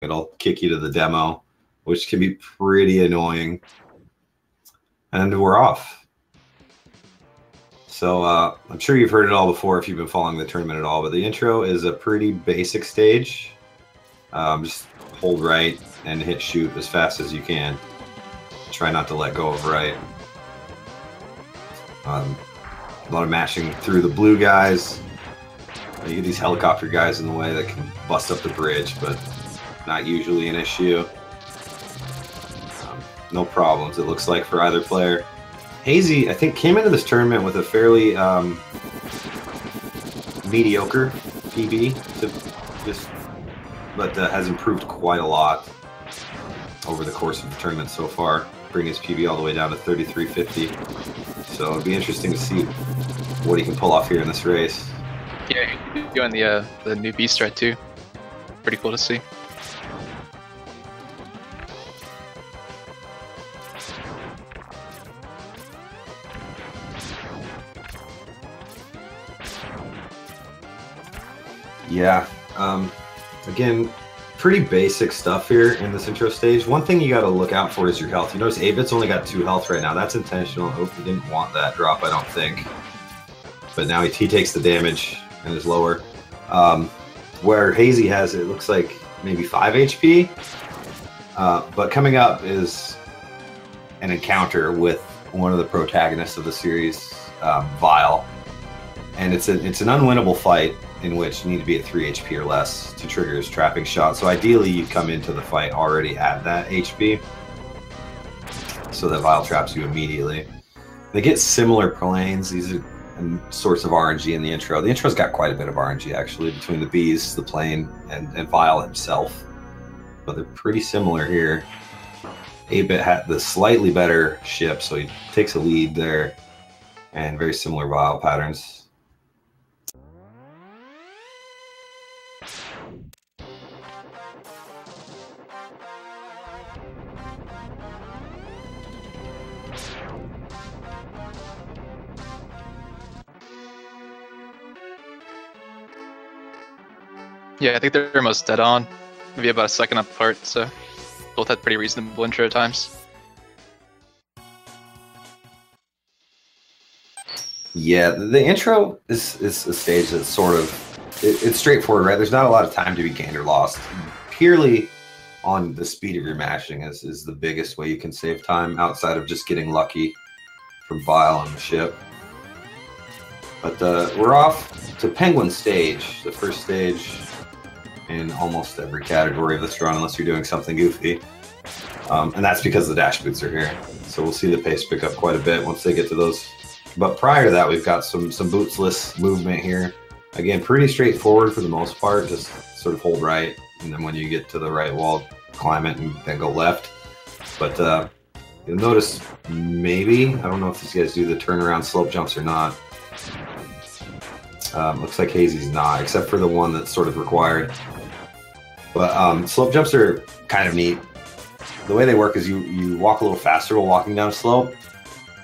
It'll kick you to the demo, which can be pretty annoying. And we're off. So I'm sure you've heard it all before if you've been following the tournament at all, but the intro is a pretty basic stage. Just hold right and hit shoot as fast as you can. Try not to let go of right. A lot of mashing through the blue guys. You get these helicopter guys in the way that can bust up the bridge, but not usually an issue. No problems, it looks like, for either player. Hazy, I think, came into this tournament with a fairly mediocre PB, but has improved quite a lot over the course of the tournament so far, bringing his PB all the way down to 3350. So it'd be interesting to see what he can pull off here in this race. Yeah, doing the new beast threat too. Pretty cool to see. Yeah, again, pretty basic stuff here in this intro stage. One thing you got to look out for is your health. You notice 8bit's only got 2 health right now. That's intentional. Hope he didn't want that drop, I don't think. But now he takes the damage and is lower. Where Hazy has, it looks like maybe 5 HP. But coming up is an encounter with one of the protagonists of the series, Vile. And it's an unwinnable fight in which you need to be at 3 HP or less to trigger his trapping shot. So ideally you come into the fight already at that HP, so that Vile traps you immediately. They get similar planes. These are a source of RNG in the intro. The intro's got quite a bit of RNG actually between the bees, the plane, and Vile himself. But they're pretty similar here. 8bit had the slightly better ship, so he takes a lead there, and very similar Vile patterns. Yeah, I think they're almost dead on. Maybe about a second apart, so both had pretty reasonable intro times. Yeah, the intro is a stage that's sort of, it's straightforward, right? There's not a lot of time to be gained or lost. Purely on the speed of your mashing is the biggest way you can save time, outside of just getting lucky from Vile on the ship. But we're off to Penguin stage, the first stage in almost every category of this run, unless you're doing something goofy. And that's because the dash boots are here. So we'll see the pace pick up quite a bit once they get to those. But prior to that, we've got some bootsless movement here. Again, pretty straightforward for the most part. Just sort of hold right, and then when you get to the right wall, climb it and then go left. But you'll notice maybe, I don't know if these guys do the turnaround slope jumps or not. Looks like Hazy's not, except for the one that's sort of required. But slope jumps are kind of neat. The way they work is you walk a little faster while walking down a slope.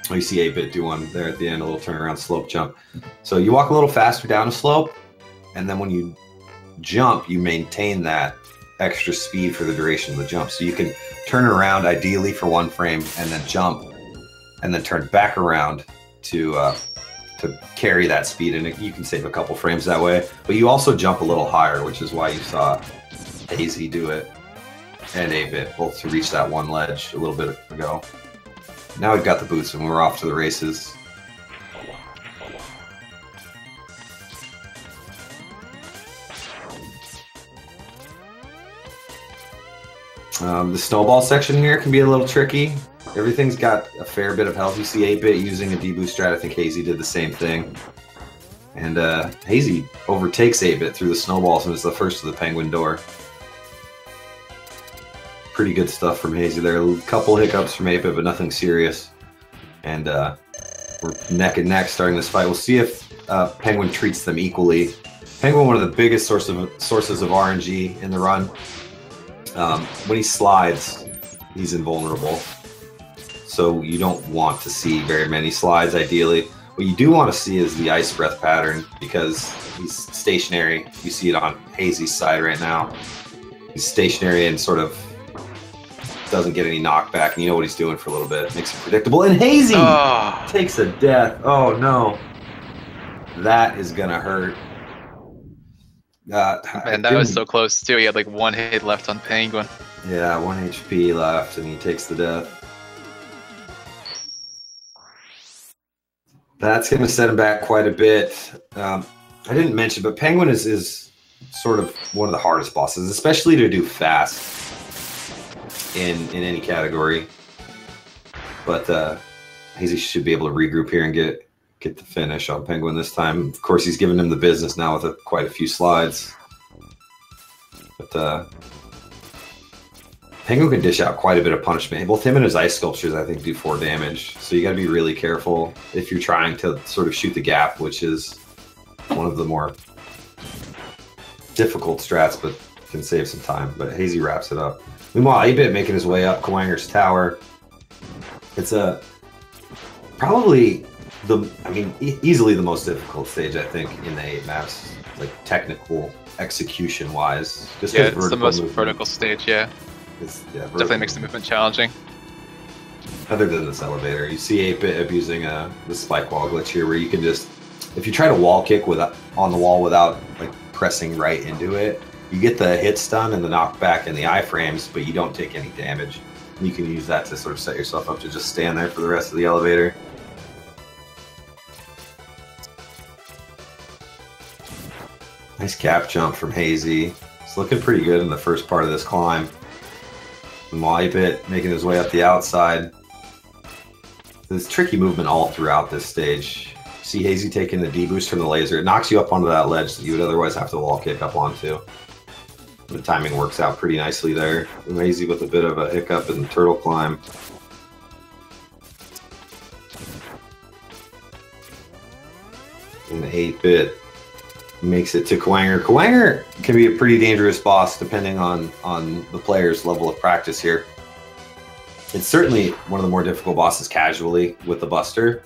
Oh, you see 8bit do one there at the end, a little turnaround slope jump. So you walk a little faster down a slope, and then when you jump, you maintain that extra speed for the duration of the jump. So you can turn around ideally for 1 frame, and then jump, and then turn back around to carry that speed, and you can save a couple frames that way. But you also jump a little higher, which is why you saw Hazy do it and 8bit both to reach that one ledge a little bit ago. Now we've got the boots and we're off to the races. The snowball section here can be a little tricky. Everything's got a fair bit of health. You see 8bit using a deboost strat. I think Hazy did the same thing. And Hazy overtakes 8bit through the snowballs and is the first to the penguin door. Pretty good stuff from Hazy there. A couple hiccups from 8bit, but nothing serious. And we're neck and neck starting this fight. We'll see if Penguin treats them equally. Penguin, one of the biggest sources of RNG in the run. When he slides, he's invulnerable. So you don't want to see very many slides, ideally. What you do want to see is the ice breath pattern, because he's stationary. You see it on Hazy's side right now. He's stationary and sort of doesn't get any knockback, and you know what he's doing for a little bit. Makes it predictable. And Hazy takes a death. Oh no, that is gonna hurt. Man, that was so close too. He had like 1 hit left on Penguin. Yeah, 1 HP left, and he takes the death. That's going to set him back quite a bit. I didn't mention, but Penguin is sort of one of the hardest bosses, especially to do fast in any category. But Hazy should be able to regroup here and get the finish on Penguin this time. Of course, he's given him the business now with quite a few slides. But Penguin can dish out quite a bit of punishment. Both him and his ice sculptures, I think, do 4 damage. So you got to be really careful if you're trying to sort of shoot the gap, which is one of the more difficult strats, but can save some time. But Hazy wraps it up. Meanwhile, 8-bit making his way up Kwaanger's tower. It's probably easily the most difficult stage, I think, in the 8 maps, like technical execution-wise. Just yeah, it's the most vertical stage, yeah. Definitely makes the movement challenging. Other than this elevator, you see 8-bit abusing the spike wall glitch here, where you can just, if you try to wall kick on the wall without like pressing right into it, you get the hit stun and the knockback and the iframes, but you don't take any damage. You can use that to sort of set yourself up to just stand there for the rest of the elevator. Nice cap jump from Hazy. It's looking pretty good in the first part of this climb. And 8-bit making his way up the outside. There's tricky movement all throughout this stage. See Hazy taking the D-boost from the laser. It knocks you up onto that ledge that you would otherwise have to wall kick up onto. The timing works out pretty nicely there. And Hazy with a bit of a hiccup in the turtle climb. And 8-bit makes it to Kwaanger. Kwaanger can be a pretty dangerous boss depending on the player's level of practice here. It's certainly one of the more difficult bosses casually with the Buster,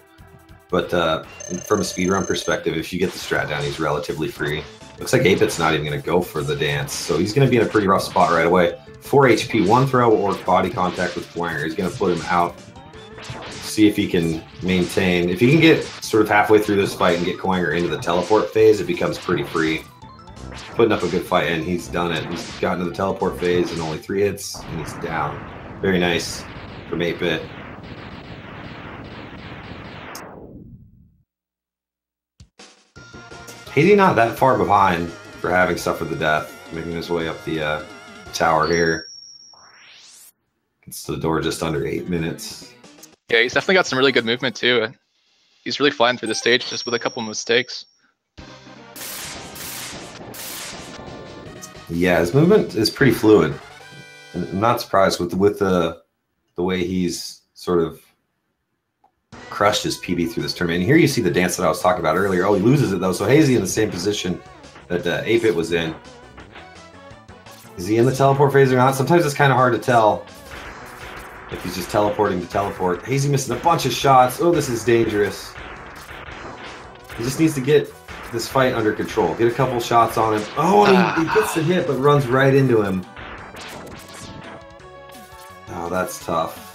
but from a speedrun perspective, if you get the strat down, he's relatively free. Looks like 8-bit's not even going to go for the dance, so he's going to be in a pretty rough spot right away. 4 HP, 1 throw or body contact with Kwaanger. He's going to put him out. See if he can maintain. If he can get sort of halfway through this fight and get Kwaanger into the teleport phase, it becomes pretty free. Putting up a good fight, and he's done it. He's gotten to the teleport phase in only 3 hits, and he's down. Very nice from 8-bit. Hazy not that far behind for having suffered the death, making his way up the tower here. Gets to the door just under 8 minutes. Yeah, he's definitely got some really good movement too. He's really flying through the stage just with a couple mistakes. Yeah, his movement is pretty fluid. I'm not surprised with the way he's sort of crushed his PB through this tournament. And here you see the dance that I was talking about earlier. Oh, he loses it though. So Hazy in the same position that 8-bit was in. Is he in the teleport phase or not? Sometimes it's kind of hard to tell if he's just teleporting to teleport. Hazy missing a bunch of shots. Oh, this is dangerous. He just needs to get this fight under control. Get a couple shots on him. Oh, and he gets the hit, but runs right into him. Oh, that's tough.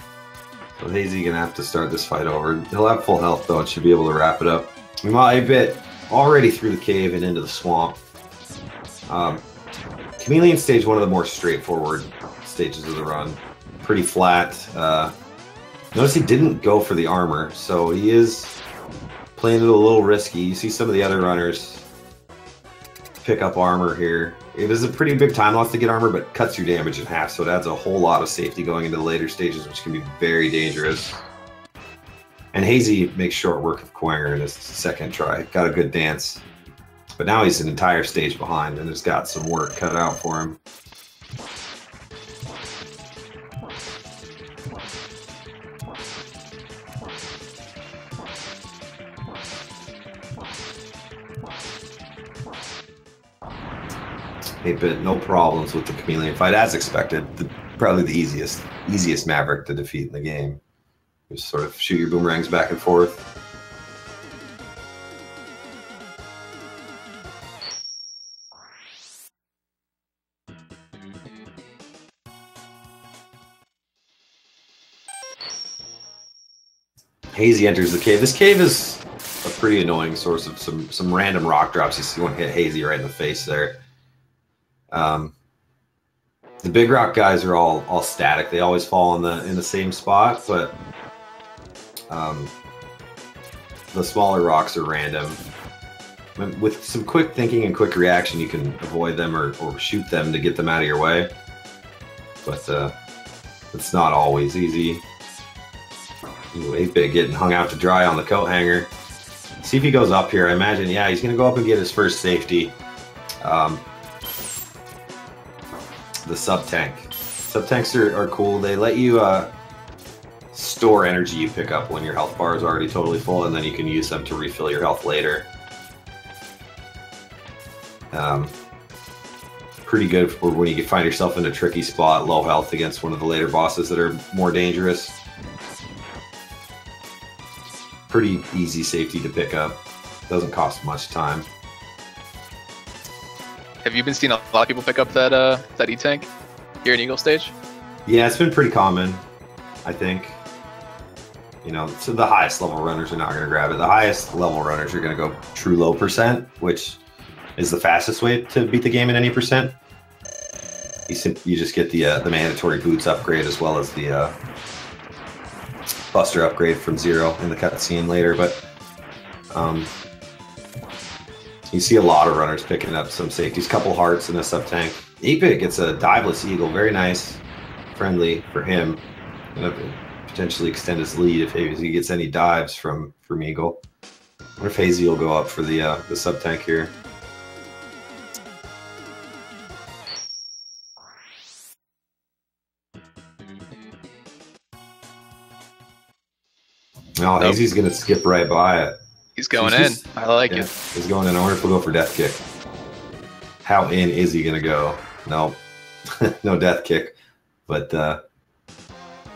So Hazy gonna have to start this fight over. He'll have full health though, and should be able to wrap it up. Meanwhile, 8-bit already through the cave and into the swamp. Chameleon stage, one of the more straightforward stages of the run. Pretty flat. Notice he didn't go for the armor, so he is playing it a little risky. You see some of the other runners pick up armor here. It is a pretty big time loss to get armor, but cuts your damage in half, so it adds a whole lot of safety going into the later stages, which can be very dangerous. And Hazy makes short work of Kwaanger in his second try. Got a good dance. But now he's an entire stage behind, and has got some work cut out for him. But no problems with the Chameleon fight, as expected. Probably the easiest Maverick to defeat in the game. Just sort of shoot your boomerangs back and forth. Hazy enters the cave. This cave is a pretty annoying source of some random rock drops. You see one hit Hazy right in the face there. The big rock guys are all static. They always fall in the same spot, but the smaller rocks are random. With some quick thinking and quick reaction, you can avoid them or shoot them to get them out of your way. But it's not always easy. Ooh, 8-bit getting hung out to dry on the coat hanger. See if he goes up here. I imagine, yeah, he's going to go up and get his first safety. The sub-tank. Sub-tanks are cool. They let you store energy you pick up when your health bar is already totally full, and then you can use them to refill your health later. Pretty good for when you find yourself in a tricky spot, low health against one of the later bosses that are more dangerous. Pretty easy safety to pick up. Doesn't cost much time. Have you been seeing a lot of people pick up that E-tank here in Eagle stage? Yeah, it's been pretty common, I think. You know, so the highest level runners are not going to grab it. The highest level runners are going to go true low percent, which is the fastest way to beat the game in any percent. You just get the mandatory boots upgrade as well as the Buster upgrade from 0 in the cutscene later, but you see a lot of runners picking up some safeties, couple hearts and a sub-tank. 8-bit gets a diveless eagle, very nice, friendly for him. Gonna potentially extend his lead if he gets any dives from eagle. I wonder if Hazy will go up for the sub-tank here. No, Nope. Hazy's gonna skip right by it. He's going in. I like it. He's going in. I wonder if we'll go for death kick. How in is he gonna go? No, no death kick. But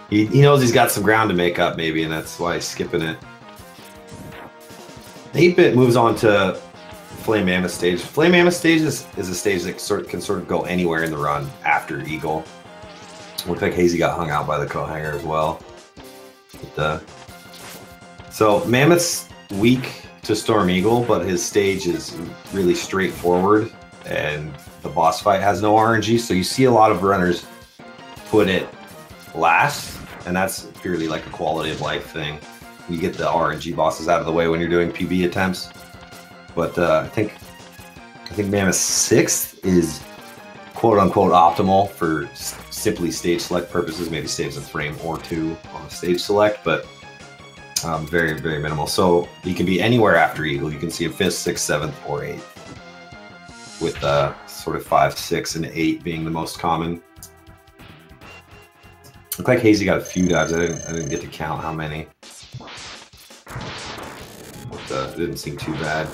he knows he's got some ground to make up, maybe, and that's why he's skipping it. 8-bit moves on to Flame Mammoth stage. Flame Mammoth stage is a stage that can sort of go anywhere in the run after Eagle. Looks like Hazy got hung out by the coat hanger as well. But, so Mammoth's weak to Storm Eagle, but his stage is really straightforward, and the boss fight has no RNG. So you see a lot of runners put it last, and that's purely like a quality of life thing. You get the RNG bosses out of the way when you're doing PB attempts. But I think Mammoth's 6th is quote unquote optimal for simply stage select purposes. Maybe saves a frame or two on the stage select, but very, very minimal. So he can be anywhere after Eagle. You can see him 5th, 6th, 7th, or 8th, with sort of 5, 6, and 8 being the most common. Looked like Hazy got a few dives. I didn't get to count how many. But, it didn't seem too bad.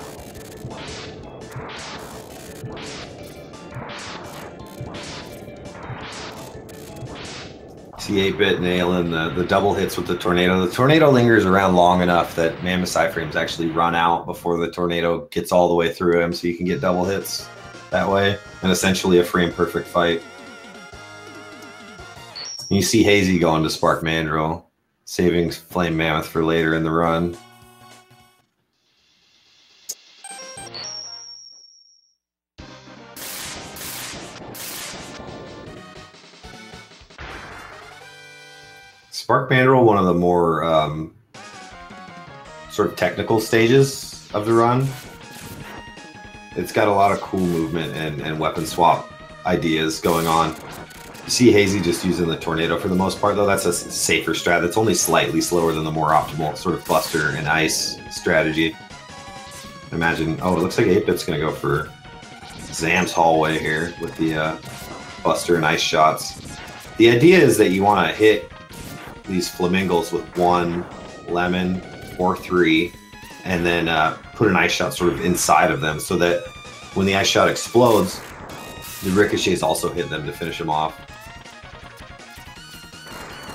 See 8-bit nailing the double hits with the tornado. The tornado lingers around long enough that Mammoth's iframes actually run out before the tornado gets all the way through him, so you can get double hits that way, and essentially a frame perfect fight. And you see Hazy going to Spark Mandrill, saving Flame Mammoth for later in the run. Spark Mandrill, one of the more sort of technical stages of the run. It's got a lot of cool movement and weapon swap ideas going on. You see Hazy just using the tornado for the most part, though. That's a safer strat. That's only slightly slower than the more optimal sort of Buster and Ice strategy. Imagine, oh, it looks like 8-bit's going to go for Zam's hallway here with the Buster and Ice shots. The idea is that you want to hit these flamingos with 1 lemon or 3, and then put an ice shot sort of inside of them, so that when the ice shot explodes, the ricochets also hit them to finish them off.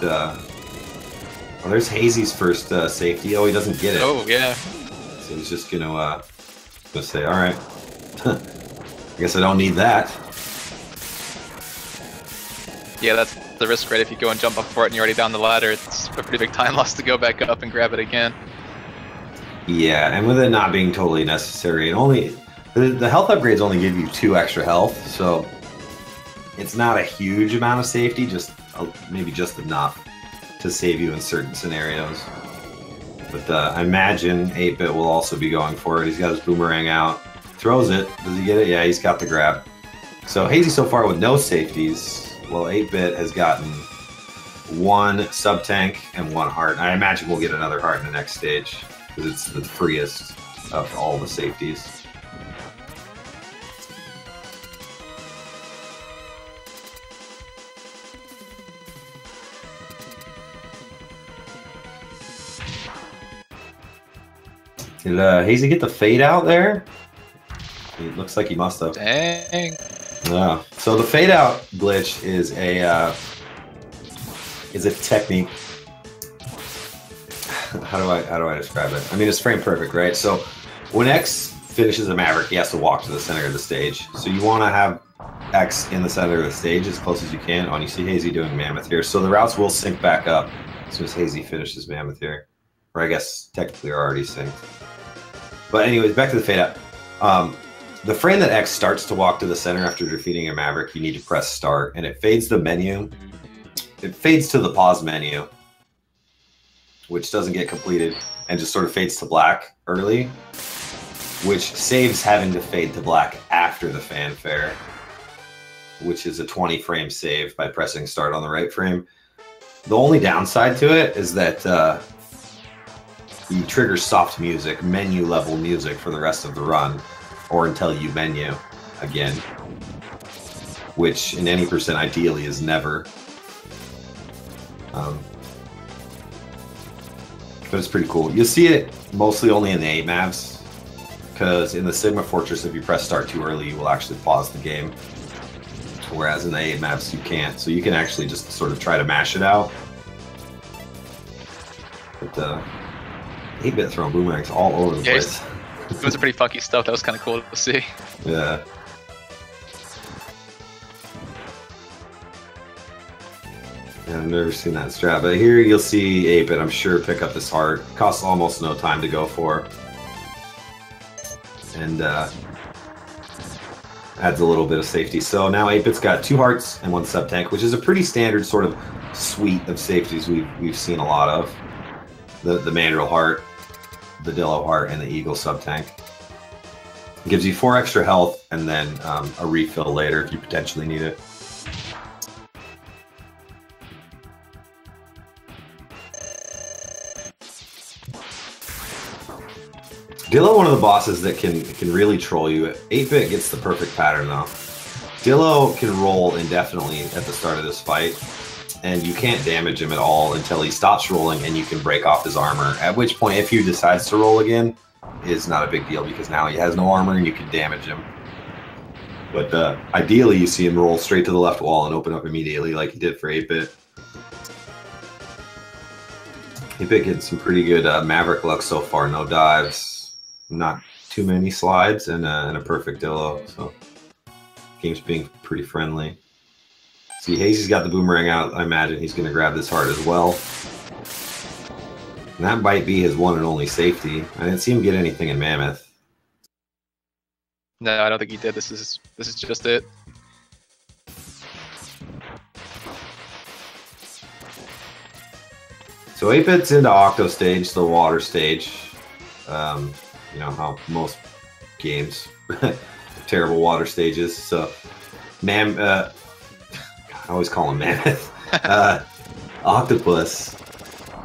Oh, there's Hazy's first safety. Oh, he doesn't get it. Oh, yeah. So he's just gonna say, all right, I guess I don't need that. Yeah, that's the risk, right? If you go and jump up for it and you're already down the ladder, it's a pretty big time loss to go back up and grab it again. Yeah, and with it not being totally necessary, the health upgrades only give you 2 extra health, so it's not a huge amount of safety, just maybe just enough to save you in certain scenarios. But I imagine 8-bit will also be going for it. He's got his boomerang out, throws it. Does he get it? Yeah, he's got the grab. So Hazy so far with no safeties. Well, 8-bit has gotten 1 sub-tank and 1 heart. I imagine we'll get another heart in the next stage because it's the freest of all the safeties. Did Hazy get the fade out there? It looks like he must have. Dang. Yeah. So the fade out glitch is a technique. How do I describe it? I mean, it's frame perfect, right? So when X finishes a Maverick, he has to walk to the center of the stage. So you want to have X in the center of the stage as close as you can. Oh, and you see Hazy doing Mammoth here. So the routes will sync back up as soon as Hazy finishes Mammoth here. Or I guess technically are already synced. But anyways, back to the fade out. The frame that X starts to walk to the center after defeating a Maverick, you need to press start, and it fades the menu. It fades to the pause menu, which doesn't get completed, and just sort of fades to black early, which saves having to fade to black after the fanfare, which is a 20 frame save by pressing start on the right frame. The only downside to it is that you trigger soft music, menu level music for the rest of the run, or until you menu again, which in any percent ideally is never. But it's pretty cool. You'll see it mostly only in the 8 maps, because in the Sigma Fortress, if you press start too early, you will actually pause the game. Whereas in the 8 maps, you can't. So you can actually just sort of try to mash it out. But 8-bit throwing boomerangs all over the place. It was a pretty funky stuff. That was kind of cool to see. Yeah. I've never seen that strat, but here you'll see 8-bit, I'm sure, pick up this heart. Costs almost no time to go for. And adds a little bit of safety. So now 8-bit's got 2 hearts and 1 sub-tank, which is a pretty standard sort of suite of safeties we've seen a lot of. The Mandrill heart, the Dillo heart, and the Eagle sub-tank. It gives you 4 extra health and then a refill later if you potentially need it. Dillo, one of the bosses that can really troll you. 8-bit gets the perfect pattern though. Dillo can roll indefinitely at the start of this fight, and you can't damage him at all until he stops rolling and you can break off his armor. At which point, if he decides to roll again, is not a big deal because now he has no armor and you can damage him. But ideally, you see him roll straight to the left wall and open up immediately like he did for 8-bit. 8-bit getting some pretty good Maverick luck so far. No dives. Not too many slides, and a perfect Dillo, so game's being pretty friendly. See, Hazy's got the boomerang out. I imagine he's going to grab this heart as well. And that might be his one and only safety. I didn't see him get anything in Mammoth. No, I don't think he did. This is just it. So 8-bit's into Octo stage, the water stage. You know how most games terrible water stages. So, I always call him Mammoth. Octopus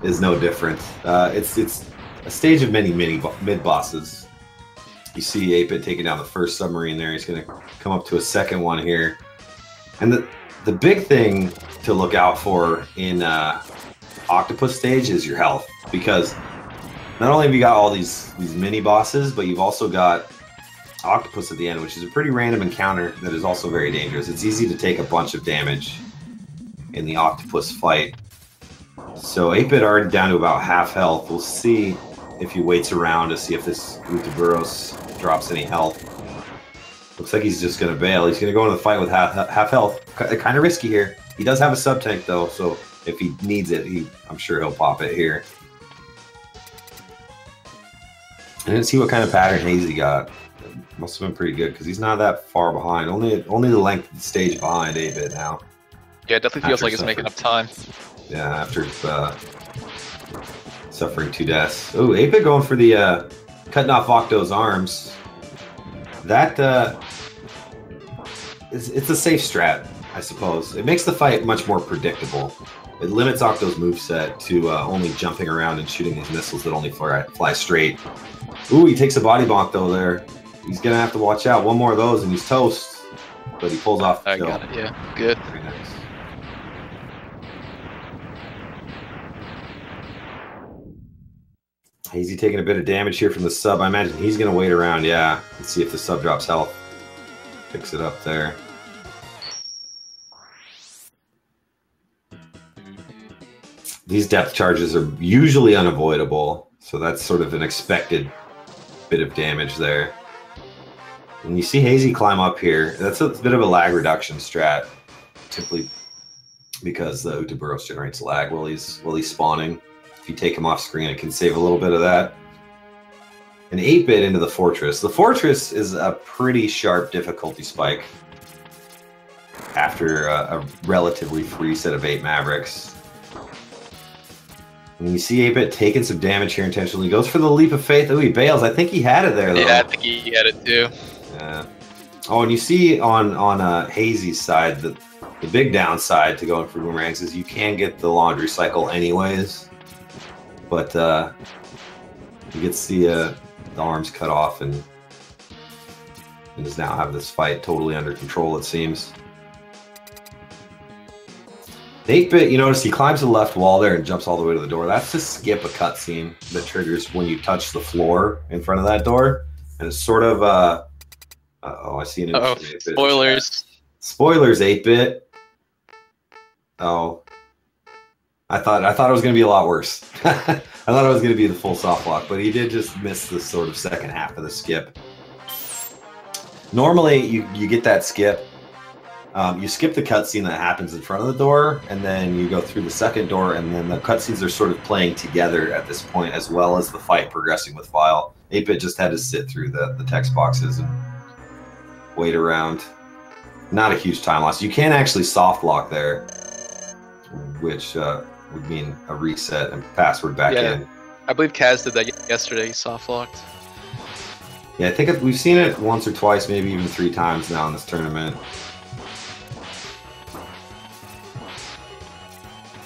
is no different. It's a stage of many mid bosses. You see 8-bit taking down the first submarine there. He's going to come up to a second one here, and the big thing to look out for in Octopus stage is your health, because not only have you got all these mini bosses, but you've also got Octopus at the end, which is a pretty random encounter that is also very dangerous. It's easy to take a bunch of damage in the Octopus fight. So 8-bit already down to about half health. We'll see if he waits around to see if this Utaburos drops any health. Looks like he's just going to bail. He's going to go into the fight with half health. Kind of risky here. He does have a sub tank though, so if he needs it, I'm sure he'll pop it here. I didn't see what kind of pattern Hazy got. It must have been pretty good because he's not that far behind. Only the length of the stage behind 8-bit now. Yeah, it definitely feels like he's making up time. Yeah, after suffering 2 deaths. Oh, 8-bit going for the cutting off Octo's arms. That it's a safe strat, I suppose. It makes the fight much more predictable. It limits Octo's moveset to only jumping around and shooting these missiles that only fly straight. Ooh, he takes a body bonk though there. He's gonna have to watch out. One more of those and he's toast. But he pulls off the I got it, yeah. Good. Very nice. Hazy taking a bit of damage here from the sub. I imagine he's gonna wait around, yeah. Let's see if the sub drops health. Picks it up there. These depth charges are usually unavoidable, so that's sort of an expected bit of damage there. When you see Hazy climb up here, that's a bit of a lag reduction strat, simply because the Utuburos generates lag while he's spawning. If you take him off screen, it can save a little bit of that. An 8-bit into the Fortress. The Fortress is a pretty sharp difficulty spike after a relatively free set of 8 Mavericks. And you see 8-bit taking some damage here intentionally. He goes for the Leap of Faith. Oh, he bails. I think he had it there, though. Yeah, I think he had it, too. Yeah. Oh, and you see on Hazy's side, the big downside to going for boomerangs is you can get the laundry cycle anyways. But he gets the arms cut off and does now have this fight totally under control, it seems. 8-bit, you notice he climbs the left wall there and jumps all the way to the door. That's to skip a cutscene that triggers when you touch the floor in front of that door. And it's sort of, oh, I see an interesting 8-bit. Spoilers. Spoilers, 8-bit. Oh. I thought it was going to be a lot worse. I thought it was going to be the full soft lock, but he did just miss the sort of second half of the skip. Normally, you get that skip. You skip the cutscene that happens in front of the door, and then you go through the second door, and then the cutscenes are sort of playing together at this point, as well as the fight progressing with File. 8-bit just had to sit through the text boxes and wait around. Not a huge time loss. You can actually soft lock there, which would mean a reset and password back in. I believe Kaz did that yesterday. He soft locked. Yeah, I think we've seen it once or twice, maybe even 3 times now in this tournament.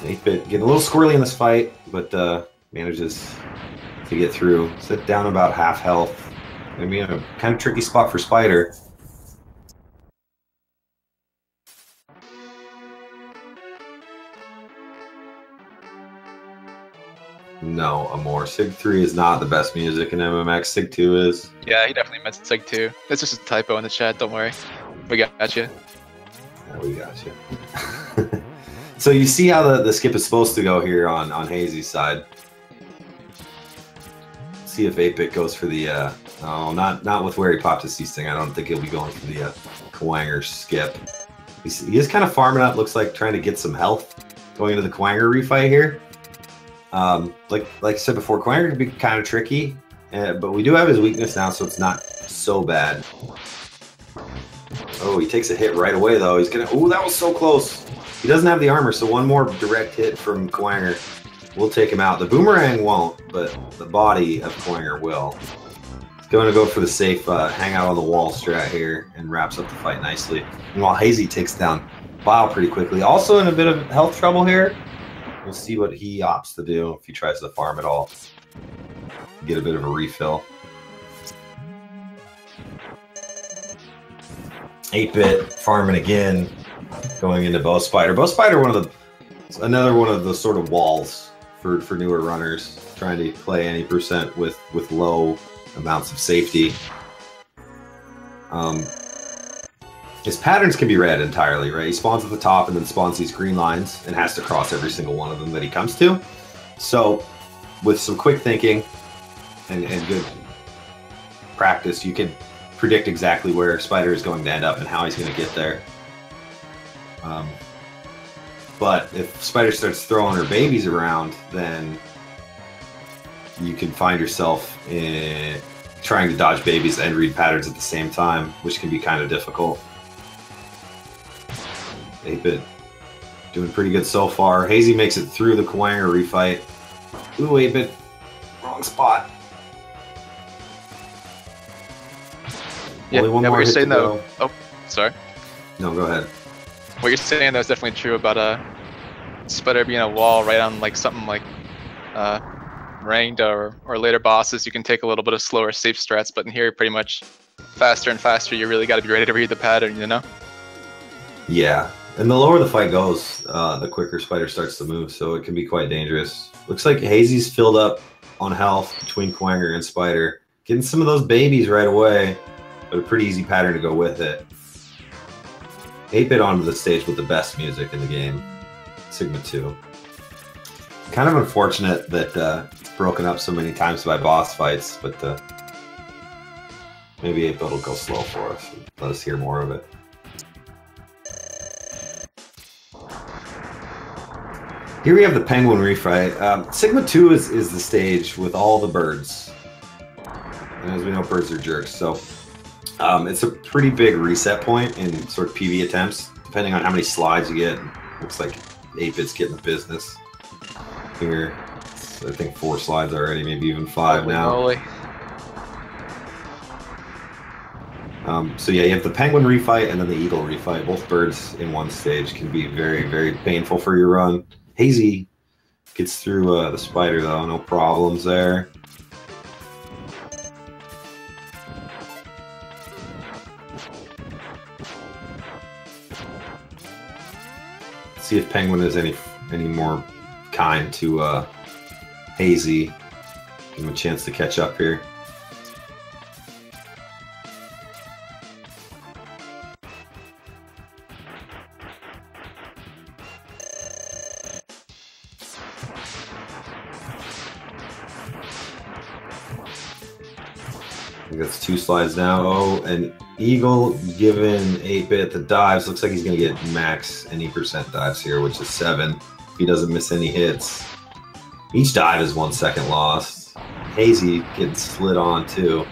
8-bit getting a little squirrely in this fight, but manages to get through. Sit down about half health. Maybe in a kind of tricky spot for Spider. No, Amor. Sig 3 is not the best music in MMX. Sig 2 is. Yeah, he definitely meant Sig 2. It's just a typo in the chat, don't worry. We got you. Yeah, we got you. So you see how the skip is supposed to go here on Hazy's side. See if 8-bit goes for the, oh, not with where he popped his C-Sting. I don't think he'll be going for the Kwanger skip. He is kind of farming up, looks like trying to get some health going into the Kwanger refight here. Like I said before, Kwanger can be kind of tricky, but we do have his weakness now, so it's not so bad. Oh, he takes a hit right away, though. He's gonna... Ooh, that was so close. He doesn't have the armor, so one more direct hit from Kwanger will take him out. The boomerang won't, but the body of Kwanger will. He's going to go for the safe hang out on the wall strat here and wraps up the fight nicely. And while Hazy takes down Bile pretty quickly, also in a bit of health trouble here. We'll see what he opts to do if he tries to farm at all. Get a bit of a refill. 8-bit farming again, going into Bow Spider. Bow Spider, another one of the sort of walls for newer runners, trying to play any percent with low amounts of safety. His patterns can be read entirely, right? He spawns at the top and then spawns these green lines and has to cross every single one of them that he comes to. So with some quick thinking and good practice, you can predict exactly where Spider is going to end up and how he's going to get there. But if Spider starts throwing her babies around, then you can find yourself trying to dodge babies and read patterns at the same time, which can be kind of difficult. 8-bit doing pretty good so far. Hazy makes it through the Kwanger refight. Ooh, 8-bit, wrong spot. Yeah, Only one more what you're hit saying to though. go. Oh, sorry. No, go ahead. What you're saying though is definitely true about Spider being a wall right on like something like ranked or later bosses. You can take a little bit of slower safe strats, but in here pretty much faster and faster. You really got to be ready to read the pattern, you know? Yeah, and the lower the fight goes, the quicker Spider starts to move, so it can be quite dangerous. Looks like Hazy's filled up on health between Kwanger and Spider. Getting some of those babies right away, but a pretty easy pattern to go with it. 8-bit onto the stage with the best music in the game, Sigma 2. Kind of unfortunate that it's broken up so many times by boss fights, but maybe 8-bit will go slow for us and let us hear more of it. Here we have the Penguin refight. Sigma 2 is the stage with all the birds. And as we know, birds are jerks, so it's a pretty big reset point in sort of PV attempts, depending on how many slides you get. Looks like 8-bit's getting the business here. I think 4 slides already, maybe even 5 Holy now. moly. So yeah, you have the Penguin refight and then the Eagle refight. Both birds in one stage can be very, very painful for your run. Hazy gets through the Spider though, no problems there. See if Penguin is any more kind to Hazy. Give him a chance to catch up here. I think that's 2 slides now. Oh, and Eagle giving 8-bit the dives. Looks like he's going to get max any percent dives here, which is 7. If he doesn't miss any hits. Each dive is 1 second lost. Hazy getting slid on too.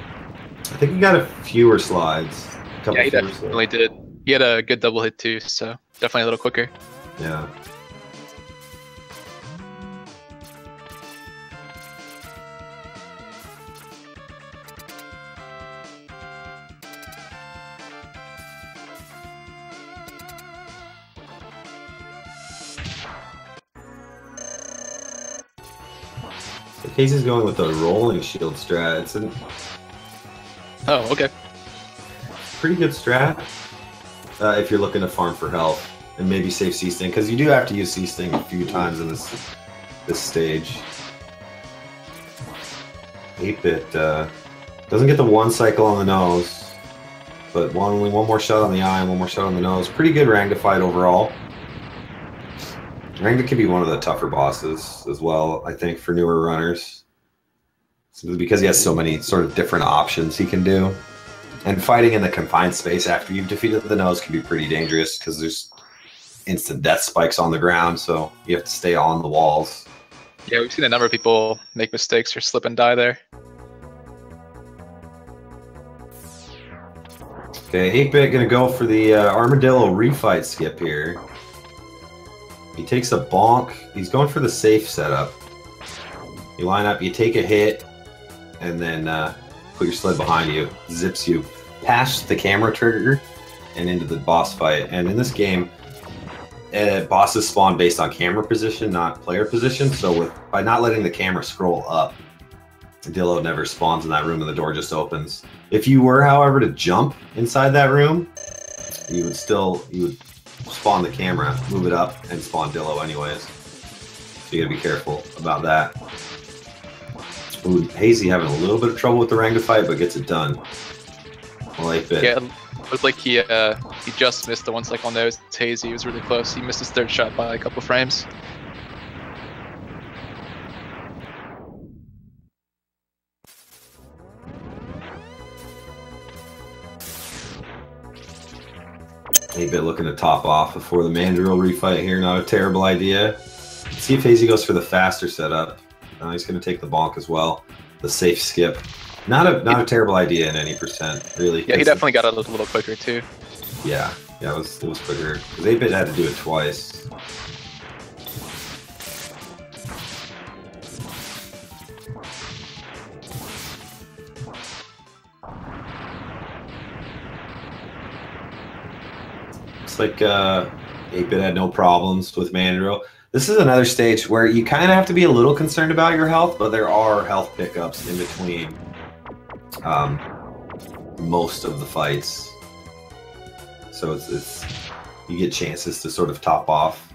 I think he got a fewer slides. Yeah, he definitely did. He had a good double hit too, so definitely a little quicker. Yeah. Casey's going with the rolling shield strat. It's a okay. pretty good strat if you're looking to farm for health and maybe save C-Sting, because you do have to use C-Sting a few times in this stage. 8-bit doesn't get the 1 cycle on the nose, but only one more shot on the eye and 1 more shot on the nose. Pretty good Rangda fight overall. Rangda can be one of the tougher bosses as well, I think, for newer runners. Simply because he has so many sort of different options he can do. And fighting in the confined space after you've defeated the nose can be pretty dangerous because there's instant death spikes on the ground, so you have to stay on the walls. Yeah, we've seen a number of people make mistakes or slip and die there. Okay, 8-bit gonna go for the Armadillo refight skip here. He takes a bonk. He's going for the safe setup. You line up, you take a hit, and then put your sled behind you. Zips you past the camera trigger and into the boss fight. And in this game, bosses spawn based on camera position, not player position. So by not letting the camera scroll up, Dillo never spawns in that room and the door just opens. If you were, however, to jump inside that room, you would spawn the camera, move it up, and spawn Dillo anyways. So you gotta be careful about that. Ooh, Hazy having a little bit of trouble with the Rangda fight, but gets it done. Well, 8-bit. Yeah, it looked like he just missed the 1 cycle on nose. It's Hazy. He was really close. He missed his 3rd shot by a couple frames. 8-bit looking to top off before the Mandrill refight here. Not a terrible idea. Let's see if Hazy goes for the faster setup. He's going to take the bonk as well. The safe skip. Not a terrible idea in any percent, really. Yeah, he definitely got it a little quicker too. Yeah, it was quicker. Because 8-bit had to do it twice. Looks like 8-bit had no problems with Mandrill. This is another stage where you kind of have to be a little concerned about your health, but there are health pickups in between most of the fights. So it's you get chances to sort of top off.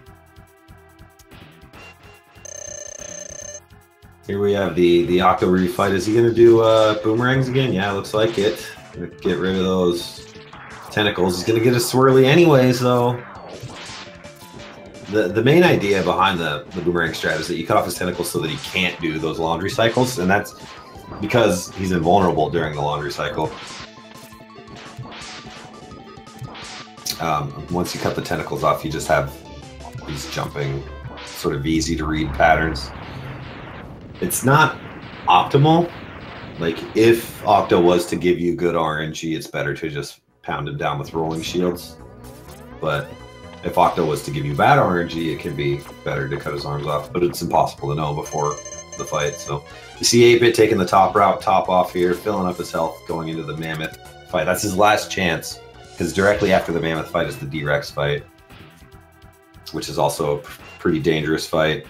Here we have the Octo refight. Is he going to do boomerangs again? Yeah, looks like it. Gonna get rid of those tentacles. He's going to get a swirly anyways, though. The main idea behind the boomerang strat is that you cut off his tentacles so that he can't do those laundry cycles, and that's because he's invulnerable during the laundry cycle. Once you cut the tentacles off, you just have these jumping, sort of easy to read patterns. It's not optimal. Like, if Octo was to give you good RNG, it's better to just pound him down with rolling shields. But if Octo was to give you bad RNG, it can be better to cut his arms off, but it's impossible to know before the fight. So you see 8-bit taking the top route, top off here, filling up his health going into the Mammoth fight. That's his last chance, because directly after the Mammoth fight is the D-Rex fight, which is also a pretty dangerous fight.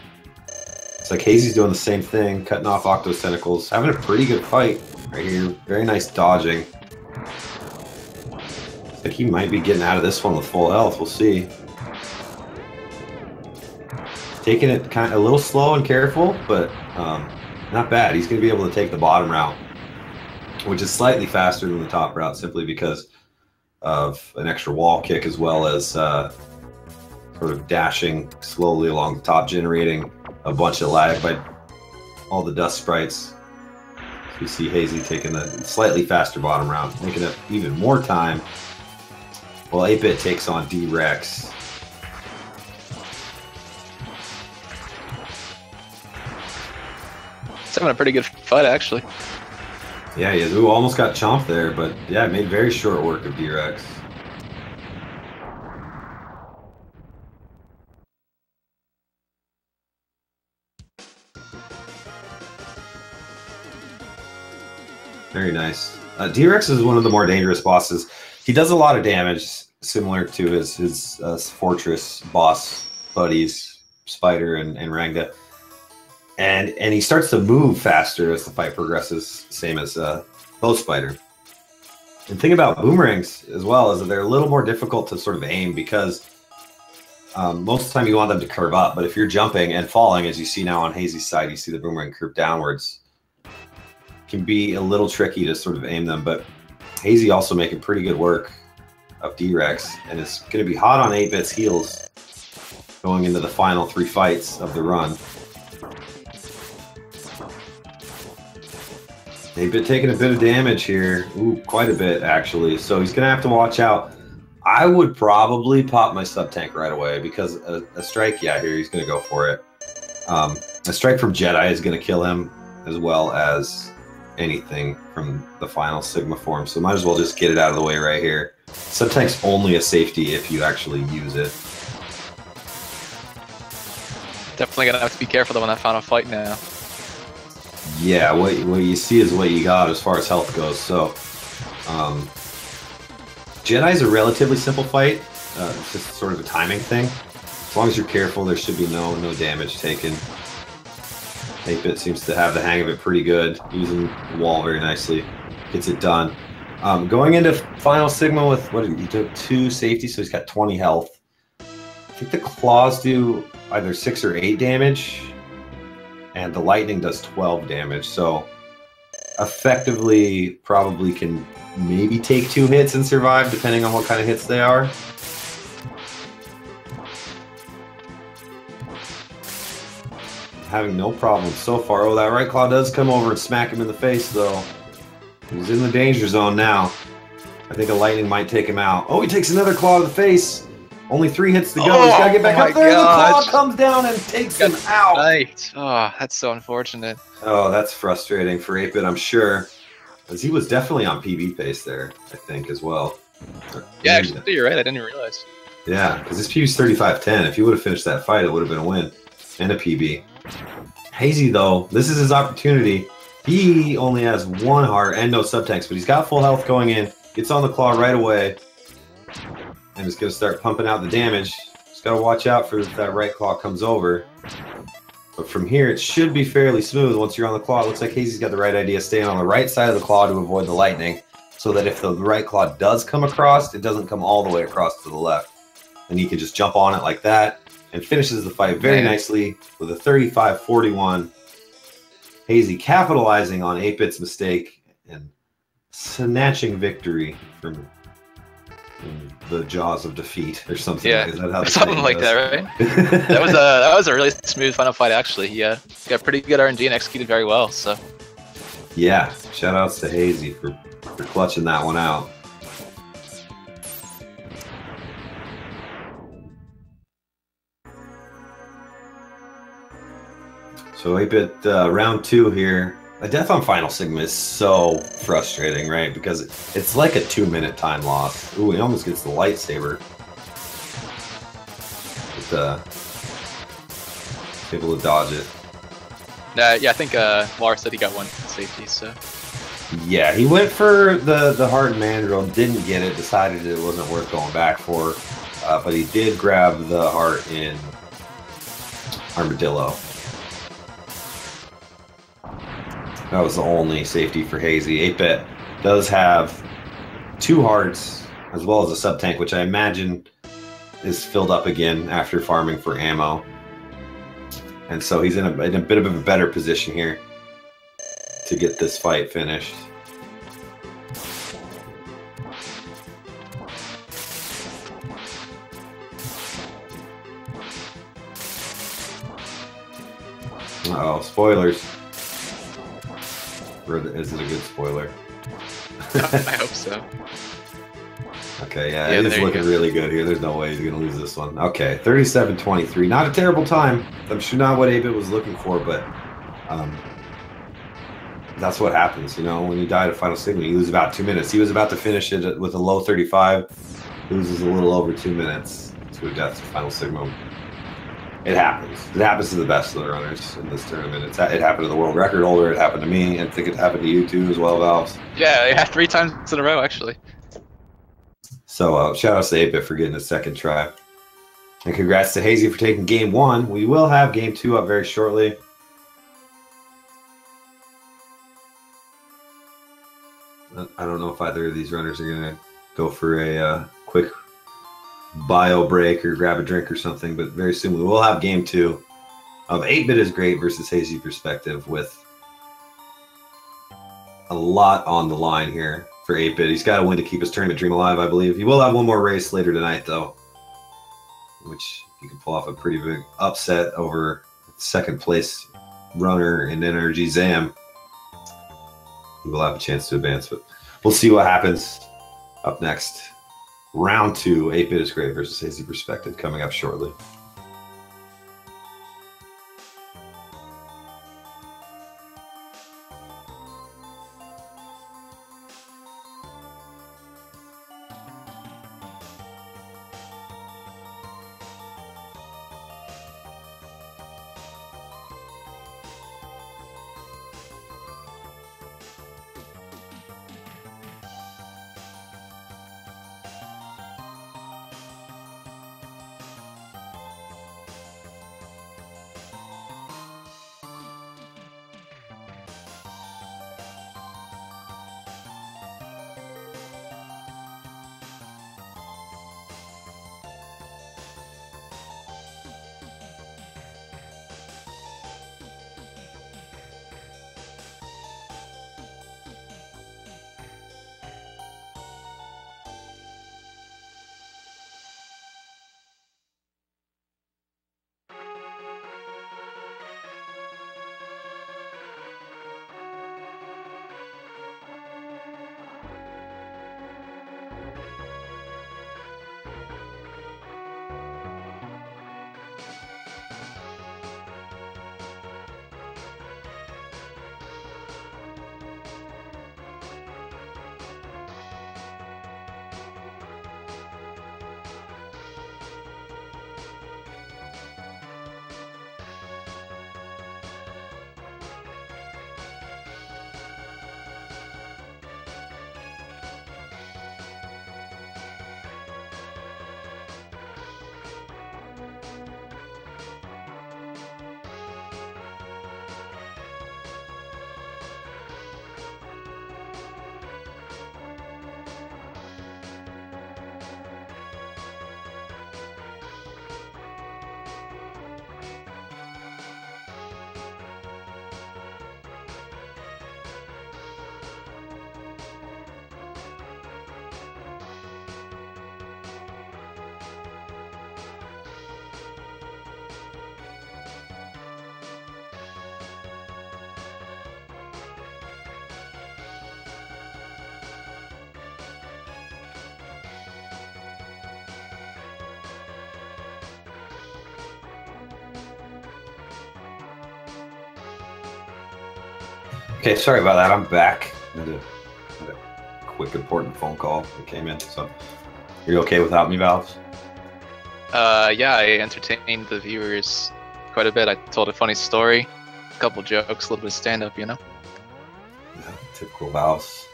It's like Hazy's doing the same thing, cutting off Octo's tentacles, having a pretty good fight right here. Very nice dodging. I think he might be getting out of this one with full health. We'll see. Taking it kind of a little slow and careful, but not bad. He's going to be able to take the bottom route, which is slightly faster than the top route simply because of an extra wall kick, as well as sort of dashing slowly along the top, generating a bunch of lag by all the dust sprites. So you see Hazy taking the slightly faster bottom route, making up even more time. Well, 8-bit takes on D-Rex. He's having a pretty good fight, actually. Yeah, he is. Ooh, almost got chomped there, but yeah, made very short work of D-Rex. Very nice. D-Rex is one of the more dangerous bosses. He does a lot of damage, similar to his Fortress boss buddies, Spider and Rangda. And he starts to move faster as the fight progresses, same as both Spider. And the thing about boomerangs as well is that they're a little more difficult to sort of aim, because most of the time you want them to curve up, but if you're jumping and falling, as you see now on Hazy's side, you see the boomerang curve downwards. It can be a little tricky to sort of aim them, but Hazy also making pretty good work of D-Rex, and it's going to be hot on 8-bit's heels going into the final 3 fights of the run. 8-bit taking a bit of damage here. Ooh, quite a bit, actually. So he's going to have to watch out. I would probably pop my sub-tank right away, because a strike, yeah, here he's going to go for it. A strike from Jedi is going to kill him, as well as anything from the final Sigma form. So might as well just get it out of the way right here. Sub-tank's only a safety if you actually use it. Definitely going to have to be careful though in that final fight now. Yeah, what you see is what you got as far as health goes. So, Jedi's a relatively simple fight. It's just sort of a timing thing. As long as you're careful, there should be no damage taken. 8-bit seems to have the hang of it pretty good, using the wall very nicely. Gets it done. Going into final Sigma with, what did he took 2 safeties, so he's got 20 health. I think the claws do either 6 or 8 damage, and the lightning does 12 damage. So effectively, probably can maybe take 2 hits and survive, depending on what kind of hits they are. Having no problem so far. Oh, that right claw does come over and smack him in the face, though. He's in the danger zone now. I think a lightning might take him out. Oh, he takes another claw to the face. Only 3 hits to go. He's got to get back up there. The claw comes down and takes him out. Right. Oh, that's so unfortunate. Oh, that's frustrating for 8-bit, I'm sure. Because he was definitely on PB pace there, I think, as well. Yeah, actually, you're right. I didn't even realize. Yeah, because his PB's 35-10. If he would have finished that fight, it would have been a win. And a PB. Hazy, though, this is his opportunity. He only has 1 heart and no subtanks, but he's got full health going in. Gets on the claw right away. And is going to start pumping out the damage. Just got to watch out for if that right claw comes over. But from here, it should be fairly smooth once you're on the claw. It looks like Hazy's got the right idea, staying on the right side of the claw to avoid the lightning, so that if the right claw does come across, it doesn't come all the way across to the left. And he can just jump on it like that and finishes the fight very nicely with a 35-41. Hazy capitalizing on 8-bit's mistake and snatching victory from the jaws of defeat or something. Yeah, is that how something like that, right? that was a really smooth final fight, actually. He got pretty good RNG and executed very well. So yeah, shout outs to Hazy for clutching that one out. So 8-bit round 2 here. A death on Final Sigma is so frustrating, right? Because it's like a 2-minute time loss. Ooh, he almost gets the lightsaber. But able to dodge it. yeah, I think Lar said he got 1 safety. So yeah, he went for the hard mandrill, didn't get it, decided it wasn't worth going back for. But he did grab the heart in Armadillo. That was the only safety for Hazy. 8-bit does have 2 hearts as well as a sub-tank, which I imagine is filled up again after farming for ammo. And so he's in a bit of a better position here to get this fight finished. Uh-oh, spoilers. Or is it a good spoiler? I hope so. Okay, yeah, it is looking really good here. There's no way he's going to lose this one. Okay, 37-23. Not a terrible time. I'm sure not what 8-bit was looking for, but that's what happens, you know, when you die to Final Sigma. You lose about 2 minutes. He was about to finish it with a low 35. Loses a little over 2 minutes to a death to Final Sigma. It happens. It happens to the best of the runners in this tournament. It happened to the world record holder. It happened to me. I think it happened to you too as well, Valves. Yeah, 3 times in a row, actually. So shout out to 8-bit for getting a second try. And congrats to Hazy for taking game 1. We will have game 2 up very shortly. I don't know if either of these runners are going to go for a quick bio break or grab a drink or something, but very soon we will have game 2 of 8bitisgr8 versus HazyPerspective with a lot on the line here for 8-bit. He's got to win to keep his tournament dream alive, I believe. He will have one more race later tonight, though, which he can pull off a pretty big upset over second place runner in Energy Zam. He will have a chance to advance, but we'll see what happens up next. Round 2, 8bitisgr8 versus HazyPerspective coming up shortly. Okay, sorry about that. I'm back. I had a quick important phone call that came in. So, are you okay without me, Valves? Yeah, I entertained the viewers quite a bit. I told a funny story, a couple jokes, a little bit of stand-up, you know? Yeah, typical Valves.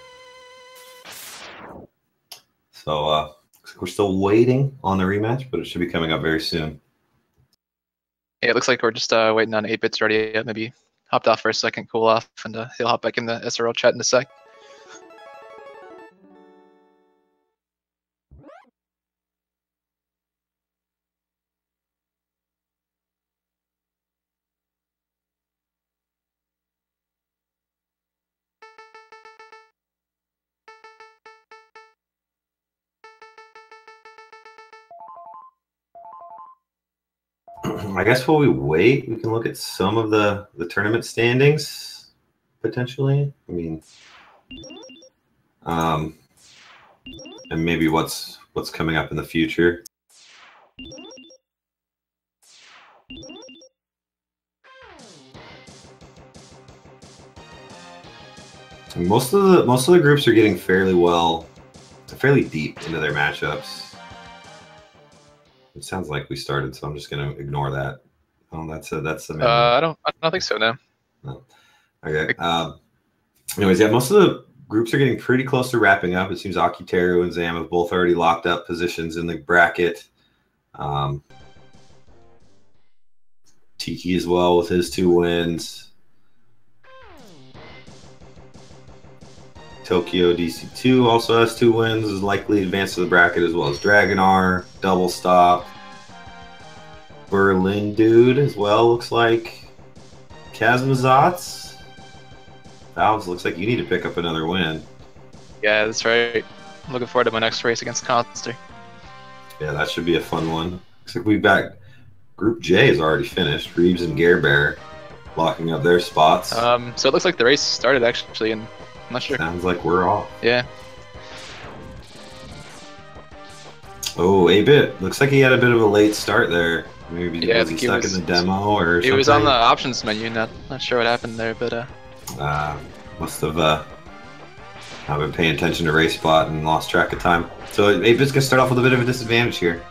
So, we're still waiting on the rematch, but it should be coming up very soon. Yeah, it looks like we're just waiting on 8bits already. Maybe hopped off for a second, cool off, and he'll hop back in the SRL chat in a sec. I guess while we wait, we can look at some of the tournament standings, potentially. I mean, and maybe what's coming up in the future. Most of the groups are getting fairly deep into their matchups. It sounds like we started, so I'm just going to ignore that. Oh, that's the menu. I don't think so. No. Okay. Anyways, yeah, most of the groups are getting pretty close to wrapping up. It seems Akiteru and Zam have both already locked up positions in the bracket. Tiki as well with his 2 wins. Tokyo DC2 also has 2 wins, is likely advanced to the bracket, as well as Dragonar, Double Stop, Berlin Dude as well, looks like. Kazmazats. Valves, looks like you need to pick up another win. Yeah, that's right. I'm looking forward to my next race against Conster. Yeah, that should be a fun one. Looks like we've got Group J is already finished. Reeves and Gearbear locking up their spots. So it looks like the race started actually, and I'm not sure. Sounds like we're off. Yeah. Oh, 8bit. Looks like he had a bit of a late start there. Maybe was he stuck in the demo or something? He was on the options menu. Not sure what happened there, but must have not been paying attention to race spot and lost track of time. So 8bit's gonna start off with a bit of a disadvantage here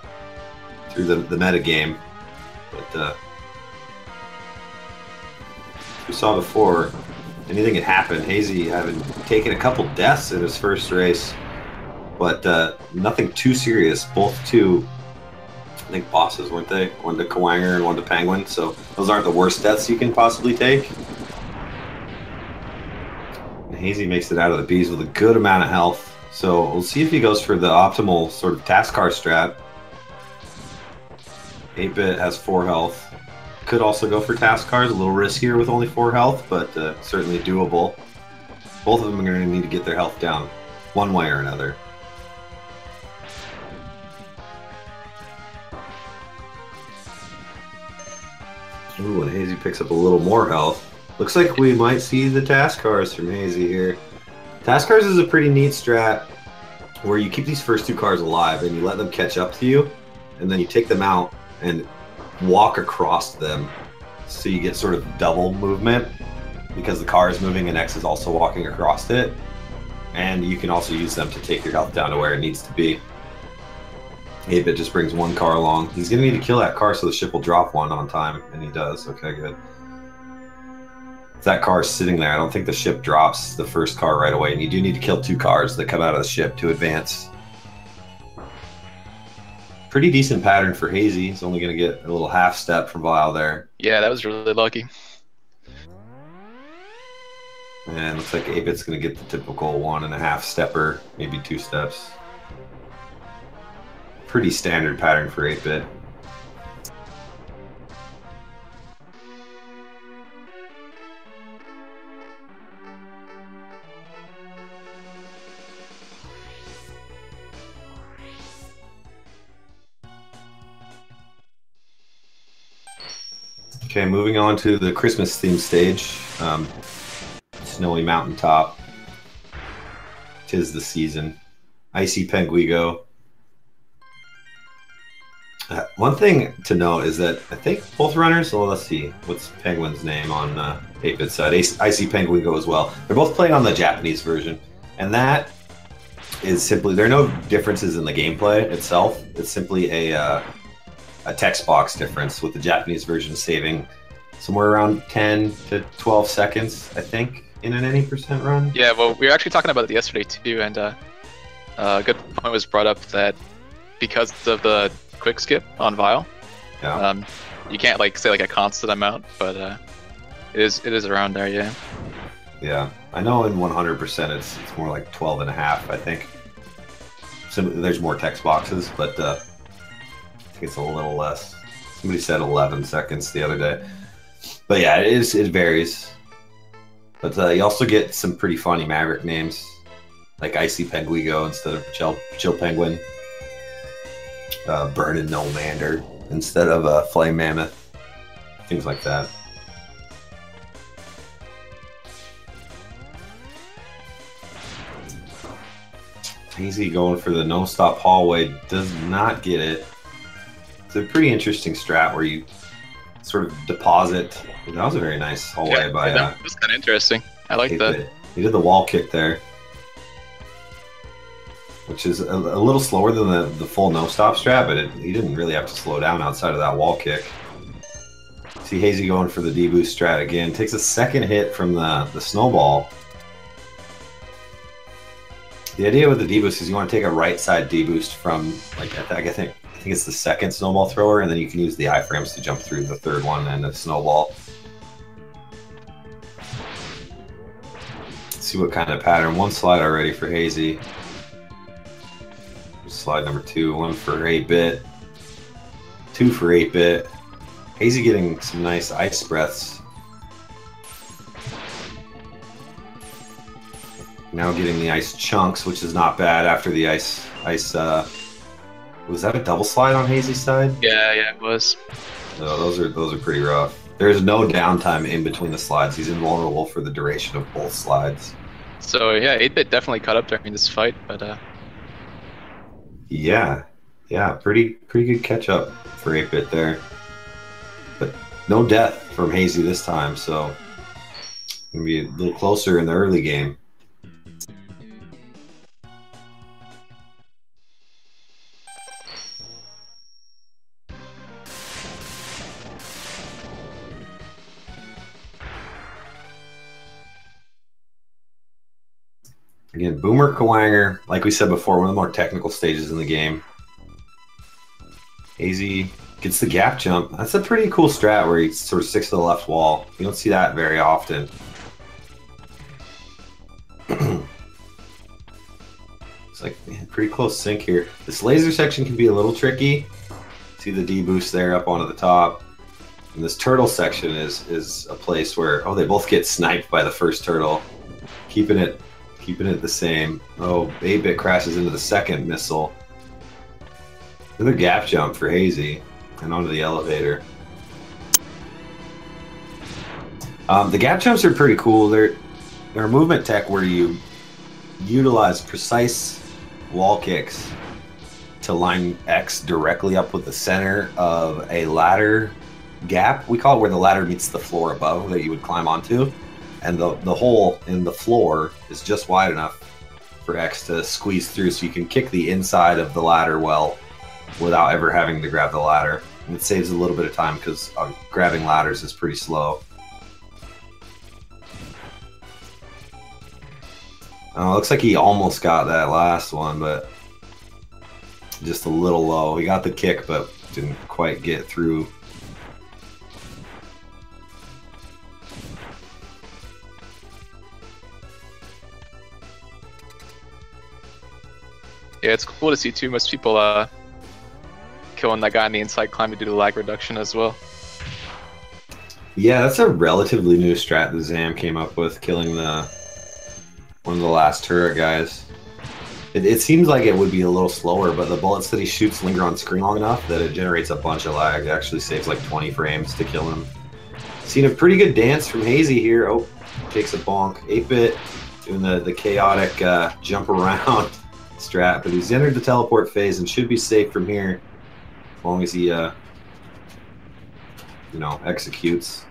through the meta game. But we saw before, anything had happened. Hazy having taken a couple deaths in his first race, but nothing too serious. Both two, I think, bosses, weren't they? One to Kawanger and one to Penguin. So those aren't the worst deaths you can possibly take. And Hazy makes it out of the bees with a good amount of health. So we'll see if he goes for the optimal sort of task car strat. 8bit has 4 health. Could also go for task cars, a little riskier with only 4 health, but certainly doable. Both of them are going to need to get their health down one way or another. Ooh, and Hazy picks up a little more health. Looks like we might see the task cars from Hazy here. Task cars is a pretty neat strat where you keep these first 2 cars alive and you let them catch up to you, and then you take them out and walk across them, so you get sort of double movement because the car is moving and X is also walking across it, and you can also use them to take your health down to where it needs to be. 8bit just brings 1 car along. He's gonna need to kill that car so the ship will drop 1 on time, and he does. Okay, good. If that car is sitting there, I don't think the ship drops the first car right away, and you do need to kill 2 cars that come out of the ship to advance. Pretty decent pattern for Hazy. He's only going to get a little half step from Vile there. Yeah, that was really lucky. And looks like 8bit's going to get the typical 1.5 stepper, maybe 2 steps. Pretty standard pattern for 8bit. Okay, moving on to the Christmas theme stage. Snowy mountaintop. 'Tis the season. Icy Penguigo. One thing to note is that I think both runners, well, let's see, what's Penguin's name on 8-bit side? Icy Penguin go as well. They're both playing on the Japanese version, and that is simply, there are no differences in the gameplay itself. It's simply a text box difference, with the Japanese version saving somewhere around 10 to 12 seconds, I think, in an any percent run. Yeah, well, we were actually talking about it yesterday too, and a good point was brought up that because of the quick skip on Vile, Yeah. you can't like say like a constant amount, but it is around there, yeah. Yeah, I know in 100% it's more like 12 and a half, I think. So there's more text boxes, but I think it's a little less. Somebody said 11 seconds the other day. But yeah, it varies. But you also get some pretty funny Maverick names, like Icy Penguigo instead of Chill Penguin. Burnin' Nomander instead of Flame Mammoth. Things like that. Hazy going for the no-stop hallway, does not get it. It's a pretty interesting strat where you sort of deposit. That was a very nice hallway by. That was kind of interesting. I like that. He did the wall kick there, which is a little slower than the full no-stop strat, but he didn't really have to slow down outside of that wall kick. See Hazy going for the D-boost strat again. Takes a second hit from the snowball. The idea with the D-boost is you want to take a right side D-boost from, like, I think it's the second snowball thrower, and then you can use the iframes to jump through the third one and the snowball. Let's see what kind of pattern. One slide already for Hazy. Slide number 2, one for 8-bit, 2 for 8-bit. Hazy getting some nice ice breaths. Now getting the ice chunks, which is not bad after the ice. Was that a double slide on Hazy's side? Yeah, it was. No, those are pretty rough. There's no downtime in between the slides. He's invulnerable for the duration of both slides. So yeah, 8-bit definitely caught up during this fight, but yeah, pretty good catch up for 8-bit there. But no death from Hazy this time, so gonna be a little closer in the early game. Again, Boomer Kawanger, like we said before, one of the more technical stages in the game. Hazy gets the gap jump. That's a pretty cool strat where he sort of sticks to the left wall. You don't see that very often. It's like, man, pretty close sync here. This laser section can be a little tricky. See the D-boost there up onto the top. And this turtle section is a place where, oh, they both get sniped by the first turtle. Keeping it the same. Oh, 8-bit crashes into the second missile. Another gap jump for Hazy and onto the elevator. The gap jumps are pretty cool. They're a movement tech where you utilize precise wall kicks to line X directly up with the center of a ladder gap. We call it where the ladder meets the floor above that you would climb onto. And the hole in the floor is just wide enough for X to squeeze through, so you can kick the inside of the ladder well without ever having to grab the ladder. And it saves a little bit of time because grabbing ladders is pretty slow. Looks like he almost got that last one, but just a little low. He got the kick, but didn't quite get through. yeah, it's cool to see too. Most people killing that guy on the inside climb to do the lag reduction as well. Yeah, that's a relatively new strat that Zam came up with, killing one of the last turret guys. It seems like it would be a little slower, but the bullets that he shoots linger on screen long enough that it generates a bunch of lag. It actually saves like 20 frames to kill him. Seen a pretty good dance from Hazy here. Oh, takes a bonk. 8-bit doing the chaotic jump around strat, but he's entered the teleport phase and should be safe from here. long as he, you know, executes.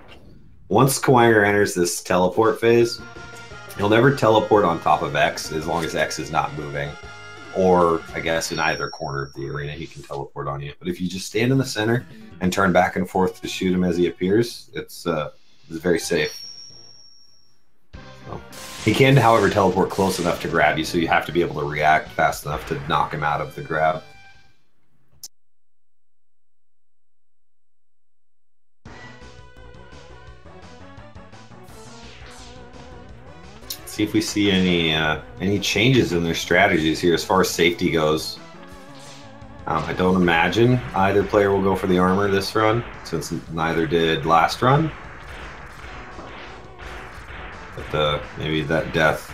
Once Kawanger enters this teleport phase, he'll never teleport on top of X as long as X is not moving. Or, I guess, in either corner of the arena, he can teleport on you. But if you just stand in the center and turn back and forth to shoot him as he appears, it's very safe. So, he can, however, teleport close enough to grab you, so you have to be able to react fast enough to knock him out of the grab. See if we see any changes in their strategies here as far as safety goes. I don't imagine either player will go for the armor this run, since neither did last run. But maybe that death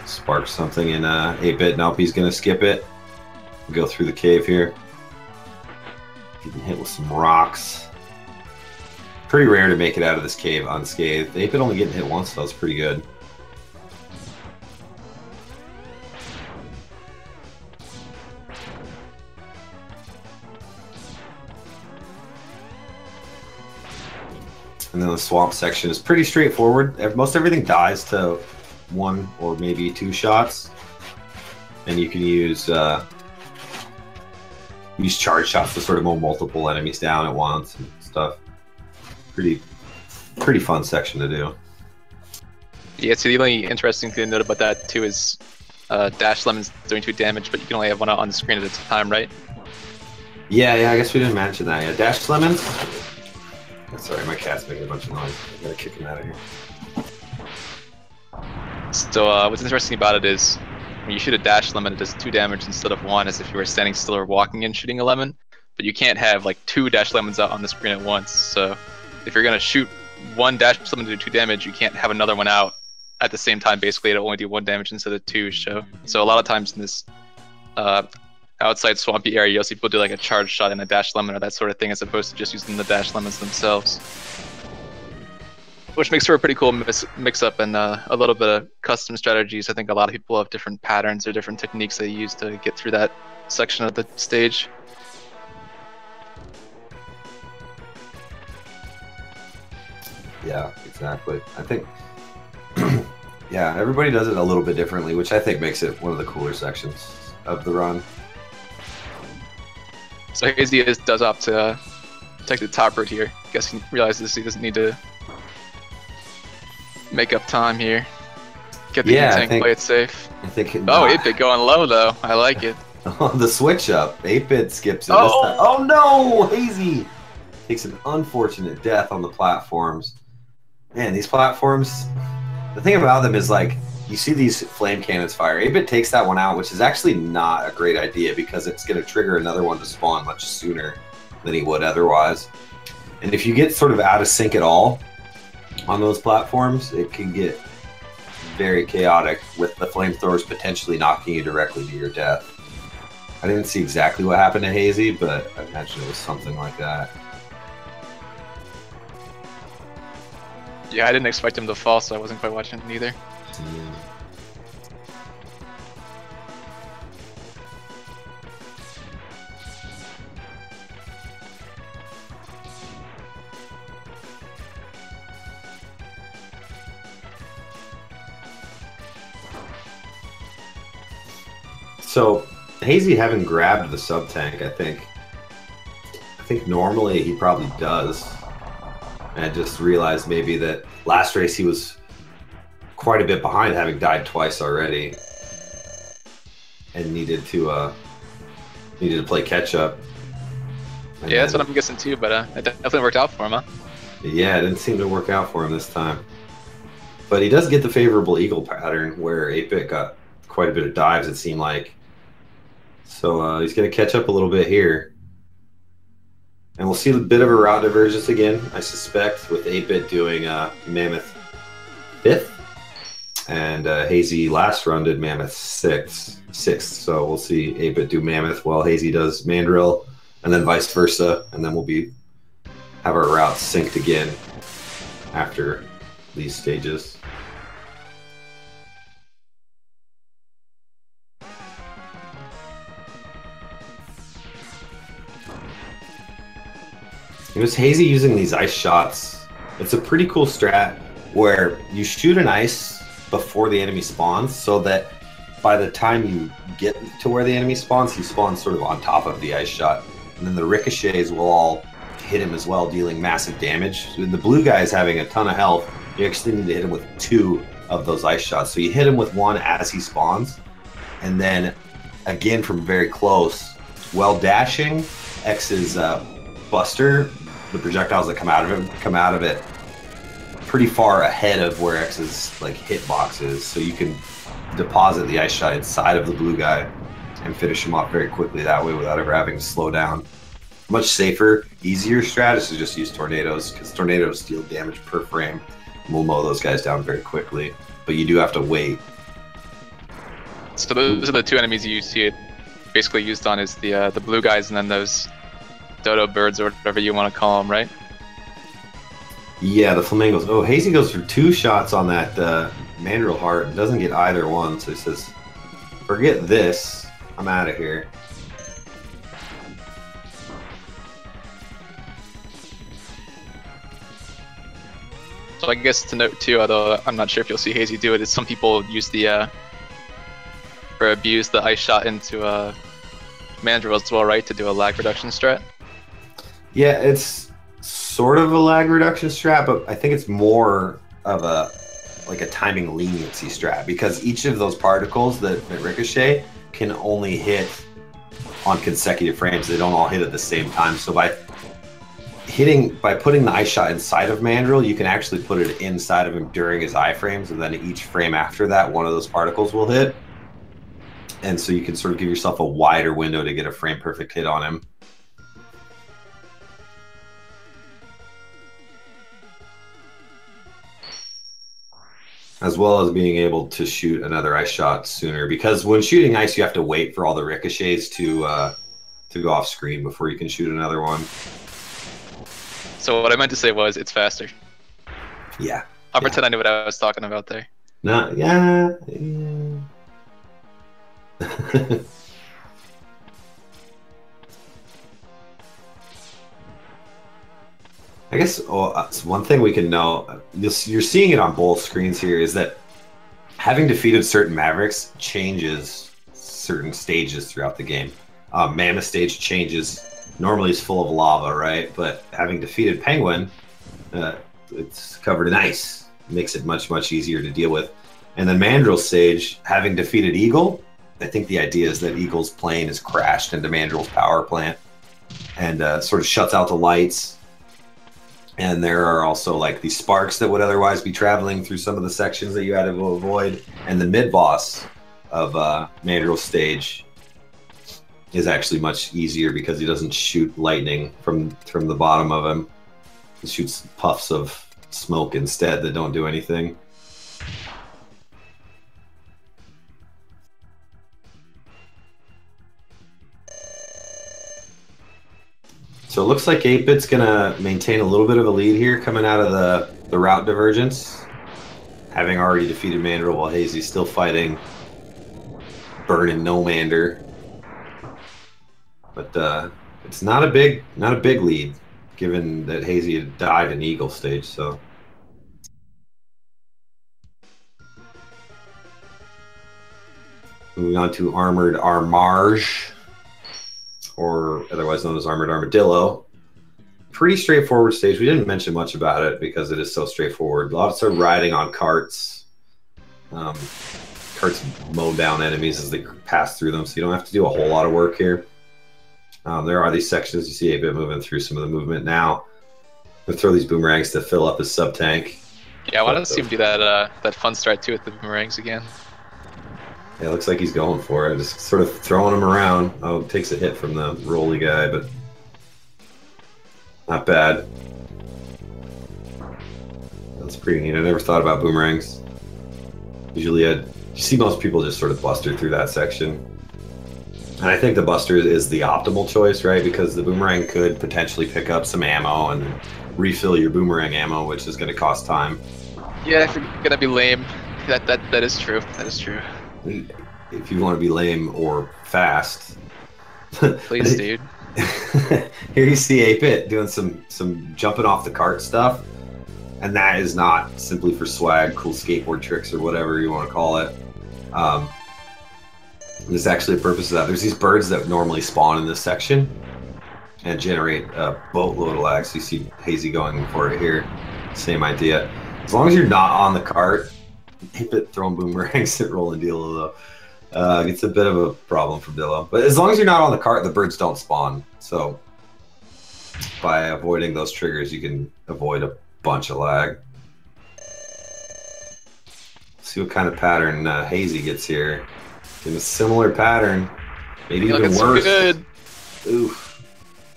sparks something in 8-bit. Nope, he's going to skip it. Go through the cave here. Getting hit with some rocks. Pretty rare to make it out of this cave unscathed. 8-bit only getting hit once, so that's pretty good. And then the swamp section is pretty straightforward. Most everything dies to 1 or maybe 2 shots. And you can use charge shots to sort of mow multiple enemies down at once and stuff. Pretty fun section to do. Yeah, so the only interesting thing to note about that too is Dash Lemon's doing 2 damage, but you can only have one on the screen at a time, right? Yeah, I guess we didn't mention that. Yeah, Dash Lemons. Sorry, my cat's making a bunch of noise. I gotta kick him out of here. So what's interesting about it is when you shoot a Dash Lemon, it does 2 damage instead of 1, as if you were standing still or walking and shooting a lemon. But you can't have like 2 Dash Lemons out on the screen at once. So if you're gonna shoot 1 Dash Lemon to do 2 damage, you can't have another one out at the same time. Basically, it'll only do 1 damage instead of 2. So a lot of times in this outside swampy area, you'll see people do like a charge shot and a Dash Lemon or that sort of thing, as opposed to just using the Dash Lemons themselves. Which makes for a pretty cool mix-up and a little bit of custom strategies. I think a lot of people have different patterns or different techniques they use to get through that section of the stage. Yeah, exactly. I think, yeah, everybody does it a little bit differently, which I think makes it one of the cooler sections of the run. So Hazy does opt to take the top route here. Guess he realizes he doesn't need to make up time here. Get the tank, play it safe. I think. Oh, 8-bit going low though. I like it. Oh, the switch up. 8-bit skips it. Oh no, Hazy takes an unfortunate death on the platforms. Man, these platforms. The thing about them is, like, you see these flame cannons fire. 8-bit takes that one out, which is actually not a great idea because it's going to trigger another one to spawn much sooner than he would otherwise. And if you get sort of out of sync at all on those platforms, it can get very chaotic with the flamethrowers potentially knocking you directly to your death. I didn't see exactly what happened to Hazy, but I imagine it was something like that. Yeah, I didn't expect him to fall, so I wasn't quite watching it either. So Hazy having grabbed the sub tank, I think normally he probably does. And I just realized maybe that last race he was quite a bit behind, having died twice already, and needed to play catch up. And yeah, that's what I'm guessing too. But it definitely worked out for him, huh? Yeah, it didn't seem to work out for him this time. But he does get the favorable eagle pattern where 8-bit got quite a bit of dives, it seemed like. So he's going to catch up a little bit here. And we'll see a bit of a route divergence again, I suspect, with 8-bit doing Mammoth 5th. And Hazy last run did Mammoth 6th. So we'll see 8-bit do Mammoth while Hazy does Mandrill, and then vice versa. And then we'll have our routes synced again after these stages. It was Hazy using these ice shots. It's a pretty cool strat where you shoot an ice before the enemy spawns, so that by the time you get to where the enemy spawns, he spawns sort of on top of the ice shot. And then the ricochets will all hit him as well, dealing massive damage. So the blue guy is having a ton of health. You actually need to hit him with 2 of those ice shots. So you hit him with 1 as he spawns, and then again from very close. While dashing, X's Buster, the projectiles that come out of it pretty far ahead of where X's like hitbox is, so you can deposit the ice shot inside of the blue guy and finish him off very quickly that way without ever having to slow down. Much safer, easier strat is to just use tornadoes, because tornadoes deal damage per frame and will mow those guys down very quickly, but you do have to wait. So those are the 2 enemies you see it basically used on, is the blue guys and then those dodo birds or whatever you want to call them, right? Yeah, the flamingos. Oh, Hazy goes for 2 shots on that mandrill heart and doesn't get either one, so he says, forget this, I'm out of here. So I guess to note too, although I'm not sure if you'll see Hazy do it, is some people use the or abuse the ice shot into mandrill as well, right, to do a lag reduction strat? Yeah, it's sort of a lag reduction strat, but I think it's more of a timing leniency strat, because each of those particles that ricochet can only hit on consecutive frames. They don't all hit at the same time. So by putting the ice shot inside of Mandrill, you can actually put it inside of him during his iframes, and then each frame after that, one of those particles will hit. And so you can sort of give yourself a wider window to get a frame perfect hit on him. As well as being able to shoot another ice shot sooner, because when shooting ice, you have to wait for all the ricochets to go off screen before you can shoot another one. So what I meant to say was, it's faster. Yeah. I'll pretend I knew what I was talking about there. No, yeah. I guess one thing we can know, you're seeing it on both screens here, is that having defeated certain Mavericks changes certain stages throughout the game. Mammoth stage changes. Normally it's full of lava, right? But having defeated Penguin, it's covered in ice. Makes it much, much easier to deal with. And then Mandrill stage, having defeated Eagle, I think the idea is that Eagle's plane is crashed into Mandrill's power plant and sort of shuts out the lights. And there are also like these sparks that would otherwise be traveling through some of the sections that you had to avoid. And the mid-boss of Mandrill stage is actually much easier because he doesn't shoot lightning from the bottom of him. He shoots puffs of smoke instead that don't do anything. So it looks like 8bit's gonna maintain a little bit of a lead here coming out of the route divergence, having already defeated Mandrill while Hazy's still fighting Burn and Nomander. But it's not a big lead, given that Hazy had died in Eagle stage. So moving on to Armored Armage, or otherwise known as Armored Armadillo. Pretty straightforward stage. We didn't mention much about it because it is so straightforward. Lots of riding on carts. Carts mow down enemies as they pass through them, so you don't have to do a whole lot of work here. There are these sections. You see 8bit moving through some of the movement now. We'll throw these boomerangs to fill up his sub-tank. Yeah, I want to see him do that fun strat too with the boomerangs again. Yeah, it looks like he's going for it. Just sort of throwing them around. Oh, it takes a hit from the rolly guy, but not bad. That's pretty neat. I never thought about boomerangs. Usually you see most people just sort of buster through that section. And I think the buster is the optimal choice, right? Because the boomerang could potentially pick up some ammo and refill your boomerang ammo, which is going to cost time. Yeah, if you're gonna be lame, that is true. That is true. If you want to be lame or fast, please, dude. Here you see 8-bit doing some jumping off the cart stuff, and that is not simply for swag, cool skateboard tricks, or whatever you want to call it. There's actually a purpose to that. There's these birds that normally spawn in this section and generate a boatload of lag. So you see Hazy going for it here. Same idea. As long as you're not on the cart, 8-bit throwing boomerangs at Rolling Dillo, though. It's a bit of a problem for Dillo. But as long as you're not on the cart, the birds don't spawn. So by avoiding those triggers, you can avoid a bunch of lag. See what kind of pattern Hazy gets here. In a similar pattern, maybe even worse. So good. Oof.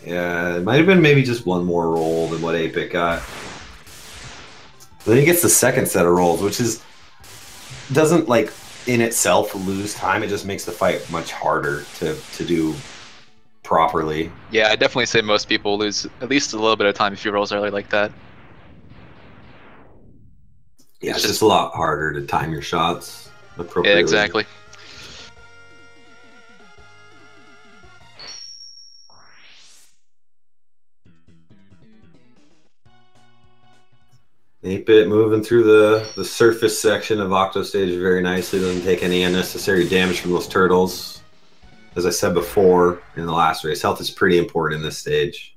Yeah, it might have been maybe just one more roll than what 8-bit got. But then he gets the second set of rolls, which doesn't like in itself lose time. It just makes the fight much harder to do properly. Yeah, I definitely say most people lose at least a little bit of time if you rolls early like that. Yeah, it's just a lot harder to time your shots appropriately. Yeah, exactly. Eight-bit moving through the surface section of Octo Stage very nicely. Doesn't take any unnecessary damage from those turtles. As I said before in the last race, health is pretty important in this stage,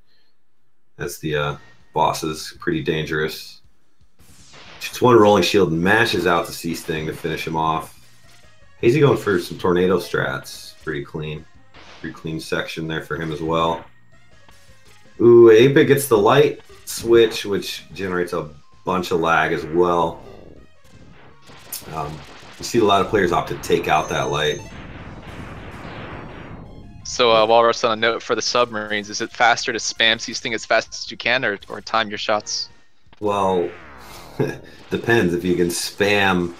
as the boss is pretty dangerous. Shoots one rolling shield and mashes out the C Sting to finish him off. Hazy going for some tornado strats. Pretty clean section there for him as well. Ooh, 8-bit gets the light switch, which generates a bunch of lag as well. You see a lot of players opt to take out that light. So Walrus, on a note for the submarines, is it faster to spam C-Sting as fast as you can, or time your shots? Well, depends. If you can spam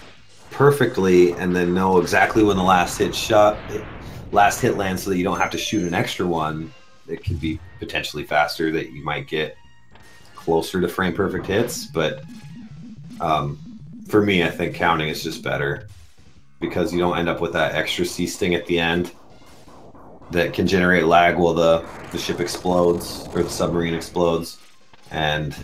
perfectly and then know exactly when the last hit lands so that you don't have to shoot an extra one, it can be potentially faster, that you might get closer to frame perfect hits. But for me, I think counting is just better, because you don't end up with that extra C-Sting at the end that can generate lag while the ship explodes or the submarine explodes. And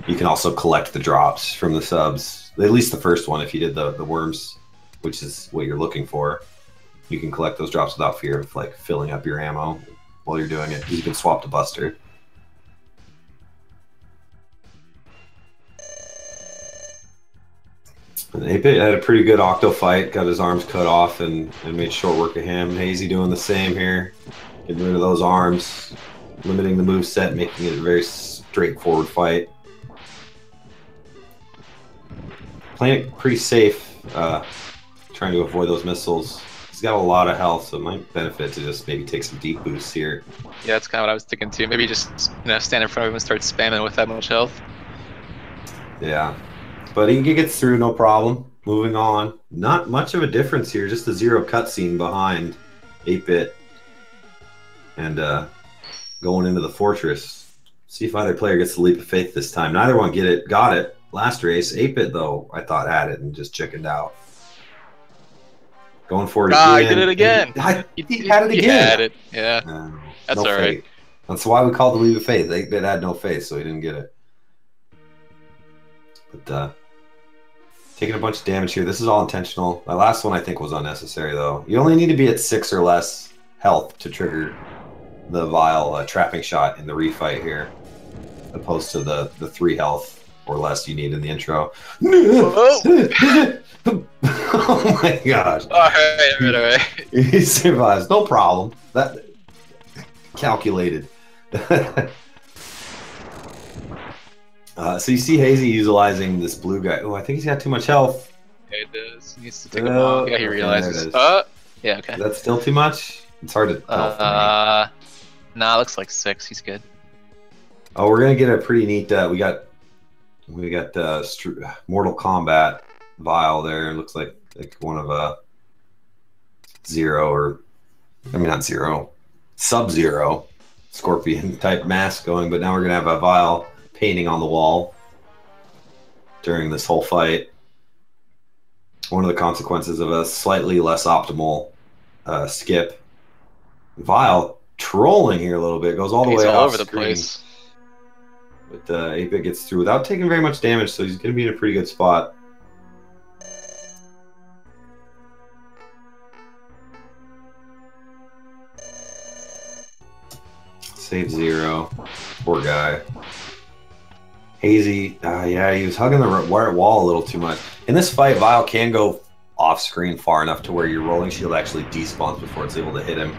you can also collect the drops from the subs, at least the first one. If you did the worms, which is what you're looking for, you can collect those drops without fear of like filling up your ammo while you're doing it. You can swap to Buster. And 8-bit had a pretty good Octo fight, got his arms cut off and made short work of him. Hazy doing the same here, getting rid of those arms, limiting the moveset, making it a very straightforward fight. Playing it pretty safe, trying to avoid those missiles. He's got a lot of health, so it might benefit to just maybe take some deep boosts here. Yeah, that's kind of what I was thinking too. Maybe just stand in front of him and start spamming with that much health. Yeah. But he gets through, no problem. Moving on. Not much of a difference here. Just a zero cutscene behind 8-bit. And going into the fortress. See if either player gets the leap of faith this time. Neither one got it. Last race. 8-bit, though, I thought had it and just chickened out. Going for it again. I did it again. He had it again. He had it. Yeah. That's no all right. faith. That's why we called the leap of faith. 8-bit had no faith, so he didn't get it. But taking a bunch of damage here. This is all intentional. My last one, I think, was unnecessary, though. You only need to be at 6 or less health to trigger the vile trapping shot in the refight here, opposed to the 3 health or less you need in the intro. Oh my gosh. All right. He survives. No problem. That calculated. So you see Hazy utilizing this blue guy. Oh, I think he's got too much health. Yeah, it does. He needs to take him off. Yeah, he realizes. Yeah, okay. Is that still too much? It's hard to tell for me. Nah, looks like 6. He's good. Oh, we're gonna get a pretty neat. We got Mortal Kombat vial there. It looks like one of Zero, or I mean not Zero, Sub-Zero Scorpion type mask going. But now we're gonna have a vial painting on the wall during this whole fight. One of the consequences of a slightly less optimal skip. Vile trolling here a little bit. Goes all the He's way all off over the screen. place. But 8-bit gets through without taking very much damage, so he's going to be in a pretty good spot. Save 0. Poor guy. Hazy, yeah, he was hugging the wall a little too much. In this fight, Vile can go off screen far enough to where your rolling shield actually despawns before it's able to hit him.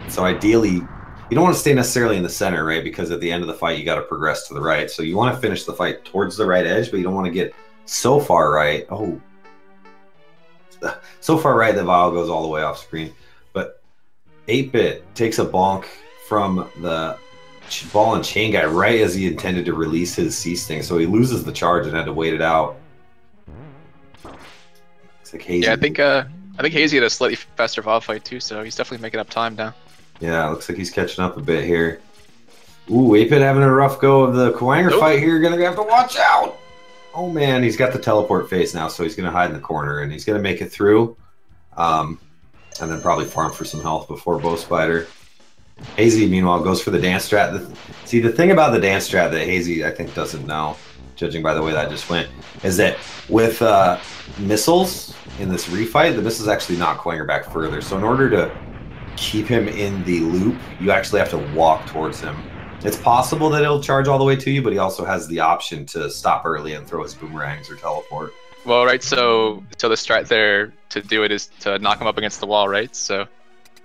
So ideally, you don't want to stay necessarily in the center, right? Because at the end of the fight, you got to progress to the right. So you want to finish the fight towards the right edge, but you don't want to get so far right. Oh, so far right that Vile goes all the way off screen. But 8-bit takes a bonk from the ball and chain guy right as he intended to release his C-Sting, so he loses the charge and had to wait it out. Looks like Hazy. Yeah, I think Hazy had a slightly faster Vile fight too, so he's definitely making up time now. Yeah, looks like he's catching up a bit here. Ooh, 8-bit having a rough go of the Kwanger fight here. Gonna have to watch out. Oh man, he's got the teleport face now, so he's gonna hide in the corner and he's gonna make it through. And then probably farm for some health before Bow Spider. Hazy, meanwhile, goes for the dance strat. See, the thing about the dance strat that Hazy, I think, doesn't know, judging by the way that just went, is that with missiles in this refight, the missiles actually knock Kwanger back further. So in order to keep him in the loop, you actually have to walk towards him. It's possible that he'll charge all the way to you, but he also has the option to stop early and throw his boomerangs or teleport. Well, right, so the strat there to do it is to knock him up against the wall, right? So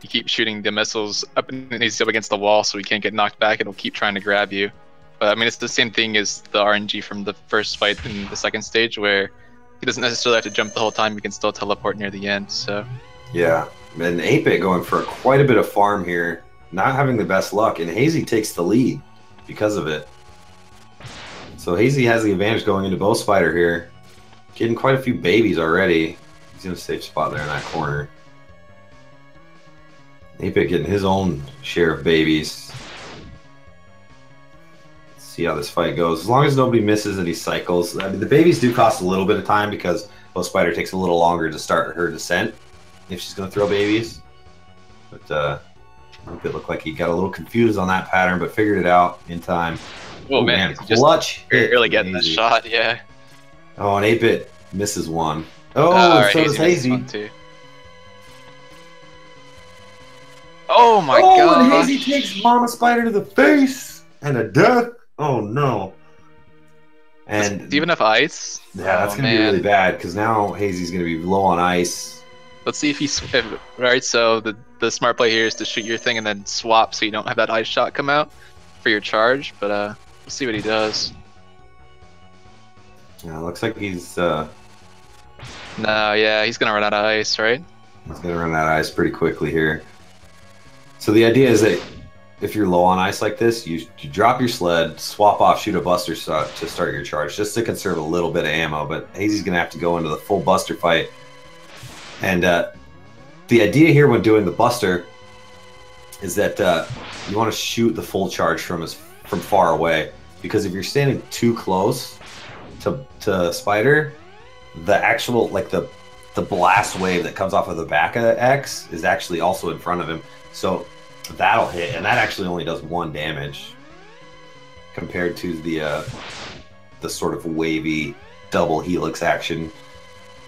you keep shooting the missiles up and he's up against the wall so he can't get knocked back. It'll keep trying to grab you. But I mean, it's the same thing as the RNG from the first fight in the second stage where he doesn't necessarily have to jump the whole time. He can still teleport near the end, so. Yeah, and 8-bit going for quite a bit of farm here. Not having the best luck, and Hazy takes the lead because of it. So Hazy has the advantage going into Bow Spider here. Getting quite a few babies already. He's in a safe spot there in that corner. 8-bit getting his own share of babies. Let's see how this fight goes. As long as nobody misses any cycles. I mean, the babies do cost a little bit of time because Bow Spider takes a little longer to start her descent if she's going to throw babies. But 8-bit looked like he got a little confused on that pattern, but figured it out in time. Oh man, clutch just really getting the shot, yeah. Oh, and 8-bit misses one. Oh, right, so does Hazy. Too. Oh my god! Oh, and Hazy takes Mama Spider to the face and a death. Oh no! And do you even have ice? Yeah, that's gonna be really bad because now Hazy's gonna be low on ice. Let's see if he's right. So the smart play here is to shoot your thing and then swap so you don't have that ice shot come out for your charge. But we'll see what he does. Yeah, looks like he's. No, yeah, he's gonna run out of ice, right? He's gonna run out of ice pretty quickly here. So the idea is that if you're low on ice like this, you drop your sled, swap off, shoot a buster shot to start your charge, just to conserve a little bit of ammo. But Hazy's gonna have to go into the full buster fight. And the idea here when doing the buster is that you want to shoot the full charge from far away, because if you're standing too close to Spider, the actual the blast wave that comes off of the back of X is actually also in front of him. So that'll hit, and that actually only does 1 damage compared to the sort of wavy double helix action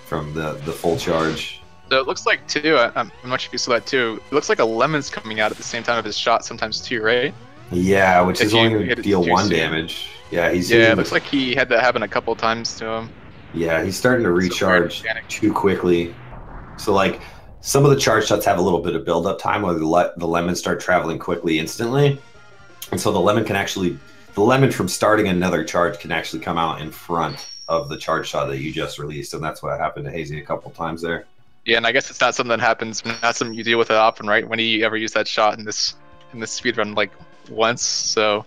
from the full charge. So it looks like too, I'm not sure if you saw that too, it looks like a lemon's coming out at the same time of his shot sometimes too, right? Yeah, which is only going to deal 1 damage. Yeah, it looks like he had that happen a couple times to him. Yeah, he's starting to recharge too quickly. So like some of the charge shots have a little bit of build-up time where the lemons start traveling quickly instantly. And so the lemon from starting another charge can actually come out in front of the charge shot that you just released, and that's what happened to Hazy a couple times there. Yeah, and I guess it's not something that happens, not something you deal with it often, right? When do you ever use that shot in this speedrun like once? So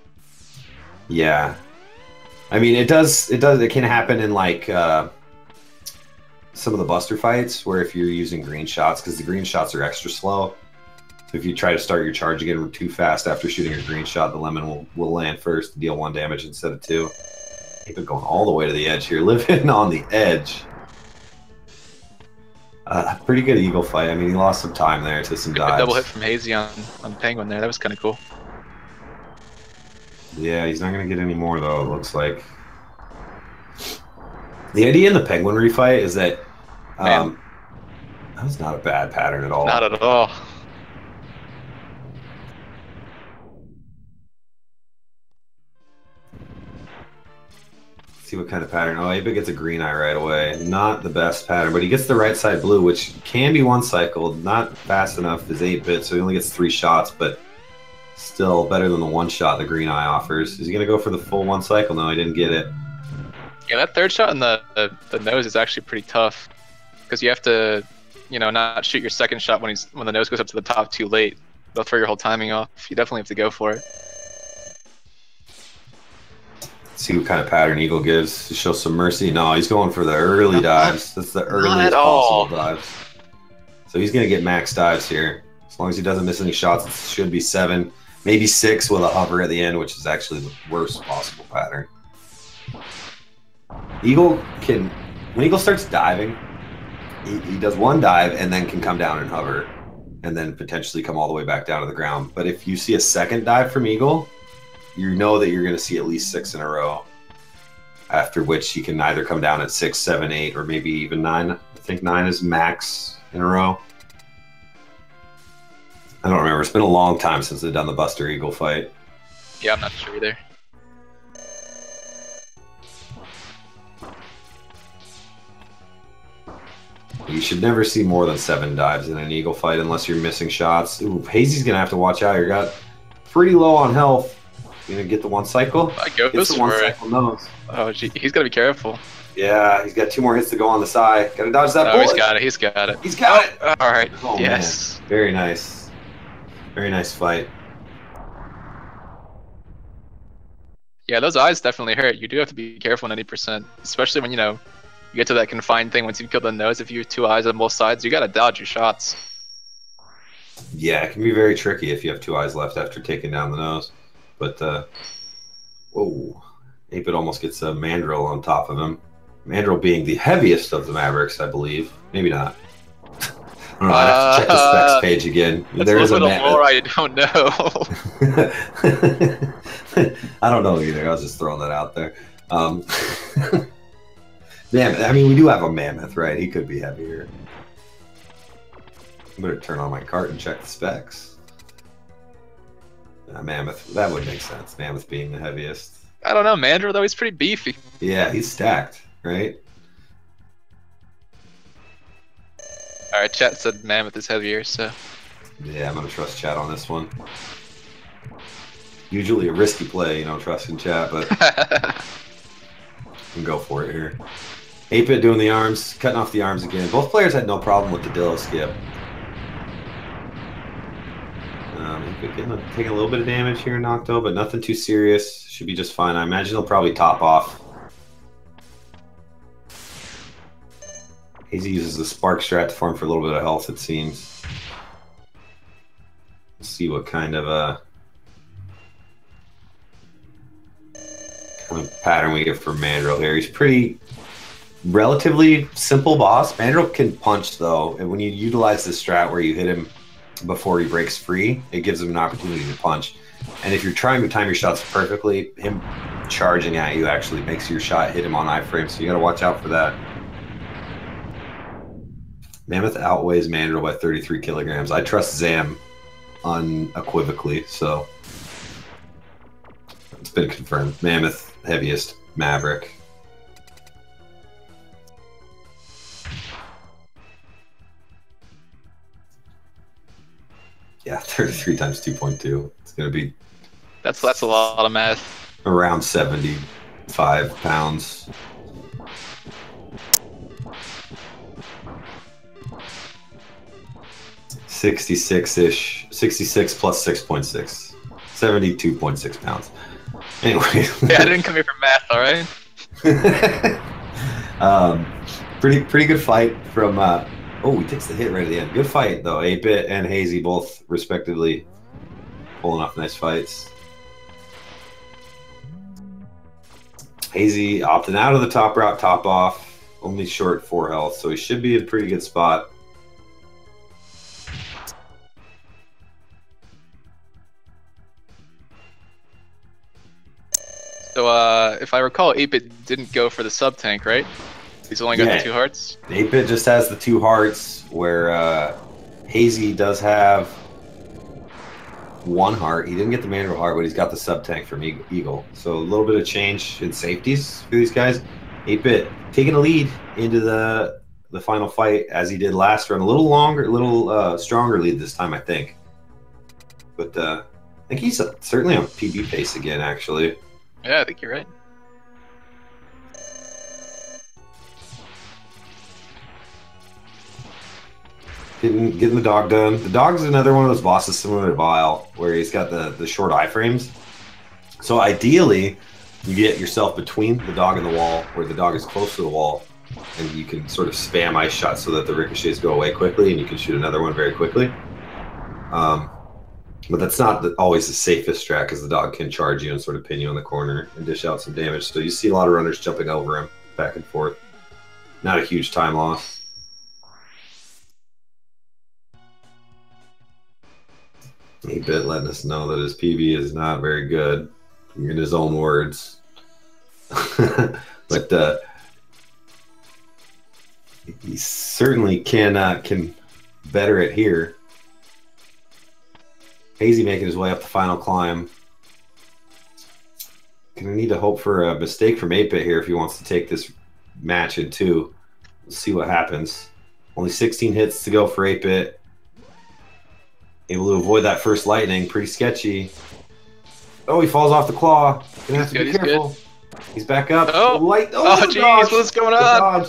yeah, I mean it can happen in like some of the buster fights where if you're using green shots, because the green shots are extra slow. So if you try to start your charge again too fast after shooting a green shot, the lemon will land first and deal 1 damage instead of 2. Keep it going all the way to the edge here, living on the edge. Pretty good eagle fight. I mean, he lost some time there to some dives. A double hit from Hazy on Penguin there. That was kind of cool. Yeah, he's not going to get any more, though, it looks like. The idea in the Penguin refight is that that was not a bad pattern at all. Not at all. See what kind of pattern. Oh, 8bit gets a green eye right away. Not the best pattern, but he gets the right side blue, which can be one cycled. Not fast enough as 8bit, so he only gets 3 shots, but still better than the 1 shot the green eye offers. Is he going to go for the full 1 cycle? No, he didn't get it. Yeah, that 3rd shot in the nose is actually pretty tough because you have to, you know, not shoot your 2nd shot when the nose goes up to the top too late. They'll throw your whole timing off. You definitely have to go for it. See what kind of pattern Eagle gives to show some mercy. No, he's going for the early dives. That's the earliest possible dives. So he's going to get max dives here. As long as he doesn't miss any shots, it should be 7, maybe 6 with a hover at the end, which is actually the worst possible pattern. Eagle can, when Eagle starts diving, he does 1 dive and then can come down and hover and then potentially come all the way back down to the ground. But if you see a 2nd dive from Eagle, you know that you're going to see at least 6 in a row, after which he can either come down at 6, 7, 8, or maybe even 9. I think 9 is max in a row. I don't remember. It's been a long time since they've done the Buster Eagle fight. Yeah, I'm not sure either. You should never see more than 7 dives in an Eagle fight unless you're missing shots. Ooh, Hazy's going to have to watch out. You got pretty low on health. You gonna get the 1 cycle? I go Gets the 1 cycle nose. Oh, gee, he's gotta be careful. Yeah, he's got 2 more hits to go on the side. Gotta dodge that bullet. He's got it. He's got it. He's got it. All right. Oh, yes. Man. Very nice. Very nice fight. Yeah, those eyes definitely hurt. You do have to be careful in any percent, especially when, you know, you get to that confined thing once you kill the nose. If you have 2 eyes on both sides, you gotta dodge your shots. Yeah, it can be very tricky if you have 2 eyes left after taking down the nose. But, whoa, 8bit almost gets a Mandrill on top of him. Mandrill being the heaviest of the Mavericks, I believe. Maybe not. I don't know, I'd have to check the specs page again. There is a more I don't know. I don't know either. I was just throwing that out there. Mammoth. I mean, we do have a Mammoth, right? He could be heavier. I better turn on my cart and check the specs. Mammoth, that would make sense. Mammoth being the heaviest. I don't know, Mandrill though, he's pretty beefy. Yeah, he's stacked, right? Alright, chat said Mammoth is heavier, so... Yeah, I'm gonna trust chat on this one. Usually a risky play, you know, trusting chat, but... can go for it here. 8bit doing the arms, cutting off the arms again. Both players had no problem with the Dillo skip. Taking a little bit of damage here in Nocto, but nothing too serious. Should be just fine. I imagine he'll probably top off. Hazy uses the Spark strat to farm for a little bit of health, it seems. Let's see what kind of pattern we get for Mandrill here. He's pretty relatively simple boss. Mandrill can punch though, and when you utilize the strat where you hit him before he breaks free, it gives him an opportunity to punch. And if you're trying to time your shots perfectly, him charging at you actually makes your shot hit him on iframe, so you gotta watch out for that. Mammoth outweighs Mandrill by 33 kilograms. I trust Zam unequivocally, so it's been confirmed. Mammoth, heaviest Maverick. Yeah, 33 times 2.2. It's going to be... That's a lot of math. Around 75 pounds. $66-ish. 66 plus 6.6. 72.6 pounds. Anyway. Yeah, I didn't come here for math, alright? Pretty good fight from... oh, he takes the hit right at the end. Good fight, though. 8bit and Hazy both, respectively, pulling off nice fights. Hazy opting out of the top route, top off. Only short 4 health, so he should be in a pretty good spot. So if I recall, 8-bit didn't go for the sub tank, right? He's only got the 2 hearts. 8-bit just has the 2 hearts, where Hazy does have 1 heart. He didn't get the manual heart, but he's got the sub tank from Eagle. So a little bit of change in safeties for these guys. 8-bit taking a lead into the final fight as he did last run. A little longer, a little stronger lead this time, I think. But I think he's certainly on PB pace again, actually. Yeah, I think you're right. Getting the dog done. The dog's another one of those bosses similar to Vile, where he's got the short iframes. So ideally, you get yourself between the dog and the wall, where the dog is close to the wall, and you can sort of spam ice shots so that the ricochets go away quickly, and you can shoot another one very quickly. But that's not always the safest strat, because the dog can charge you and sort of pin you in the corner and dish out some damage. So you see a lot of runners jumping over him, back and forth. Not a huge time loss. 8-bit letting us know that his PB is not very good, in his own words. But he certainly can better it here. Hazy making his way up the final climb. Gonna need to hope for a mistake from 8-bit here if he wants to take this match in 2. We'll see what happens. Only 16 hits to go for 8-bit. Able to avoid that first lightning. Pretty sketchy. Oh, he falls off the claw. Gonna have to be careful. He's back up. Oh, jeez, what's going on?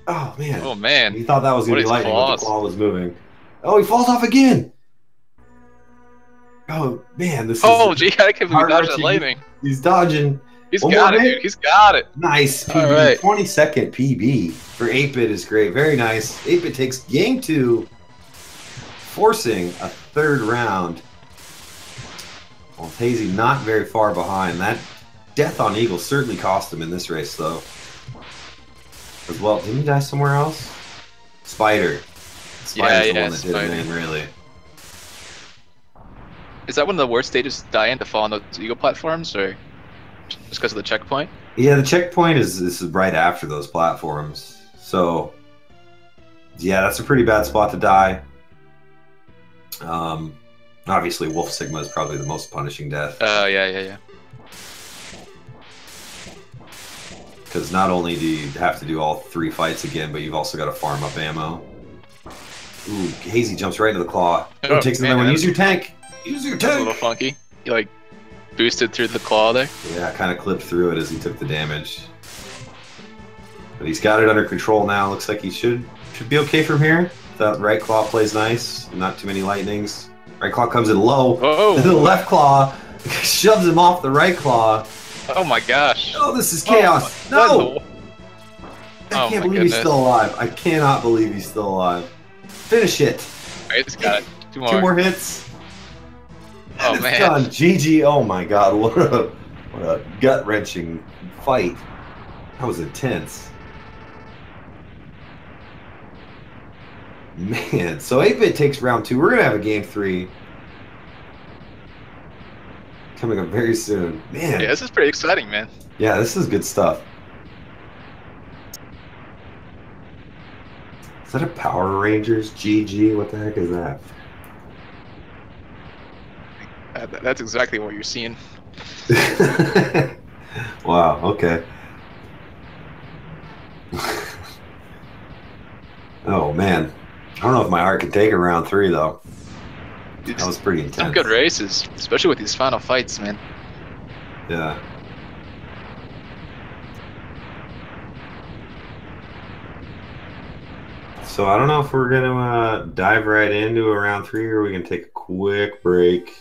Oh, man. Oh, man. He thought that was going to be lightning, but the claw was moving. Oh, he falls off again. Oh, man. This is gee, I can't believe he dodged that lightning. He's dodging. He's got it, dude. He's got it. Nice PB. Right. 22nd PB for 8-bit is great. Very nice. 8-bit takes game 2, forcing a 3rd round. Well, Hazy not very far behind. That death on Eagle certainly cost him in this race, though. As well, didn't he die somewhere else? Spider's the one that did him in, really. Is that one of the worst stages to die in, to fall on those Eagle platforms, or just because of the checkpoint? Yeah, the checkpoint is right after those platforms. So, yeah, that's a pretty bad spot to die. Obviously, Wolf Sigma is probably the most punishing death. Yeah. Because not only do you have to do all 3 fights again, but you've also got to farm up ammo. Ooh, Hazy jumps right into the claw. Oh, takes another one. Use your tank. Use your tank. That's a little funky. He like boosted through the claw there. Yeah, kind of clipped through it as he took the damage. But he's got it under control now. Looks like he should be okay from here. That right claw plays nice. Not too many lightnings. Right claw comes in low. Oh. The left claw shoves him off the right claw. Oh my gosh. Oh, this is chaos. No! I can't believe he's still alive. I cannot believe he's still alive. Finish it. Alright, he's got it. 2 more. 2 more hits. Oh, and man. It's done. GG. Oh my god. What a gut-wrenching fight. That was intense. Man, so 8-bit takes round 2. We're going to have a game 3 coming up very soon. Man. Yeah, this is pretty exciting, man. Yeah, this is good stuff. Is that a Power Rangers GG? What the heck is that? That's exactly what you're seeing. Wow, okay. Oh, man. I don't know if my heart can take a round 3, though. That was pretty intense. Some good races, especially with these final fights, man. Yeah. So I don't know if we're gonna dive right into a round 3 or we can take a quick break.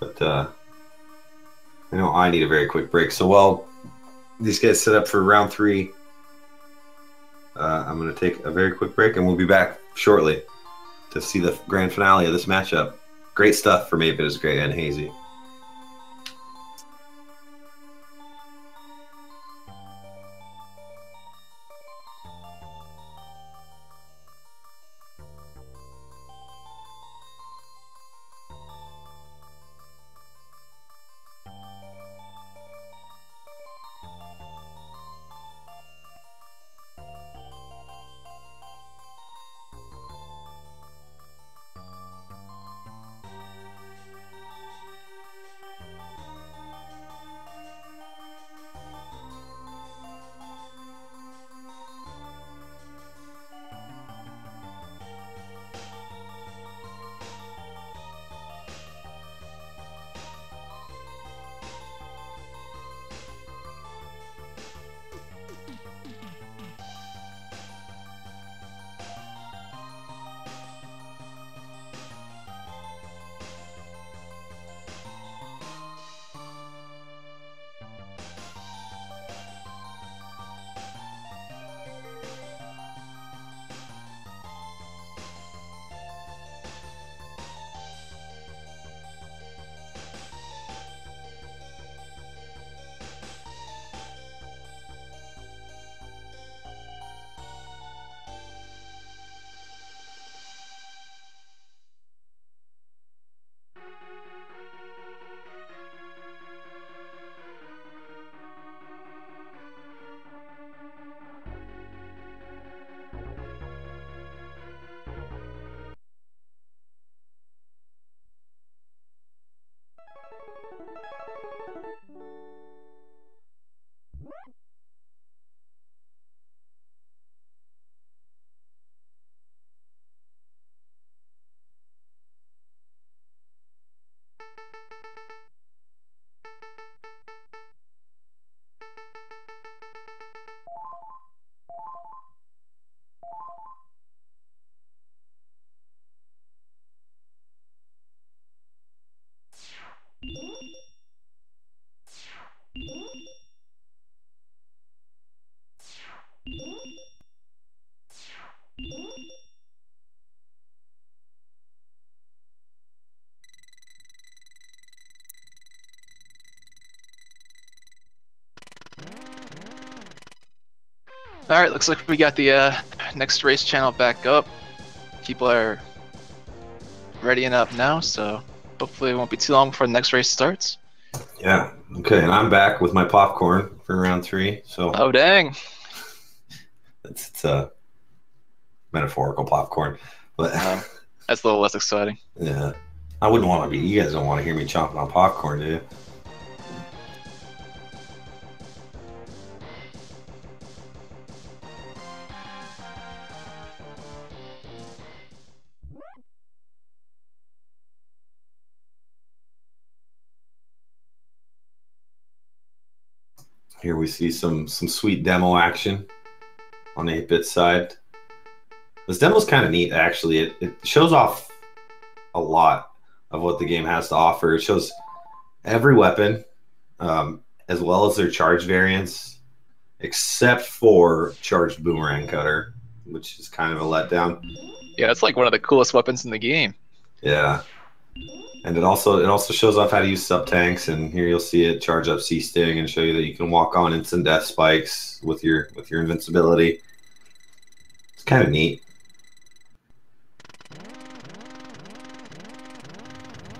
But I know I need a very quick break. So while these guys set up for round 3, I'm gonna take a very quick break and we'll be back shortly to see the grand finale of this matchup. Great stuff from 8bitisgr8 and Hazy. All right, looks like we got the next race channel back up. People are readying up now, so hopefully it won't be too long before the next race starts. Yeah. Okay, and I'm back with my popcorn for round 3. So. Oh dang! It's a metaphorical popcorn, but that's a little less exciting. Yeah, I wouldn't want to be. You guys don't want to hear me chomping on popcorn, do you? Here we see some sweet demo action on 8-bit side. This demo's kind of neat, actually. It shows off a lot of what the game has to offer. It shows every weapon, as well as their charge variants, except for charged boomerang cutter, which is kind of a letdown. Yeah, it's like one of the coolest weapons in the game. Yeah. And it also shows off how to use sub-tanks, and here you'll see it charge up C-Sting and show you that you can walk on instant death spikes with your invincibility. It's kind of neat.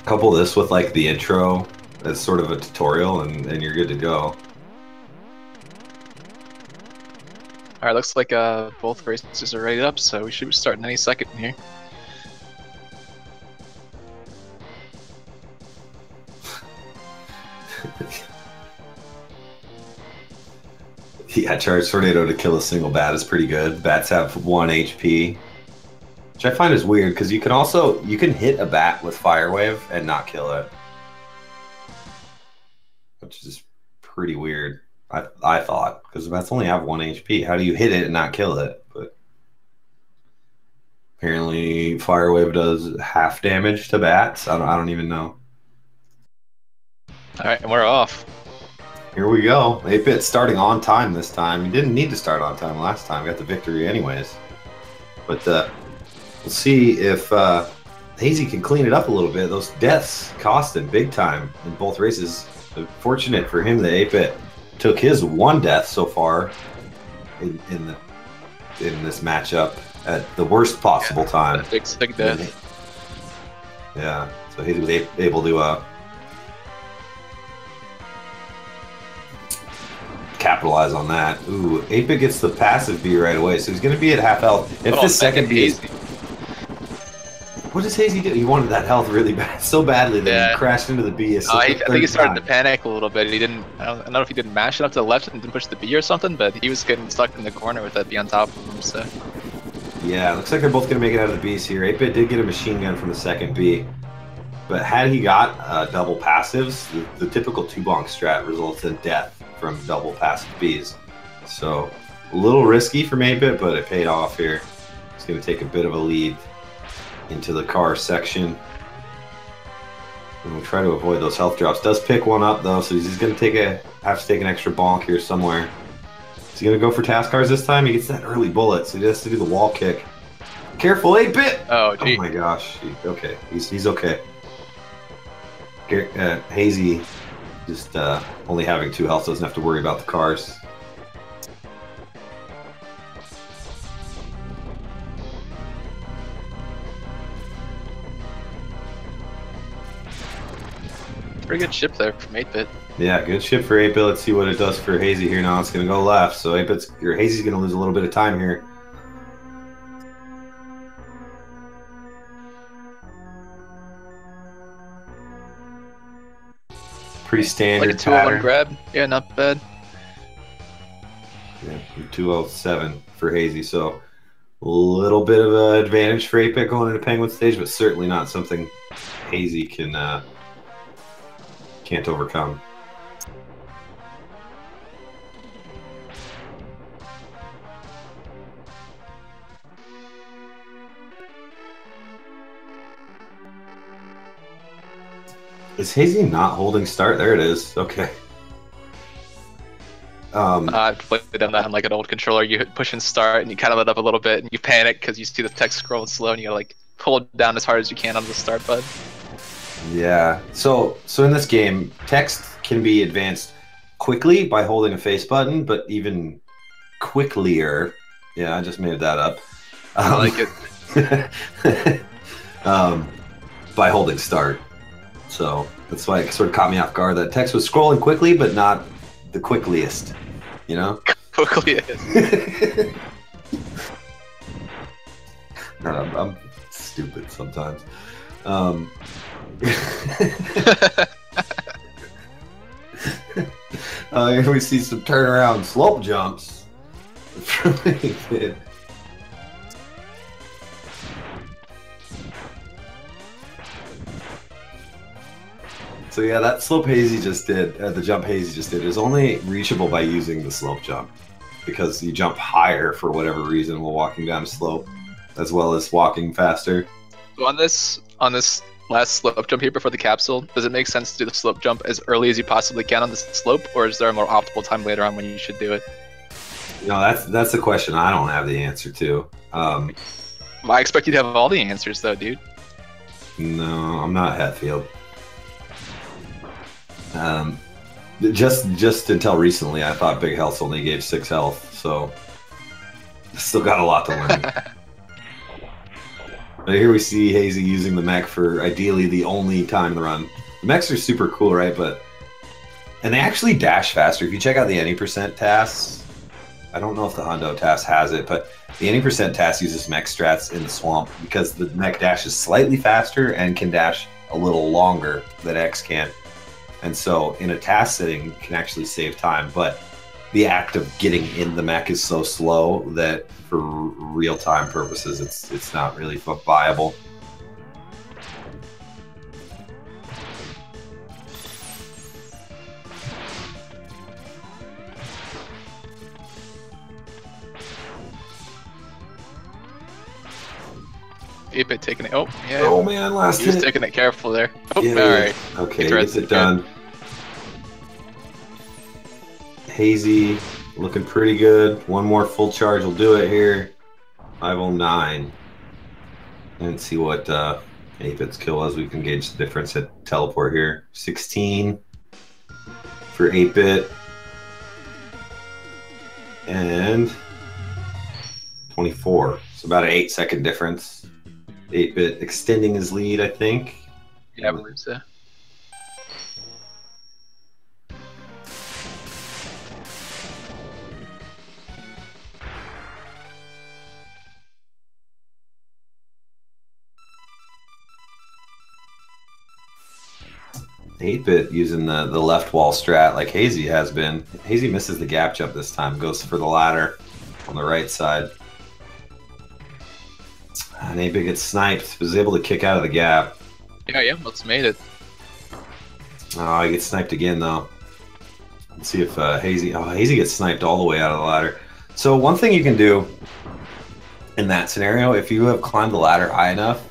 Couple this with like the intro as sort of a tutorial, and you're good to go. All right, looks like both races are ready up, so we should be starting any second here. Yeah, charge tornado to kill a single bat is pretty good. Bats have 1 HP, which I find is weird because you can hit a bat with fire wave and not kill it, which is pretty weird. I thought, because bats only have 1 HP. How do you hit it and not kill it? But apparently, fire wave does half damage to bats. I don't even know. All right, and we're off. Here we go. 8-bit starting on time this time. He didn't need to start on time last time. Got the victory anyways. But we'll see if Hazy can clean it up a little bit. Those deaths cost him big time in both races. Fortunate for him that 8-bit took his 1 death so far in this matchup at the worst possible time. Big death. Yeah, so Hazy was able to capitalize on that. Ooh, 8-bit gets the passive B right away, so he's going to be at half health. If this second B is... What does Hazy do? He wanted that health really bad, so badly that he crashed into the B. I think he started to panic a little bit. He didn't. I don't know if he didn't mash it up to the left and didn't push the B or something, but he was getting stuck in the corner with that B on top of him. So. Yeah, looks like they're both going to make it out of the Bs here. 8-bit did get a machine gun from the second B, but had he got double passives, the typical 2-bonk strat results in death from double passive Bs. So a little risky from 8-bit, but it paid off here. He's going to take a bit of a lead into the car section. And we'll try to avoid those health drops. Does pick one up though, so he's going to have to take an extra bonk here somewhere. Is he going to go for task cars this time? He gets that early bullet, so he has to do the wall kick. Careful, 8-bit! Oh, gee. Oh my gosh. Okay, he's okay. Hazy just only having 2 health doesn't have to worry about the cars. Pretty good ship there from 8-bit. Yeah, good ship for 8-bit. Let's see what it does for Hazy here now. It's going to go left, so Hazy's going to lose a little bit of time here. Pretty standard like a 201 grab. Yeah, not bad. Yeah, 207 for Hazy, so a little bit of an advantage for 8-bit going into Penguin stage, but certainly not something Hazy can't overcome. Is Hazy not holding start? There it is. Okay. I've played on that on like an old controller. You push and start, and you kind of let up a little bit, and you panic because you see the text scrolling slow, and you gotta like pull down as hard as you can on the start button. Yeah. So in this game, text can be advanced quickly by holding a face button, but even quicklier. Yeah, I just made that up. I like it. By holding start. So that's why it sort of caught me off guard. That text was scrolling quickly, but not the quickliest. You know? Quickliest. I'm stupid sometimes. Here we see some turnaround slope jumps from 8-bit. So yeah, that slope Hazy just did, the jump Hazy just did, is only reachable by using the slope jump, because you jump higher for whatever reason while walking down a slope, as well as walking faster. So on this last slope jump here before the capsule, does it make sense to do the slope jump as early as you possibly can on this slope, or is there a more optimal time later on when you should do it? No, that's a question I don't have the answer to. Well, I expect you to have all the answers though, dude. No, I'm not Hatfield. Just until recently, I thought Big Health only gave 6 health, so still got a lot to learn. But here we see Hazy using the mech for ideally the only time in the run. The mechs are super cool, right? And they actually dash faster. If you check out the any percent tasks, I don't know if the Hundo task has it, but the any percent task uses mech strats in the swamp because the mech dashes slightly faster and can dash a little longer than X can. And so in a task setting, you can actually save time, but the act of getting in the mech is so slow that for real-time purposes, it's not really viable. Ape taking it. Oh, yeah. Oh man, last hit. He was taking it careful there. Oh, yeah, all right. Okay, gets it done. Hazy looking pretty good. One more full charge will do it here. 509. And see what 8-bit's kill was. We can gauge the difference at teleport here. 16 for 8-bit. And 24. So about an 8-second difference. 8-bit extending his lead, I think. Yeah, I believe so. Bit using the left wall strat like Hazy has been. Hazy misses the gap jump this time, goes for the ladder on the right side. And 8-bit gets sniped, was able to kick out of the gap. Yeah, he almost made it. Oh, he gets sniped again though. Let's see if Hazy gets sniped all the way out of the ladder. So one thing you can do in that scenario, if you have climbed the ladder high enough,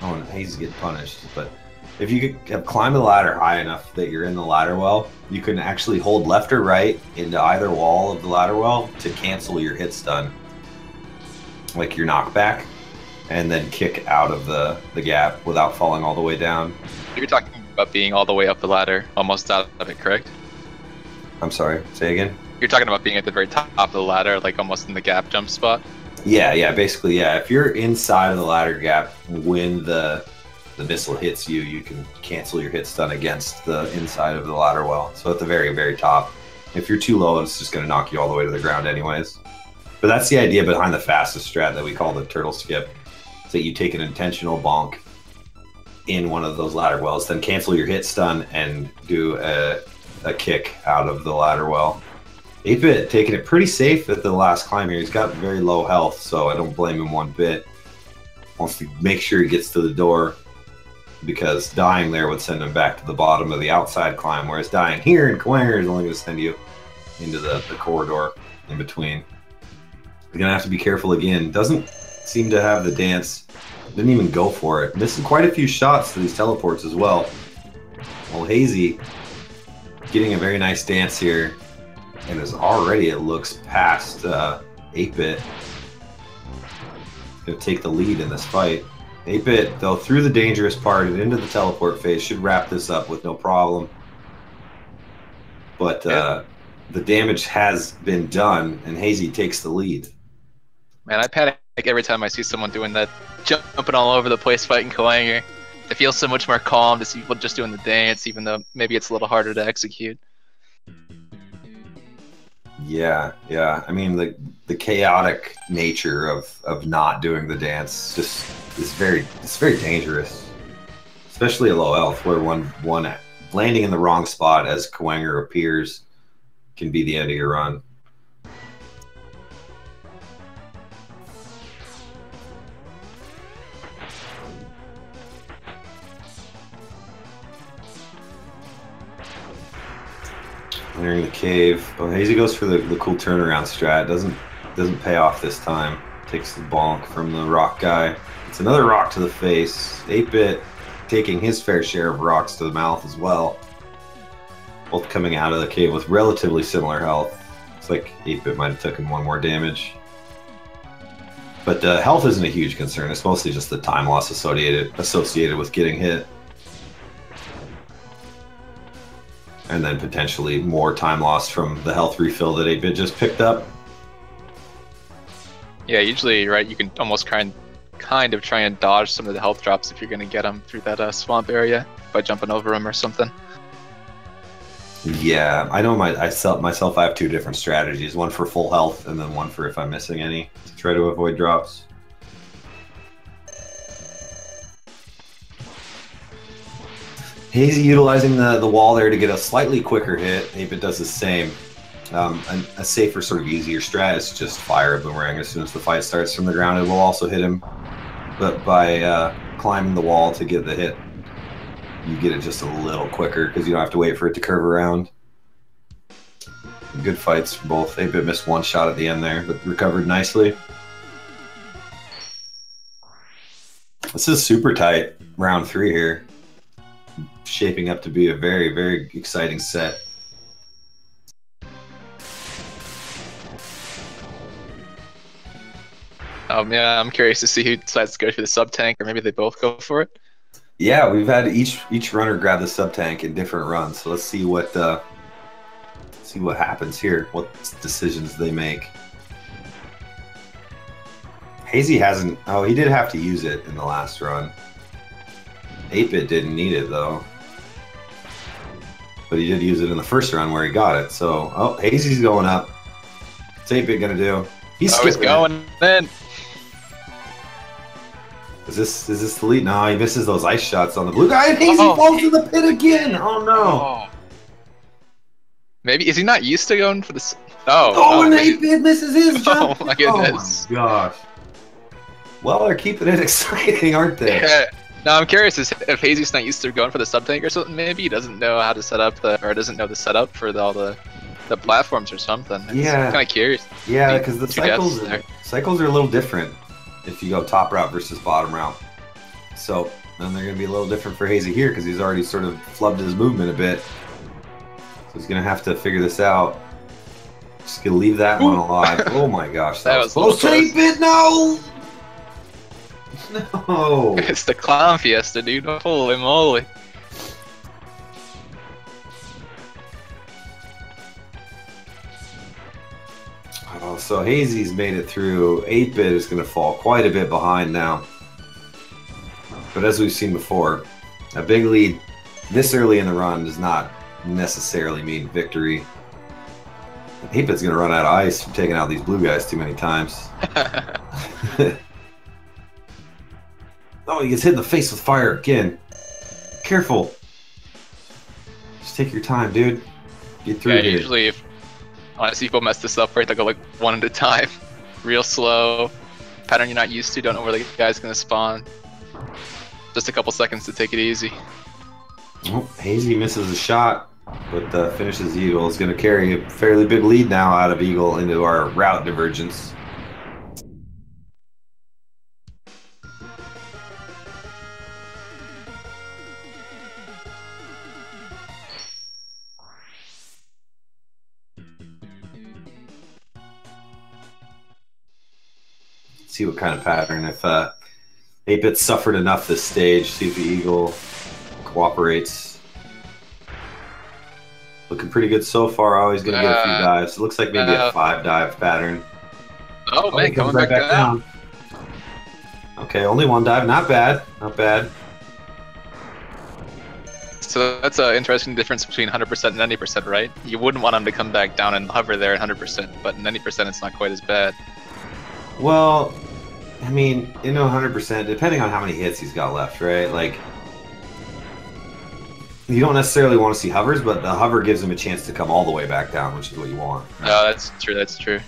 oh, and Hazy gets punished, but if you have climbed the ladder high enough that you're in the ladder well, you can actually hold left or right into either wall of the ladder well to cancel your hit stun, like your knockback, and then kick out of the gap without falling all the way down. You're talking about being all the way up the ladder, almost out of it, correct? I'm sorry, say again? You're talking about being at the very top of the ladder, like almost in the gap jump spot? Yeah, basically, yeah. If you're inside of the ladder gap when the missile hits you, you can cancel your hit stun against the inside of the ladder well. So at the very, very top. If you're too low, it's just going to knock you all the way to the ground anyways. But that's the idea behind the fastest strat that we call the turtle skip. Is that you take an intentional bonk in one of those ladder wells, then cancel your hit stun and do a kick out of the ladder well. 8-bit taking it pretty safe at the last climb here. He's got very low health, so I don't blame him one bit. Wants to make sure he gets to the door, because dying there would send him back to the bottom of the outside climb, whereas dying here in Coanger is only going to send you into the corridor in between. You're going to have to be careful again. Doesn't seem to have the dance. Didn't even go for it. Missing quite a few shots to these teleports as well. Well, Hazy getting a very nice dance here, and is already, it looks, past 8-bit. Going to take the lead in this fight. 8-bit, though, through the dangerous part and into the teleport phase, should wrap this up with no problem. But the damage has been done, and Hazy takes the lead. Man, I panic every time I see someone doing that, jumping all over the place fighting Kawanger. It feels so much more calm to see people just doing the dance, even though maybe it's a little harder to execute. Yeah, yeah. I mean, the chaotic nature of not doing the dance just is very dangerous, especially at low health, where one landing in the wrong spot as Kawanger appears can be the end of your run. Entering the cave. Oh, Hazy goes for the cool turnaround strat. Doesn't pay off this time. Takes the bonk from the rock guy. It's another rock to the face. 8-bit taking his fair share of rocks to the mouth as well. Both coming out of the cave with relatively similar health. It's like 8-bit might have taken one more damage. But health isn't a huge concern. It's mostly just the time loss associated with getting hit. And then potentially more time lost from the health refill that 8-bit just picked up. Yeah, usually, right, you can almost kind of try and dodge some of the health drops if you're going to get them through that swamp area by jumping over them or something. Yeah, I know myself I have two different strategies. One for full health and then one for if I'm missing any to try to avoid drops. Hazy utilizing the wall there to get a slightly quicker hit. 8-bit does the same. A safer, sort of easier strat is just fire a boomerang as soon as the fight starts from the ground. It will also hit him, but by climbing the wall to get the hit, you get it just a little quicker because you don't have to wait for it to curve around. Good fights for both. 8-bit missed one shot at the end there, but recovered nicely. This is super tight. Round 3 here. Shaping up to be a very, very exciting set. Yeah, I'm curious to see who decides to go for the sub tank, or maybe they both go for it. Yeah, we've had each runner grab the sub tank in different runs, so let's see what happens here. What decisions they make. Hazy hasn't. Oh, he did have to use it in the last run. 8-bit didn't need it though. But he did use it in the first run where he got it. So, oh, Hazy's going up. What's 8-bit gonna do? He's going in. Is this the lead? No, he misses those ice shots on the blue guy, and Hazy falls in the pit again. Oh no! Oh. Maybe is he not used to going for this? And 8-bit misses his jump. Oh my goodness! Oh my gosh! Well, they're keeping it exciting, aren't they? Yeah. No, I'm curious if Hazy's not used to going for the sub tank or something. Maybe he doesn't know how to set up or doesn't know the setup for all the platforms or something. Yeah. I'm kind of curious. Yeah, because the cycles are a little different if you go top route versus bottom route. So then they're going to be a little different for Hazy here because he's already sort of flubbed his movement a bit. So he's going to have to figure this out. Just going to leave that one alive. Oh my gosh, that was close. 8-bit, no! No! It's the clown fiesta, dude. Holy moly. Oh, so Hazy's made it through. 8-bit is going to fall quite a bit behind now. But as we've seen before, a big lead this early in the run does not necessarily mean victory. 8-bit's going to run out of ice from taking out these blue guys too many times. Oh, he gets hit in the face with fire again. Careful. Just take your time, dude. Get through here. Usually if honestly people mess this up, right, they'll go like one at a time. Real slow. Pattern you're not used to, don't know where the guy's gonna spawn. Just a couple seconds to take it easy. Oh, Hazy misses a shot, but finishes Eagle. Is gonna carry a fairly big lead now out of Eagle into our route divergence. See what kind of pattern. If 8-bit suffered enough this stage, see if the Eagle cooperates. Looking pretty good so far. Always going to get a few dives. It looks like maybe a 5-dive pattern. Oh, man, coming back down. Okay, only 1 dive. Not bad. Not bad. So that's an interesting difference between 100% and 90%, right? You wouldn't want him to come back down and hover there at 100%, but 90% it's not quite as bad. Well, I mean, 100%, depending on how many hits he's got left, right? Like, you don't necessarily want to see hovers, but the hover gives him a chance to come all the way back down, which is what you want. Right? No, that's true, that's true.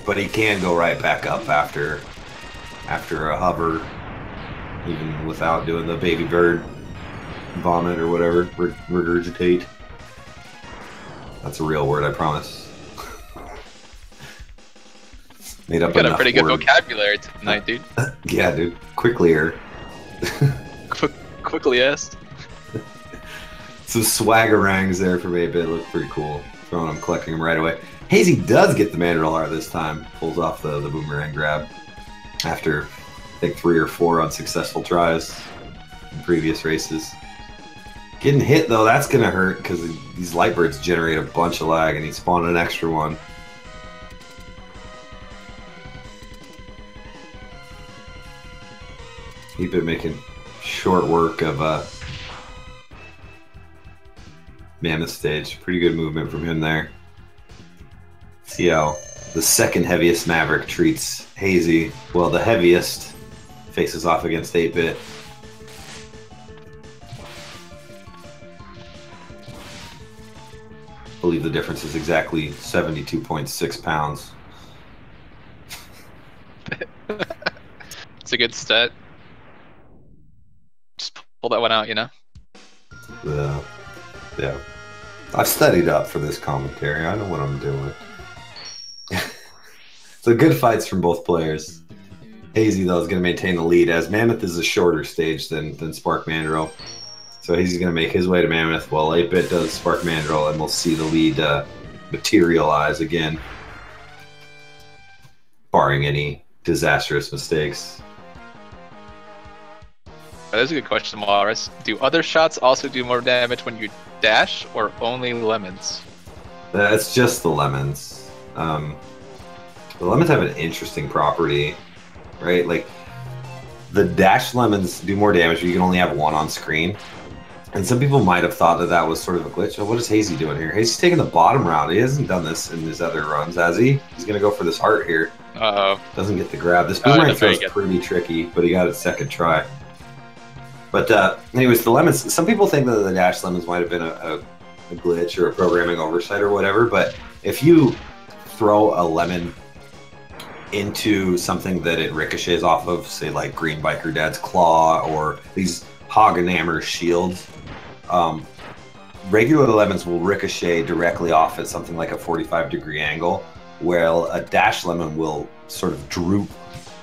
But he can go right back up after a hover, even without doing the baby bird vomit or whatever, regurgitate. That's a real word, I promise. Made up. You got a pretty good vocabulary tonight, dude. Yeah, dude. Quicklier. Quickly asked. Some swaggerangs there from 8-bit. Look pretty cool. Throwing them, collecting them right away. Hazy does get the Mandrill R this time. Pulls off the boomerang grab after, I think, 3 or 4 unsuccessful tries in previous races. Getting hit, though, that's going to hurt because these Lightbirds generate a bunch of lag, and he spawned an extra one. He's been making short work of Mammoth stage. Pretty good movement from him there. See how the second heaviest Maverick treats Hazy. Well, the heaviest faces off against 8-bit. I believe the difference is exactly 72.6 pounds. It's a good stat. Just pull that one out, you know? Yeah. I've studied up for this commentary. I know what I'm doing. So good fights from both players. Hazy, though, is going to maintain the lead, as Mammoth is a shorter stage than Spark Mandrill. So Hazy's going to make his way to Mammoth, while 8-bit does Spark Mandrill, and we'll see the lead materialize again, barring any disastrous mistakes. That is a good question, Walrus. Do other shots also do more damage when you dash, or only lemons? It's just the lemons. The lemons have an interesting property, right? Like, the dash lemons do more damage, but you can only have 1 on screen. And some people might have thought that was sort of a glitch. Oh, what is Hazy doing here? Hazy's taking the bottom round. He hasn't done this in his other runs, has he? He's going to go for this heart here. Uh-oh. Doesn't get the grab. This boomerang throw is pretty tricky, but he got it second try. But anyways, the lemons, some people think that the dash lemons might have been a glitch or a programming oversight or whatever, but if you throw a lemon into something that it ricochets off of, say like Green Biker Dad's claw or these Hagenhammer shields, regular lemons will ricochet directly off at something like a 45-degree angle, while a dash lemon will sort of droop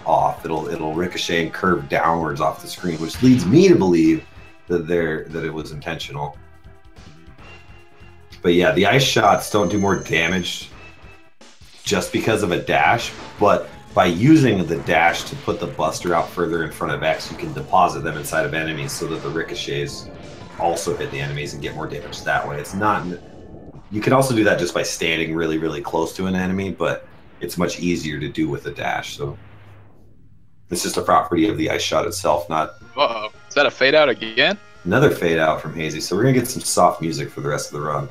off. It'll ricochet and curve downwards off the screen, which leads me to believe that it was intentional. But yeah, the ice shots don't do more damage just because of a dash, but by using the dash to put the Buster out further in front of X, you can deposit them inside of enemies so that the ricochets also hit the enemies and get more damage that way. It's not. You can also do that just by standing really, really close to an enemy, but it's much easier to do with a dash. So it's just a property of the ice shot itself, not. Uh-oh. Is that a fade out again? Another fade out from Hazy. So we're gonna get some soft music for the rest of the run.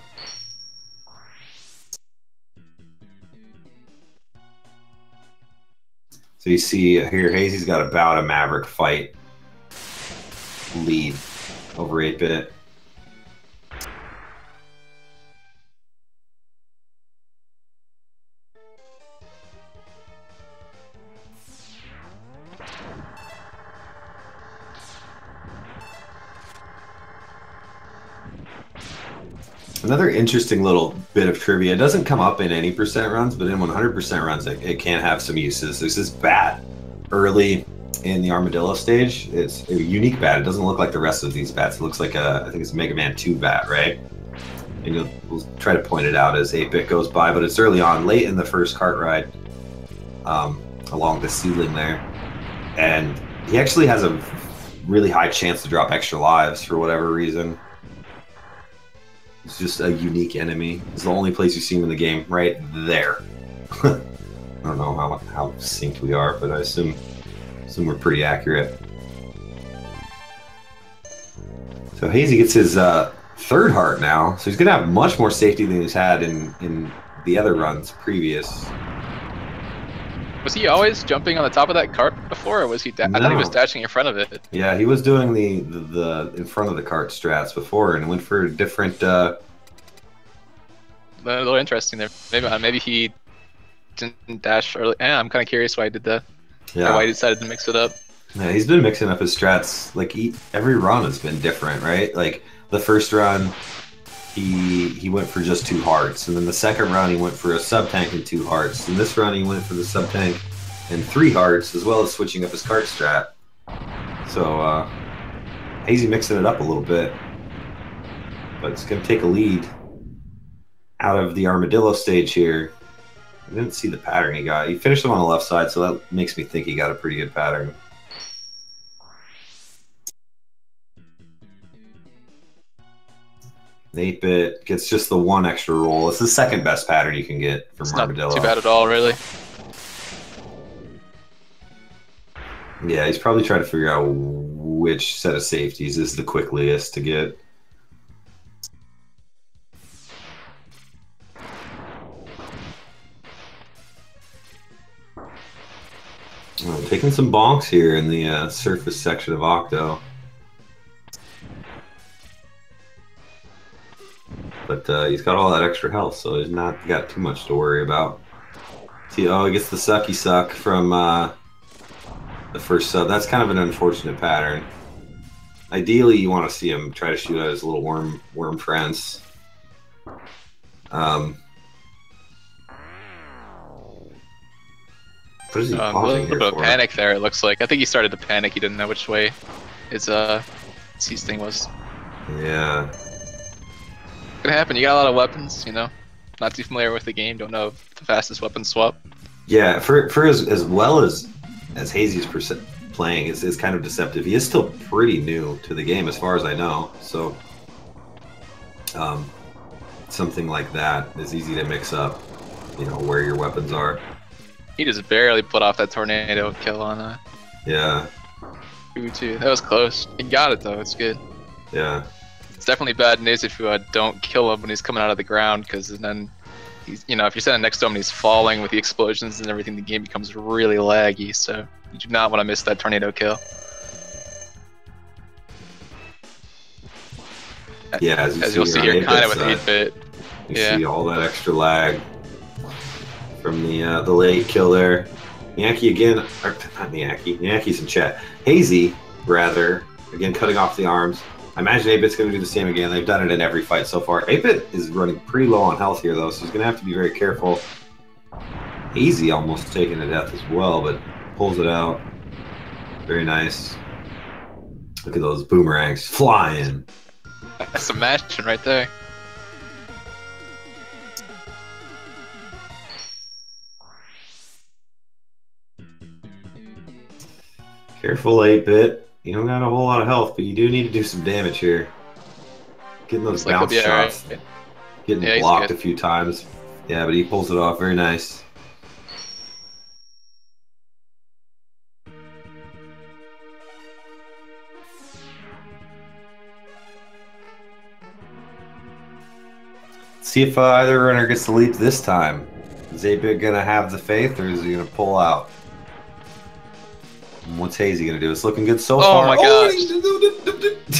So you see here, Hazy's got about a Maverick fight lead over 8-bit. Another interesting little bit of trivia. It doesn't come up in any percent runs, but in 100% runs, it can have some uses. There's this bat early in the Armadillo stage. It's a unique bat. It doesn't look like the rest of these bats. It looks like I think it's a Mega Man 2 bat, right? And we'll try to point it out as 8-bit goes by, but it's early on, late in the first kart ride, along the ceiling there. And he actually has a really high chance to drop extra lives for whatever reason. It's just a unique enemy. It's the only place you see him in the game, right there. I don't know how synced we are, but I assume we're pretty accurate. So Hazy gets his third heart now, so he's gonna have much more safety than he's had in the other runs previous. Was he always jumping on the top of that cart before, or was he? I thought he was dashing in front of it. Yeah, he was doing the in front of the cart strats before, and went for different. A little interesting there. Maybe he didn't dash early. Yeah, I'm kind of curious why he did that. Yeah. Or why he decided to mix it up. Yeah, he's been mixing up his strats. Like every run has been different, right? Like the first run, he went for just 2 hearts, and then the second run he went for a sub tank and 2 hearts, and this run he went for the sub tank and 3 hearts, as well as switching up his cart strat. So Hazy mixing it up a little bit, but it's gonna take a lead out of the armadillo stage here. I didn't see the pattern he got. He finished him on the left side, so that makes me think he got a pretty good pattern. The 8-bit gets just the 1 extra roll. It's the second best pattern you can get from Armadillo. Not too bad at all, really. Yeah, he's probably trying to figure out which set of safeties is the quickest to get. Taking some bonks here in the surface section of Octo. But he's got all that extra health, so he's not got too much to worry about. See, oh, he gets the sucky suck from the first sub. That's kind of an unfortunate pattern. Ideally, you want to see him try to shoot at his little worm friends. What is he pausing a little here bit of for? panic there, it looks like. I think he started to panic. He didn't know which way his seize thing was. Yeah. Could happen. You got a lot of weapons, you know. Not too familiar with the game. Don't know the fastest weapon swap. Yeah, for as well as Hazy's playing is kind of deceptive. He is still pretty new to the game, as far as I know. So, something like that is easy to mix up. You know where your weapons are. He just barely put off that tornado kill on Yeah. 2-2. That was close. He got it though. It's good. Yeah. It's definitely bad news if you don't kill him when he's coming out of the ground, because then he's, you know, if you're standing next to him and he's falling with the explosions and everything, the game becomes really laggy. So you do not want to miss that tornado kill. Yeah, as you'll see here, kind of with 8-bit. You see all that extra lag from the late kill there. Yankee again, or not Yankee. Yankee's in chat. Hazy, rather, again cutting off the arms. I imagine 8-bit's going to do the same again. They've done it in every fight so far. 8-bit is running pretty low on health here, though, so he's going to have to be very careful. Hazy almost taken to death as well, but pulls it out. Very nice. Look at those boomerangs flying. That's some action right there. Careful, 8-bit. You don't got a whole lot of health, but you do need to do some damage here. Getting those bounce shots. Right. Getting blocked a few times. Yeah, but he pulls it off. Very nice. See if either runner gets the leap this time. Is 8-bit going to have the faith, or is he going to pull out? And what's Hazy going to do? It's looking good so far. Oh my gosh.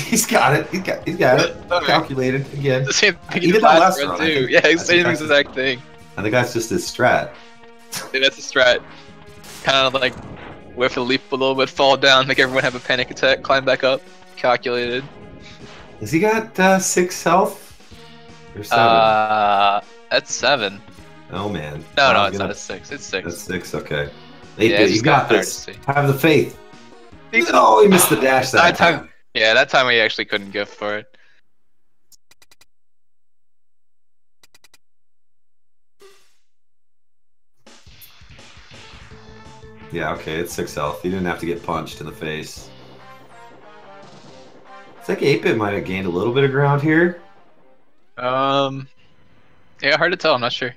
He's got it. He's got it. Okay. Calculated again. The same thing he did that last run too. Yeah, same exact thing. I think that's just his strat. Yeah, that's a strat. Kind of like whiff a leap a little bit, fall down, make everyone have a panic attack, climb back up. Calculated. Has he got 6 health? Or 7? That's 7. Oh man. No, it's not a 6. It's 6. That's 6. Okay. 8-bit, Yeah, you got this. Have the faith. No, he missed the dash that time. Yeah, that time he actually couldn't go for it. Yeah, okay, it's 6 health. He didn't have to get punched in the face. It's like 8-bit might have gained a little bit of ground here. Yeah, hard to tell. I'm not sure.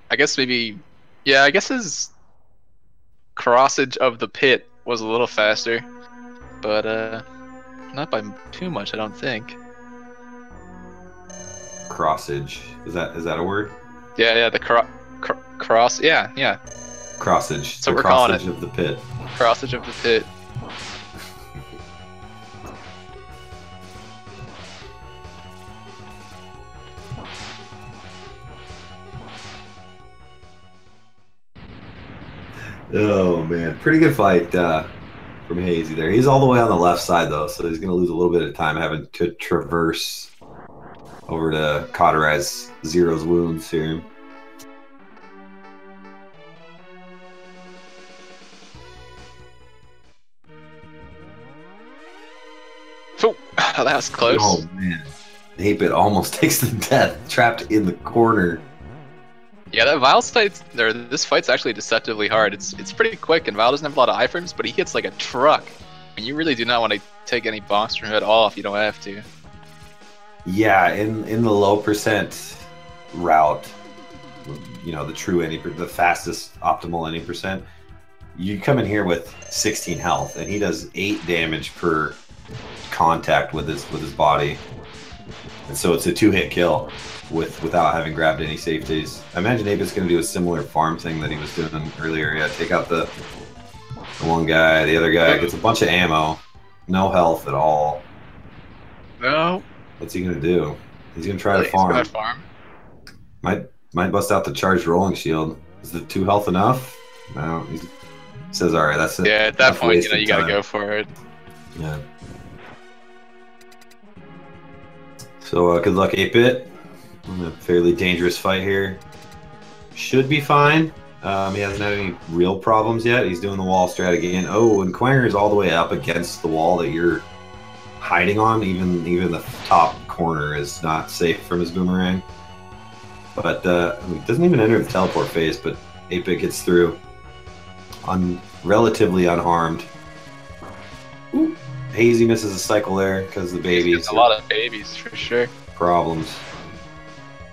I guess maybe. Yeah, I guess his crossage of the pit was a little faster, but not by too much, I don't think. Crossage, is that a word? Yeah, the cross. Yeah. Crossage. So the we're calling it crossage of the pit. Crossage of the pit. Oh man, pretty good fight from Hazy there. He's all the way on the left side though, so he's going to lose a little bit of time having to traverse over to cauterize Zero's wounds here. Oh, that was close. Oh man, 8-bit almost takes the death, trapped in the corner. Yeah, that Vile's fight, or this fight's actually deceptively hard. It's pretty quick, and Vile doesn't have a lot of iframes, but he hits like a truck. And you really do not want to take any bonks from him at all if you don't have to. Yeah, in the low percent route, you know, the true the fastest optimal any percent, you come in here with 16 health, and he does 8 damage per contact with his body, and so it's a 2-hit kill without having grabbed any safeties. I imagine 8-bit's going to do a similar farm thing that he was doing earlier. Yeah, take out the one guy, the other guy gets a bunch of ammo, no health at all. No. What's he going to do? He's going to try to farm. He's gonna farm. Might bust out the charged rolling shield. Is the 2 health enough? No. He says, all right, that's it. Yeah, at that point, you know, you got to go for it. Yeah. So good luck, 8-bit. In a fairly dangerous fight here. Should be fine. He hasn't had any real problems yet. He's doing the wall strat again. Oh, and Quanger is all the way up against the wall that you're hiding on. Even the top corner is not safe from his boomerang. But he doesn't even enter the teleport phase, but 8-bit gets through relatively unharmed. Ooh. Hazy misses a cycle there because the babies. A lot of babies for sure. Problems.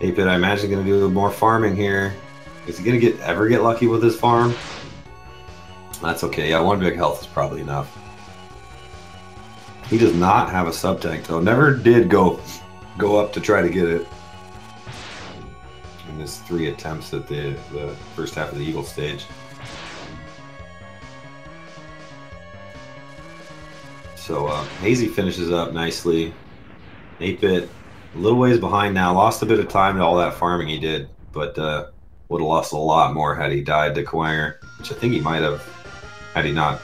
8-bit, I imagine, going to do more farming here. Is he going to ever get lucky with his farm? That's okay. Yeah, 1 big health is probably enough. He does not have a sub tank though. Never did go up to try to get it in his 3 attempts at the first half of the Eagle stage. So Hazy finishes up nicely. 8-bit, a little ways behind now. Lost a bit of time to all that farming he did, but would have lost a lot more had he died to Quanger, which I think he might have had he not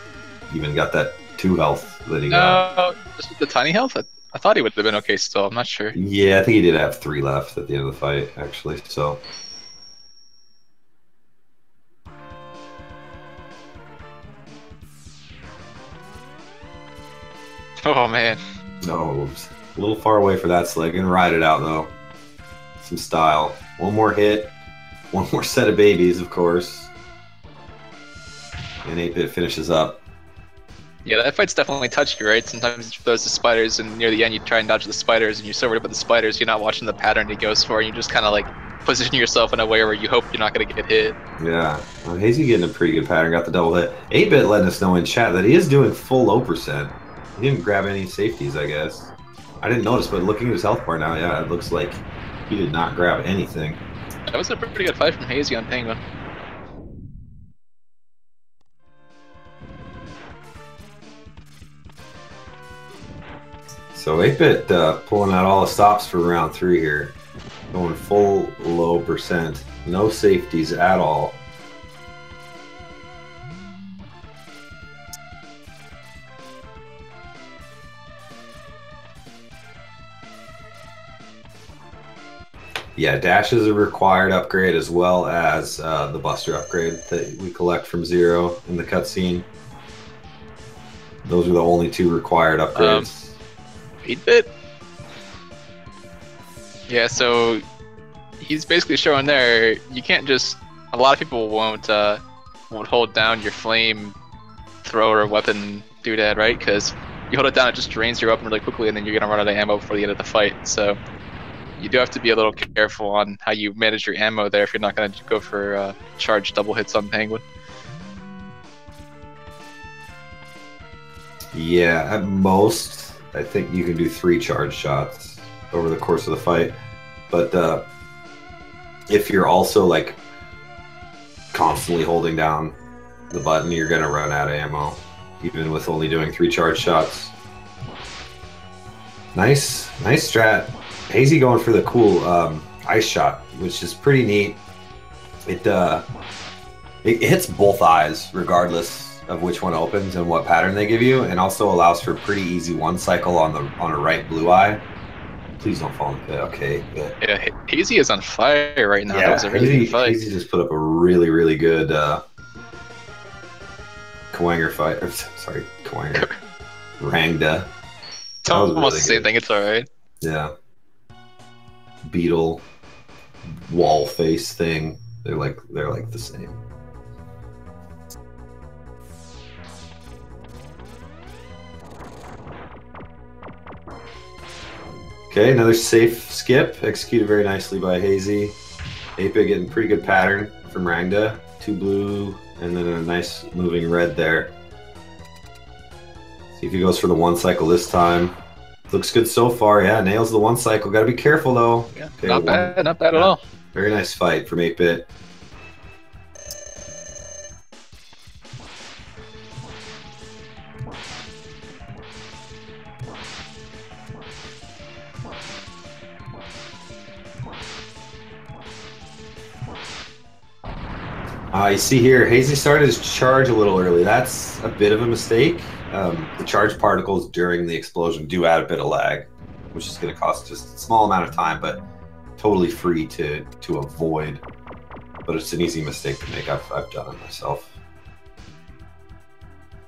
even got that 2 health that he got. No, just with the tiny health? I thought he would have been okay still. I'm not sure. Yeah, I think he did have 3 left at the end of the fight, actually. So. Oh, man. No, a little far away for that slig. Gonna ride it out, though. Some style. 1 more hit. 1 more set of babies, of course. And 8-bit finishes up. Yeah, that fight's definitely touched you, right? Sometimes he throws the spiders, and near the end you try and dodge the spiders, and you're so worried about the spiders, you're not watching the pattern he goes for, and you just kind of like position yourself in a way where you hope you're not going to get hit. Yeah, well, Hazy getting a pretty good pattern, got the double hit. 8-bit letting us know in chat that he is doing full low percent. He didn't grab any safeties, I guess. I didn't notice, but looking at his health bar now, yeah, it looks like he did not grab anything. That was a pretty good fight from Hazy on Penguin. So 8-bit pulling out all the stops for round 3 here. Going full low percent. No safeties at all. Yeah, Dash is a required upgrade as well as the Buster upgrade that we collect from Zero in the cutscene. Those are the only 2 required upgrades. 8-bit? Yeah, so he's basically showing there you can't just. A lot of people won't hold down your flame thrower weapon doodad, right? Because you hold it down, it just drains your weapon really quickly, and then you're gonna run out of ammo before the end of the fight. So you do have to be a little careful on how you manage your ammo there if you're not gonna go for charge double hits on Penguin. Yeah, at most, I think you can do 3 charge shots over the course of the fight. But if you're also like constantly holding down the button, you're gonna run out of ammo, even with only doing 3 charge shots. Nice strat. Hazy going for the cool ice shot, which is pretty neat. It hits both eyes regardless of which one opens and what pattern they give you, and also allows for pretty easy 1 cycle on a right blue eye. Please don't fall in the pit. Okay, good. Yeah, Hazy is on fire right now. Yeah, that was a really good fight. Hazy just put up a really good Kwanger fight. Sorry, Kwanger. Rangda. It's almost the same thing. It's all right. Yeah. Beetle wall face thing. They're like the same. Okay, another safe skip, executed very nicely by Hazy. 8-bit getting pretty good pattern from Rangda. 2 blue, and then a nice moving red there. See if he goes for the 1 cycle this time. Looks good so far, yeah, nails the 1 cycle. Gotta be careful though. Yeah, okay, not bad at all. Very nice fight from 8-bit. You see here, Hazy started his charge a little early. That's a bit of a mistake. The charge particles during the explosion do add a bit of lag, which is going to cost just a small amount of time, but totally free to avoid. But it's an easy mistake to make. I've done it myself.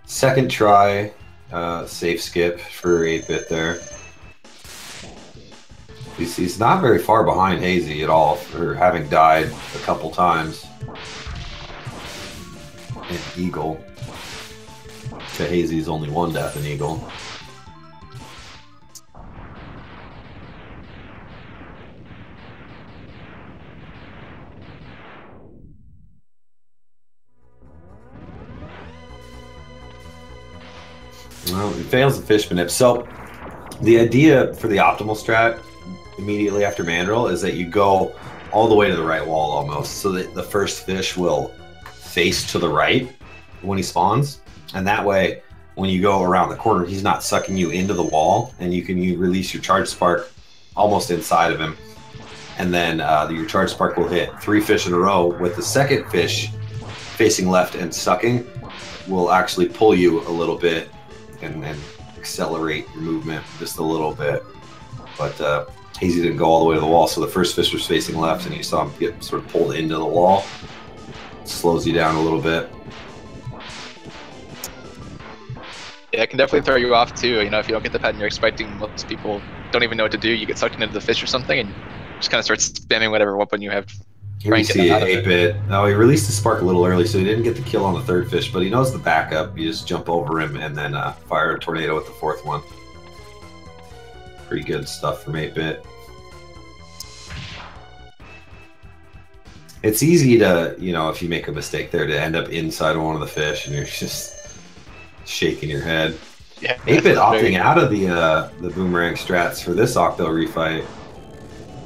Second try, safe skip for 8-bit there. He's not very far behind Hazy at all for having died a couple times. And Eagle. To Hazy's only 1 death in Eagle. Well, he fails the fish manip. So the idea for the optimal strat immediately after Mandrill is that you go all the way to the right wall almost, so that the first fish will face to the right when he spawns, and that way when you go around the corner he's not sucking you into the wall, and you release your charge spark almost inside of him, and then your charge spark will hit 3 fish in a row, with the second fish facing left and sucking will actually pull you a little bit and accelerate your movement just a little bit. But Hazy didn't go all the way to the wall, so the first fish was facing left and you saw him get sort of pulled into the wall. Slows you down a little bit. Yeah, it can definitely throw you off too. You know, if you don't get the pattern you're expecting, most people don't even know what to do. You get sucked into the fish or something and just kind of start spamming whatever weapon you have. Here we see 8-bit. No, he released the spark a little early, so he didn't get the kill on the 3rd fish, but he knows the backup. You just jump over him and then fire a tornado with the 4th one. Pretty good stuff from 8-bit. It's easy to, you know, if you make a mistake there, to end up inside one of the fish and you're just shaking your head. Yeah, 8-bit opting out of the boomerang strats for this Octo refight.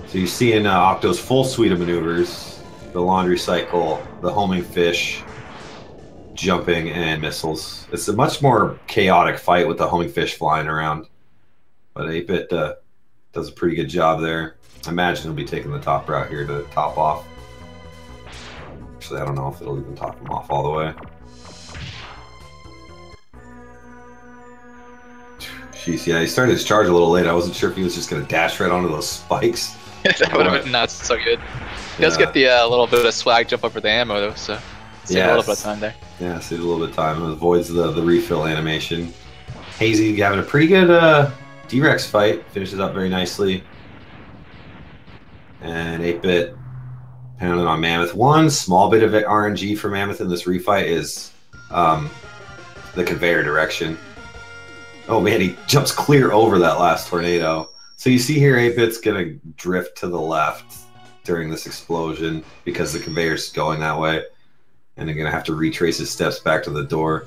So you're seeing Octo's full suite of maneuvers: the laundry cycle, the homing fish, jumping, and missiles. It's a much more chaotic fight with the homing fish flying around. But 8-bit does a pretty good job there. I imagine he'll be taking the top route here to top off. Actually, I don't know if it'll even top him off all the way. Jeez, yeah, he started his charge a little late. I wasn't sure if he was just going to dash right onto those spikes. That would have been not so good. He does get the little bit of swag jump over the ammo though, so save a little bit of time there. Yeah, saves a little bit of time. It avoids the refill animation. Hazy having a pretty good D-Rex fight. Finishes up very nicely. And 8-bit pounding on Mammoth. One small bit of RNG for Mammoth in this refight is the conveyor direction. Oh man, he jumps clear over that last tornado. So you see here, 8bit's gonna drift to the left during this explosion because the conveyor's going that way, and they're gonna have to retrace his steps back to the door.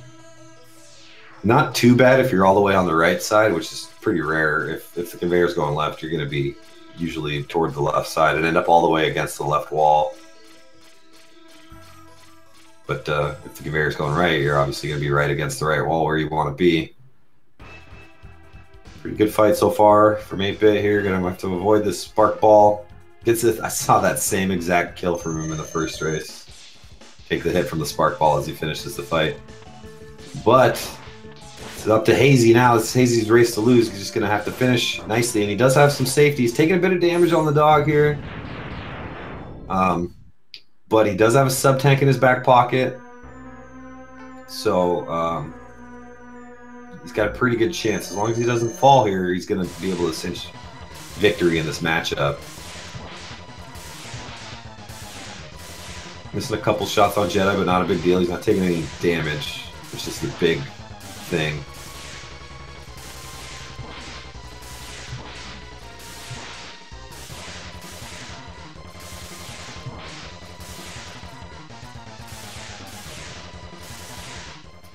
Not too bad if you're all the way on the right side, which is pretty rare. If the conveyor's going left, you're gonna be usually toward the left side and end up all the way against the left wall. But if the conveyor's going right, you're obviously gonna be right against the right wall where you want to be. Pretty good fight so far from 8bit here. Gonna have to avoid this spark ball. Gets it. I saw that same exact kill from him in the first race. Take the hit from the spark ball as he finishes the fight. But it's up to Hazy now. It's Hazy's race to lose. He's just gonna have to finish nicely, and he does have some safety. He's taking a bit of damage on the dog here. But he does have a sub tank in his back pocket. So he's got a pretty good chance. As long as he doesn't fall here, he's going to be able to cinch victory in this matchup. Missing a couple shots on Jedi, but not a big deal. He's not taking any damage, which is the big thing.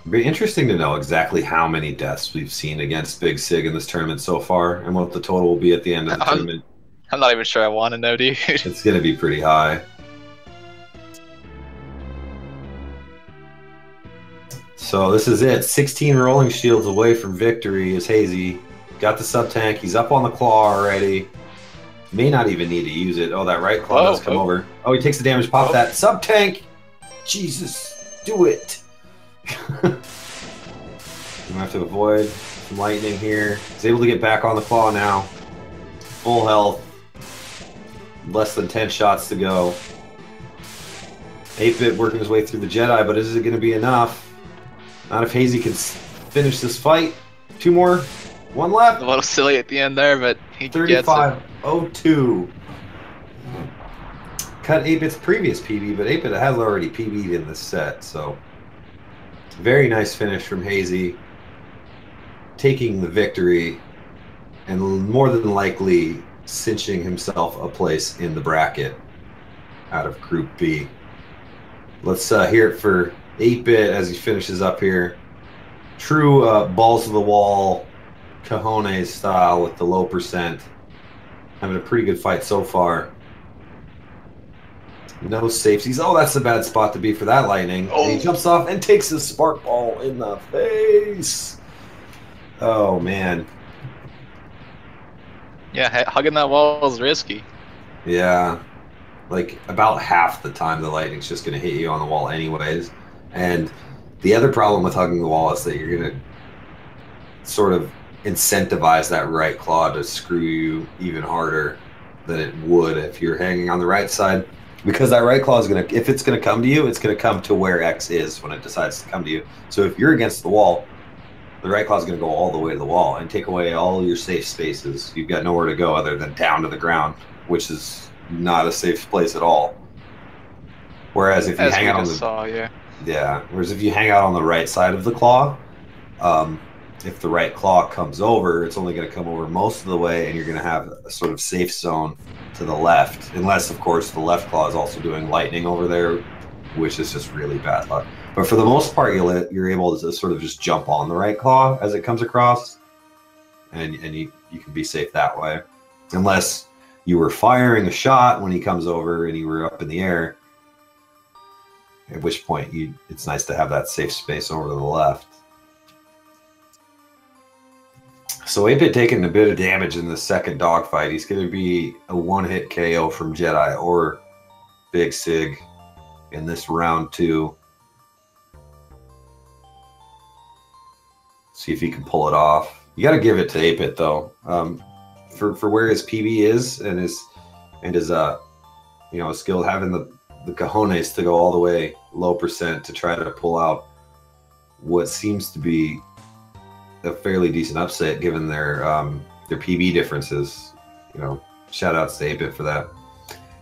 It'd be interesting to know exactly how many deaths we've seen against Big Sig in this tournament so far, and what the total will be at the end of the tournament. I'm not even sure I want to know, dude. It's going to be pretty high. So this is it. 16 rolling shields away from victory is Hazy. Got the sub tank. He's up on the claw already. May not even need to use it. Oh, that right claw does come over. Oh, he takes the damage. Pop that sub tank. Jesus, do it. You have to avoid some lightning here. He's able to get back on the claw now. Full health. Less than 10 shots to go. 8bit working his way through the Jedi, but is it going to be enough? Not if Hazy can finish this fight. Two more. One left. A little silly at the end there, but he gets it. 35-02. Cut 8bit's previous PB, but 8bit has already PB'd in this set, so very nice finish from Hazy, taking the victory and more than likely cinching himself a place in the bracket out of Group B. Let's hear it for 8bit as he finishes up here. True balls to the wall, cojones style with the low percent. Having a pretty good fight so far. No safeties. Oh, that's a bad spot to be for that lightning. Oh. And he jumps off and takes his spark ball in the face. Oh, man. Yeah, hugging that wall is risky. Yeah. Like, about half the time the lightning's just going to hit you on the wall anyways. And the other problem with hugging the wall is that you're going to sort of incentivize that right claw to screw you even harder than it would if you're hanging on the right side. Because that right claw is going to, if it's going to come to you, it's going to come to where X is when it decides to come to you. So if you're against the wall, the right claw is going to go all the way to the wall and take away all your safe spaces. You've got nowhere to go other than down to the ground, which is not a safe place at all. Whereas if you hang out on the whereas if you hang out on the right side of the claw, if the right claw comes over, it's only going to come over most of the way, and you're going to have a sort of safe zone to the left, unless of course the left claw is also doing lightning over there, which is just really bad luck. But for the most part, you're able to sort of just jump on the right claw as it comes across, and you can be safe that way, unless you were firing a shot when he comes over and you were up in the air, at which point it's nice to have that safe space over to the left. So 8bit taking a bit of damage in the second dogfight. He's going to be a one-hit KO from Jedi or Big Sig in this round 2. See if he can pull it off. You got to give it to 8bit though, for where his PB is and his skill, having the cojones to go all the way low percent to try to pull out what seems to be a fairly decent upset given their PB differences. Shout outs to 8bit for that.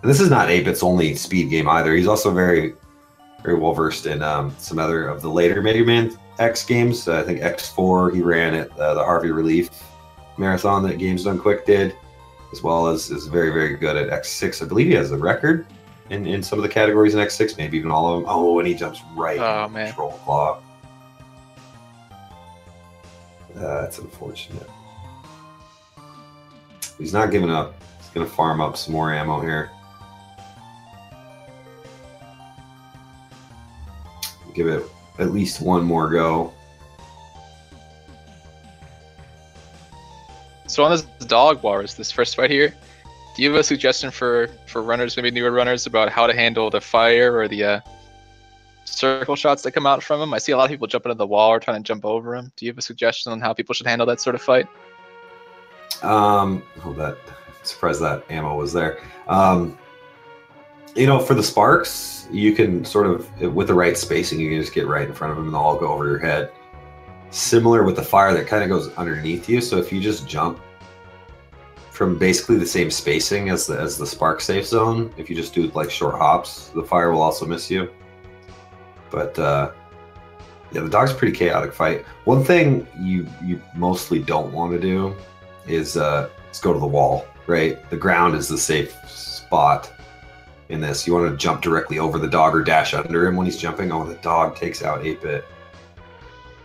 And this is not 8bit's only speed game either. He's also very, very well versed in some other of the later Mega Man X Games. I think X4 he ran at the Harvey Relief Marathon that Games Done Quick did, as well as is very, very good at X6. I believe he has the record in some of the categories in X6, maybe even all of them. Oh, and he jumps right in Control Claw. That's unfortunate. He's not giving up. He's going to farm up some more ammo here. Give it at least one more go. So on this dog wars, this first fight here, do you have a suggestion for runners, maybe newer runners, about how to handle the fire or the circle shots that come out from him? I see a lot of people jumping into the wall or trying to jump over him. Do you have a suggestion on how people should handle that sort of fight? I'm surprised that ammo was there. You know, for the sparks, you can sort of, with the right spacing, you can just get right in front of them and they'll all go over your head. Similar with the fire, that kind of goes underneath you. So if you just jump from basically the same spacing as the spark safe zone, if you just do like short hops, the fire will also miss you. But yeah, the dog's a pretty chaotic fight. One thing you mostly don't want to do is go to the wall, right? The ground is the safe spot in this. You want to jump directly over the dog or dash under him when he's jumping. Oh, the dog takes out 8-bit.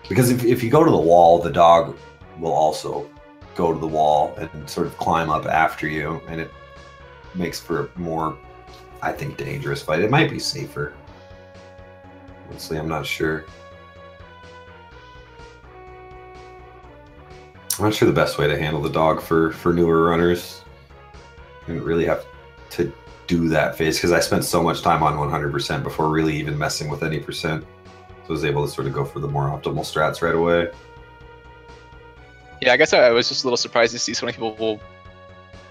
Because if you go to the wall, the dog will also go to the wall and sort of climb up after you, and it makes for a more, I think, dangerous fight. It might be safer. Honestly, I'm not sure. I'm not sure the best way to handle the dog for newer runners. You don't really have to do that phase, because I spent so much time on 100% before really even messing with any percent. So I was able to sort of go for the more optimal strats right away. Yeah, I guess I was just a little surprised to see so many people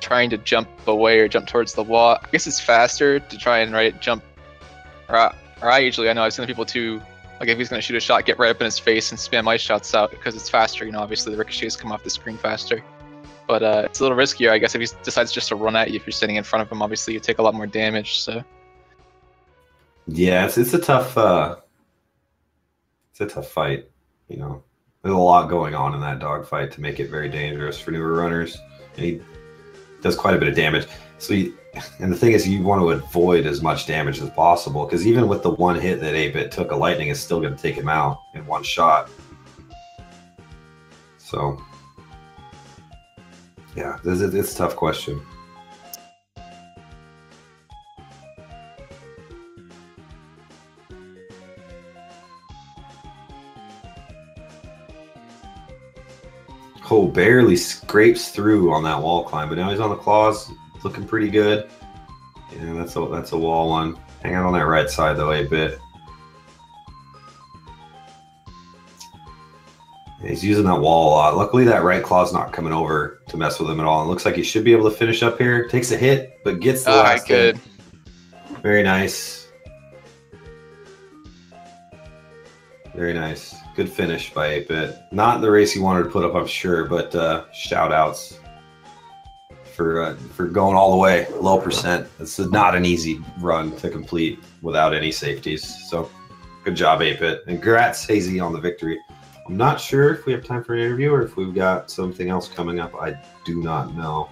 trying to jump away or jump towards the wall. I guess it's faster to try and jump. Or I know I've seen people too, like if he's going to shoot a shot, get right up in his face and spam ice shots out because it's faster. You know, obviously the ricochets come off the screen faster. But it's a little riskier, I guess, if he decides just to run at you. If you're sitting in front of him, obviously you take a lot more damage. So yeah, it's a tough fight. You know, there's a lot going on in that dog fight to make it very dangerous for newer runners. And he does quite a bit of damage. So and the thing is, you want to avoid as much damage as possible, because even with the one hit that 8-bit took, a lightning is still going to take him out in one shot. So yeah, it's a tough question. Oh, barely scrapes through on that wall climb, but now he's on the claws, looking pretty good. Yeah, that's a wall one. Hang out on that right side though, 8-bit. Yeah, he's using that wall a lot. Luckily, that right claw's not coming over to mess with him at all. It looks like he should be able to finish up here. Takes a hit, but gets the last hit. Very nice. Very nice. Good finish by 8-bit. Not the race he wanted to put up, I'm sure, but shout outs for going all the way, low percent. It's not an easy run to complete without any safeties. So good job, 8-bit. And congrats, Hazy, on the victory. I'm not sure if we have time for an interview or if we've got something else coming up. I do not know.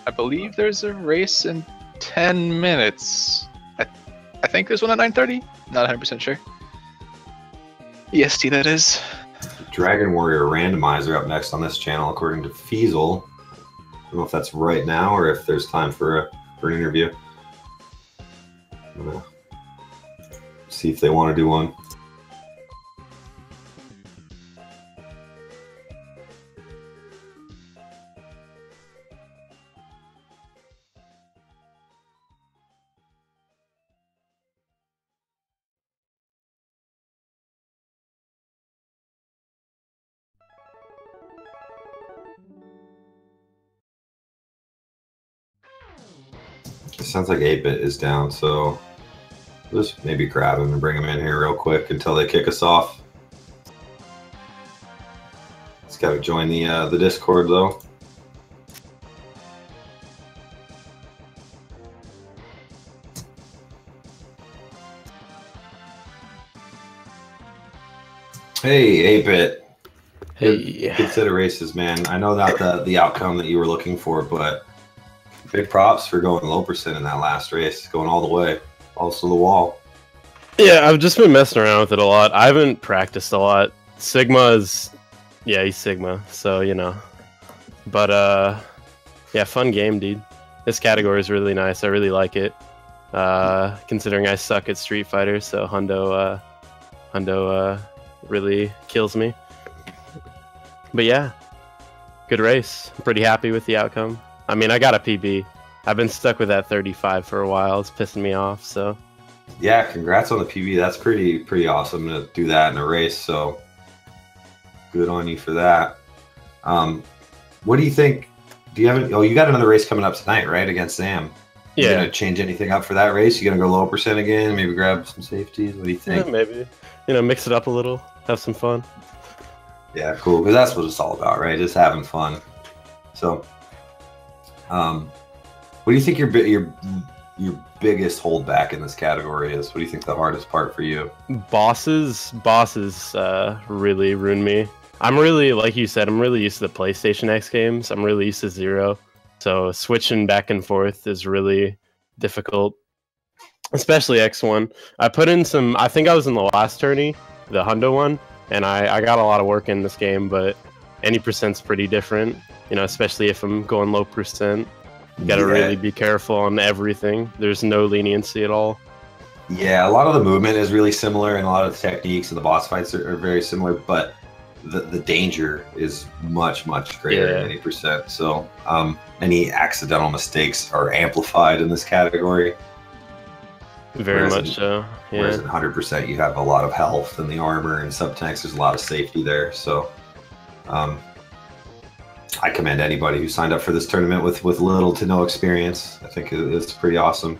I believe there's a race in 10 minutes. I think there's one at 9:30. Not 100% sure. EST, that is. Dragon Warrior Randomizer up next on this channel, according to Feasel. I don't know if that's right now or if there's time for an interview. I'm gonna see if they want to do one. It sounds like 8-bit is down, so just maybe grab him and bring him in here real quick until they kick us off. He's got to join the Discord though. Hey, 8-bit. Hey. Good set of races, man. I know not the outcome that you were looking for, but big props for going low percent in that last race, going all the way, also the wall. Yeah, I've just been messing around with it a lot. I haven't practiced a lot. Sigma is, yeah, he's Sigma, so you know. But yeah, fun game, dude. This category is really nice. I really like it. Considering I suck at Street Fighter, so Hundo really kills me. But yeah, good race. I'm pretty happy with the outcome. I mean, I got a PB. I've been stuck with that 35 for a while. It's pissing me off, so. Yeah, congrats on the PB. That's pretty awesome to do that in a race, so good on you for that. What do you think? Do you have you got another race coming up tonight, right, against Sam? You gonna change anything up for that race? You gonna go low percent again? Maybe grab some safeties? What do you think? Yeah, maybe. You know, mix it up a little, have some fun. Yeah, cool. Because that's what it's all about, right? Just having fun. So, what do you think your biggest holdback in this category is? What do you think the hardest part for you? Bosses really ruin me. I'm really, like you said, I'm really used to the PlayStation X games. I'm really used to Zero. So switching back and forth is really difficult, especially X1. I put in some, I think I was in the last tourney, the Hundo one, and I got a lot of work in this game, but any percent's pretty different, you know, especially if I'm going low percent. You gotta really be careful on everything. There's no leniency at all. Yeah, a lot of the movement is really similar, and a lot of the techniques and the boss fights are very similar, but the danger is much greater than any percent. So any accidental mistakes are amplified in this category. Very much so. Yeah. Whereas at 100%, you have a lot of health in the armor, and subtanks, there's a lot of safety there. So I commend anybody who signed up for this tournament with little to no experience. I think it's pretty awesome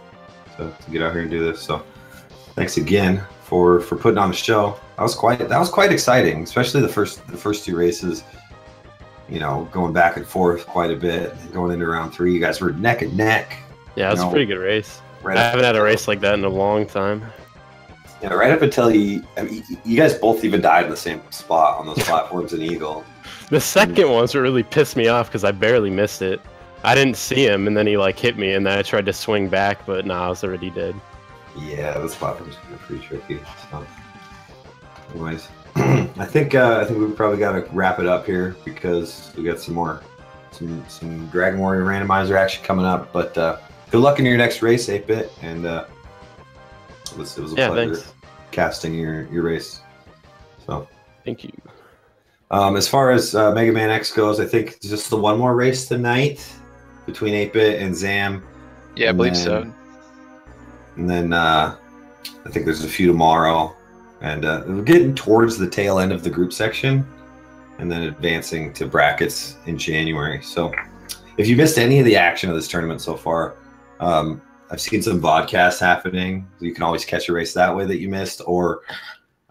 to get out here and do this. So thanks again for putting on the show. That was quite exciting, especially the first two races. You know, going back and forth quite a bit, going into round 3. You guys were neck and neck. Yeah, it was a pretty good race. I haven't had a race like that in a long time. Yeah, right up until you guys both even died in the same spot on those platforms in Eagle. The second one's what really pissed me off because I barely missed it. I didn't see him, and then he like hit me, and then I tried to swing back, but nah, I was already dead. Yeah, those platforms are pretty tricky. So, anyways, I think we probably got to wrap it up here because we got some Dragon Warrior randomizer action coming up. But good luck in your next race, 8-bit, and it was a pleasure casting your race. So thank you. As far as Mega Man X goes, I think just the one more race tonight between 8-bit and Zam. Yeah, I believe so. And then I think there's a few tomorrow. And we're getting towards the tail end of the group section and then advancing to brackets in January. So if you missed any of the action of this tournament so far, I've seen some vodcasts happening. You can always catch a race that way that you missed, or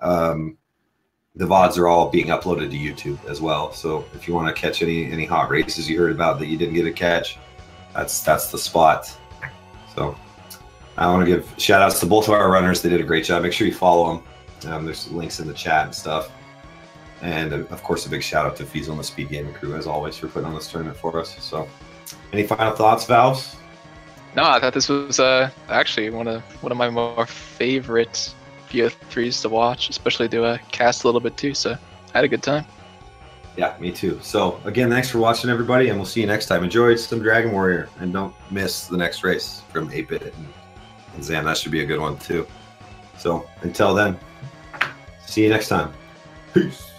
the VODs are all being uploaded to YouTube as well. So if you want to catch any hot races you heard about that you didn't get to catch, that's the spot. So I want to give shout outs to both of our runners. They did a great job. Make sure you follow them. There's links in the chat and stuff. And of course, a big shout out to Fiesel and the Speed Gaming crew, as always, for putting on this tournament for us. So any final thoughts, Valves? No, I thought this was actually one of my more favorite VO3s to watch, especially to cast a little bit too. So I had a good time. Yeah, me too. So again, thanks for watching, everybody, and we'll see you next time. Enjoy some Dragon Warrior, and don't miss the next race from 8-bit and Zam. That should be a good one too. So until then, see you next time. Peace.